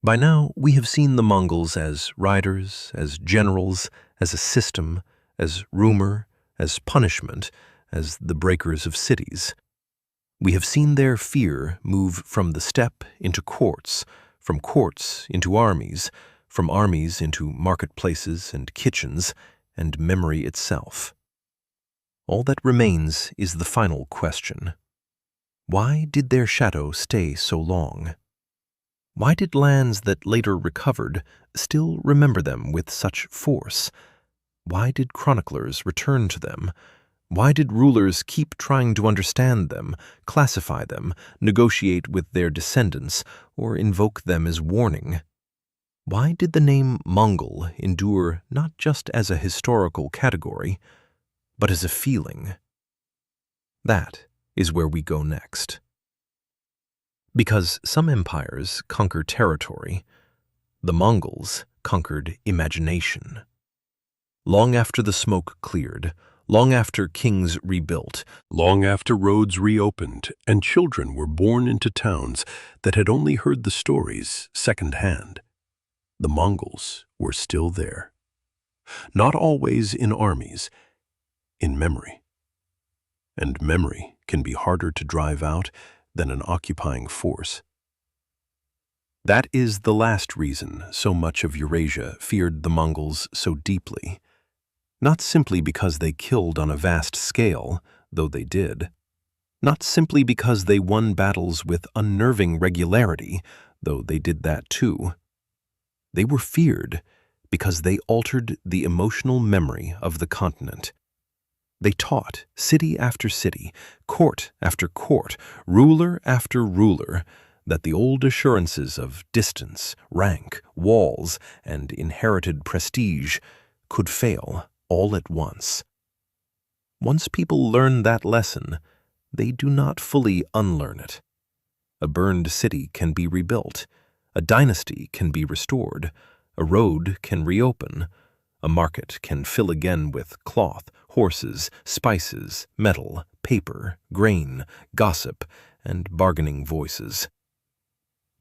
Speaker 1: By now, we have seen the Mongols as riders, as generals, as a system, as rumor, as punishment, as the breakers of cities. We have seen their fear move from the steppe into courts, from courts into armies, from armies into marketplaces and kitchens, and memory itself. All that remains is the final question. Why did their shadow stay so long? Why did lands that later recovered still remember them with such force? Why did chroniclers return to them? Why did rulers keep trying to understand them, classify them, negotiate with their descendants, or invoke them as warning? Why did the name Mongol endure not just as a historical category, but as a feeling? That is where we go next. Because some empires conquer territory, the Mongols conquered imagination. Long after the smoke cleared, long after kings rebuilt,
Speaker 2: Long after roads reopened and children were born into towns that had only heard the stories secondhand, the Mongols were still there. Not always in armies, in memory. And memory can be harder to drive out than an occupying force.
Speaker 1: That is the last reason so much of Eurasia feared the Mongols so deeply. Not simply because they killed on a vast scale, though they did. Not simply because they won battles with unnerving regularity, though they did that too. They were feared because they altered the emotional memory of the continent. They taught city after city, court after court, ruler after ruler, that the old assurances of distance, rank, walls, and inherited prestige could fail all at once. Once people learn that lesson, they do not fully unlearn it. A burned city can be rebuilt, a dynasty can be restored, a road can reopen, a market can fill again with cloth, horses, spices, metal, paper, grain, gossip, and bargaining voices.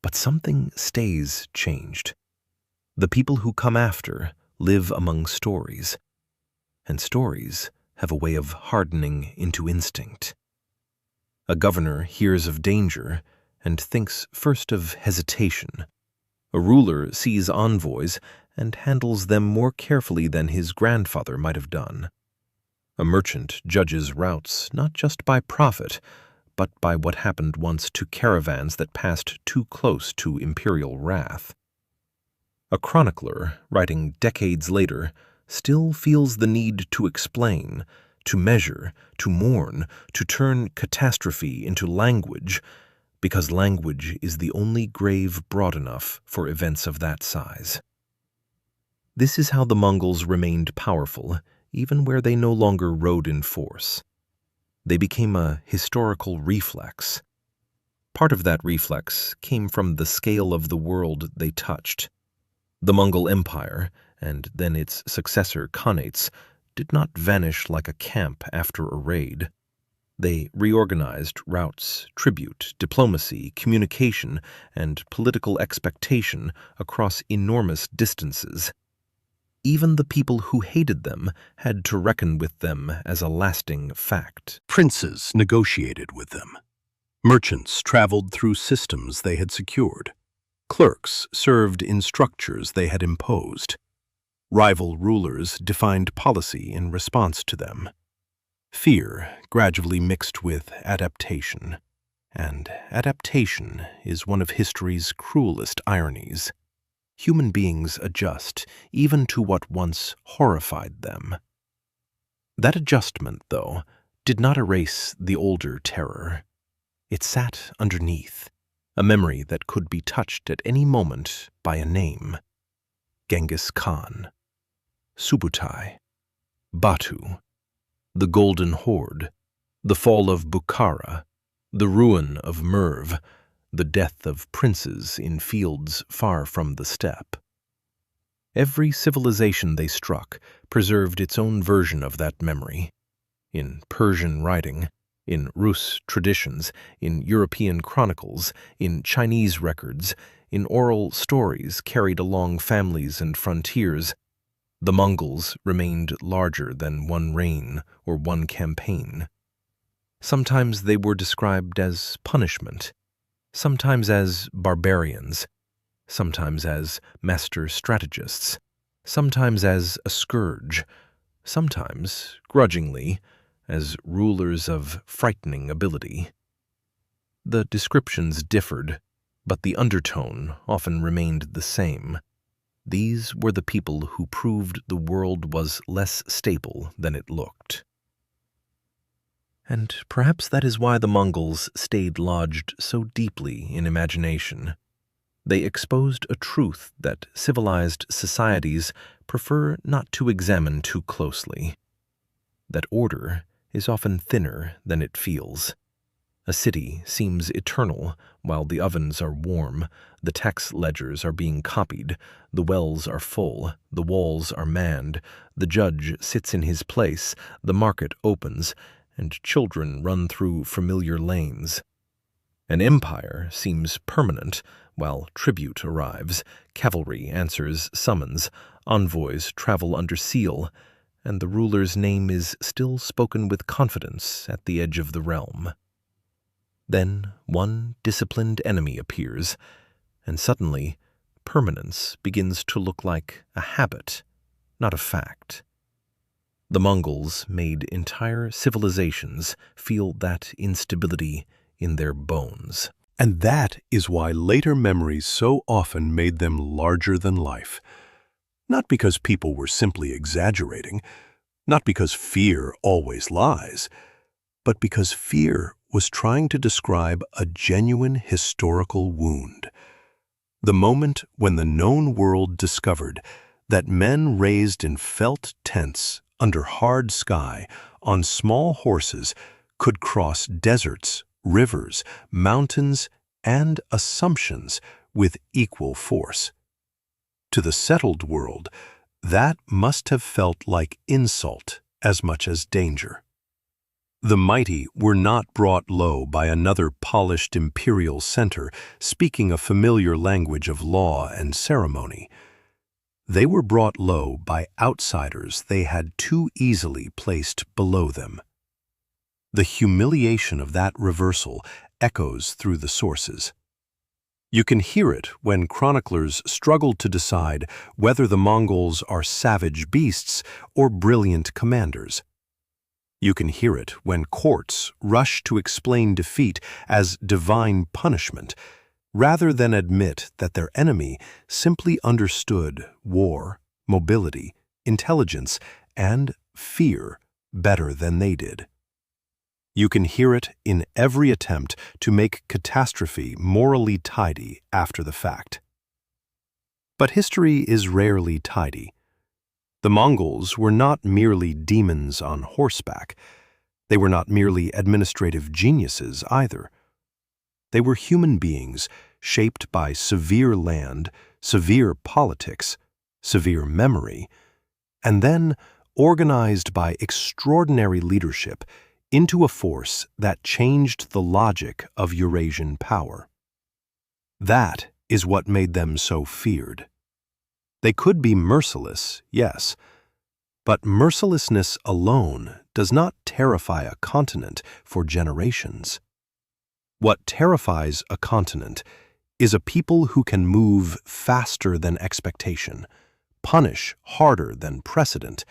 Speaker 1: But something stays changed. The people who come after live among stories, and stories have a way of hardening into instinct. A governor hears of danger and thinks first of hesitation. A ruler sees envoys and handles them more carefully than his grandfather might have done. A merchant judges routes not just by profit, but by what happened once to caravans that passed too close to imperial wrath. A chronicler, writing decades later, still feels the need to explain, to measure, to mourn, to turn catastrophe into language, because language is the only grave broad enough for events of that size. This is how the Mongols remained powerful, even where they no longer rode in force. They became a historical reflex. Part of that reflex came from the scale of the world they touched. The Mongol Empire, and then its successor Khanates, did not vanish like a camp after a raid. They reorganized routes, tribute, diplomacy, communication, and political expectation across enormous distances. Even the people who hated them had to reckon with them as a lasting fact.
Speaker 2: Princes negotiated with them. Merchants traveled through systems they had secured. Clerks served in structures they had imposed. Rival rulers defined policy in response to them. Fear gradually mixed with adaptation, and adaptation is one of history's cruelest ironies. Human beings adjust even to what once horrified them. That adjustment, though, did not erase the older terror. It sat underneath, a memory that could be touched at any moment by a name. Genghis Khan, Subutai,
Speaker 1: Batu, the Golden Horde, the fall of Bukhara, the ruin of Merv, the death of princes in fields far from the steppe. Every civilization they struck preserved its own version of that memory. In Persian writing, in Rus traditions, in European chronicles, in Chinese records, in oral stories carried along families and frontiers, the Mongols remained larger than one reign or one campaign. Sometimes they were described as punishment, sometimes as barbarians, sometimes as master strategists, sometimes as a scourge, sometimes, grudgingly, as rulers of frightening ability. The descriptions differed, but the undertone often remained the same. These were the people who proved the world was less stable than it looked. And perhaps that is why the Mongols stayed lodged so deeply in imagination. They exposed a truth that civilized societies prefer not to examine too closely. That order is often thinner than it feels. A city seems eternal while the ovens are warm, the tax ledgers are being copied, the wells are full, the walls are manned, the judge sits in his place, the market opens, and children run through familiar lanes. An empire seems permanent while tribute arrives, cavalry answers summons, envoys travel under seal, and the ruler's name is still spoken with confidence at the edge of the realm. Then one disciplined enemy appears, and suddenly permanence begins to look like a habit, not a fact. The Mongols made entire civilizations feel that instability in their bones.
Speaker 2: And that is why later memories so often made them larger than life. Not because people were simply exaggerating, not because fear always lies, but because fear was trying to describe a genuine historical wound. The moment when the known world discovered that men raised in felt tents under hard sky on small horses could cross deserts, rivers, mountains, and assumptions with equal force. To the settled world, that must have felt like insult as much as danger. The mighty were not brought low by another polished imperial center speaking a familiar language of law and ceremony. They were brought low by outsiders they had too easily placed below them. The humiliation of that reversal echoes through the sources. You can hear it when chroniclers struggle to decide whether the Mongols are savage beasts or brilliant commanders. You can hear it when courts rush to explain defeat as divine punishment, rather than admit that their enemy simply understood war, mobility, intelligence, and fear better than they did. You can hear it in every attempt to make catastrophe morally tidy after the fact. But history is rarely tidy. The Mongols were not merely demons on horseback. They were not merely administrative geniuses either. They were human beings shaped by severe land, severe politics, severe memory, and then organized by extraordinary leadership into a force that changed the logic of Eurasian power. That is what made them so feared. They could be merciless, yes, but mercilessness alone does not terrify a continent for generations. What terrifies a continent is a people who can move faster than expectation, punish harder than precedent,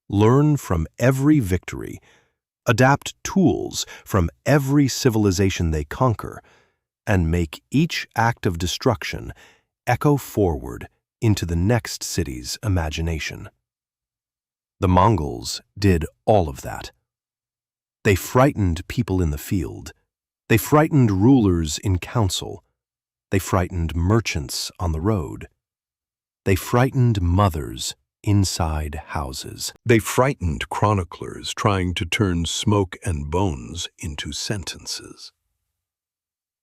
Speaker 2: learn from every victory, adapt tools from every civilization they conquer, and make each act of destruction echo forward into the next city's imagination. The Mongols did all of that. They frightened people in the field. They frightened rulers in council. They frightened merchants on the road. They frightened mothers
Speaker 3: inside houses.
Speaker 2: They frightened chroniclers, trying to turn smoke and bones into sentences.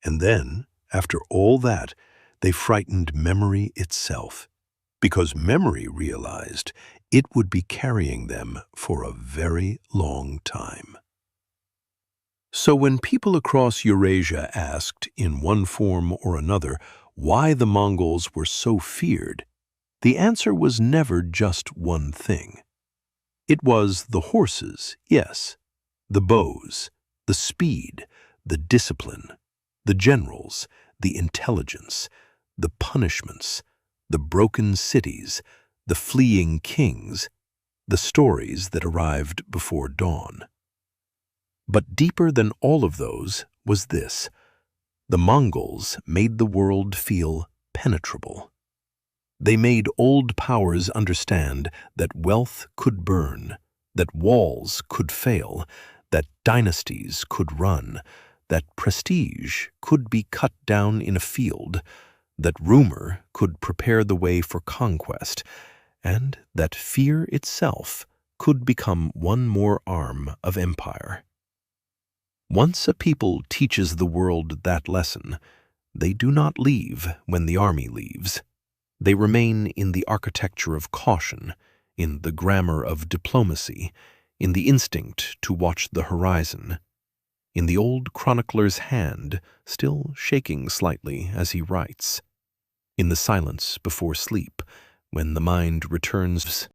Speaker 2: And then, after all that, they frightened memory itself, because memory realized it would be carrying them for a very long time. So when people across Eurasia asked, in one form or another, why the Mongols were so feared, the answer was never just one thing. It was the horses, yes, the bows, the speed, the discipline, the generals, the intelligence, the punishments, the broken cities, the fleeing kings, the stories that arrived before dawn. But deeper than all of those was this: the Mongols made the world feel penetrable. They made old powers understand that wealth could burn, that walls could fail, that dynasties could run, that prestige could be cut down in a field, that rumor could prepare the way for conquest, and that fear itself could become one more arm of empire. Once a people teaches the world that lesson, they do not leave when the army leaves. They remain in the architecture of caution, in the grammar of diplomacy, in the instinct to watch the horizon, in the old chronicler's hand, still shaking slightly as he writes, in the silence before sleep, when the mind returns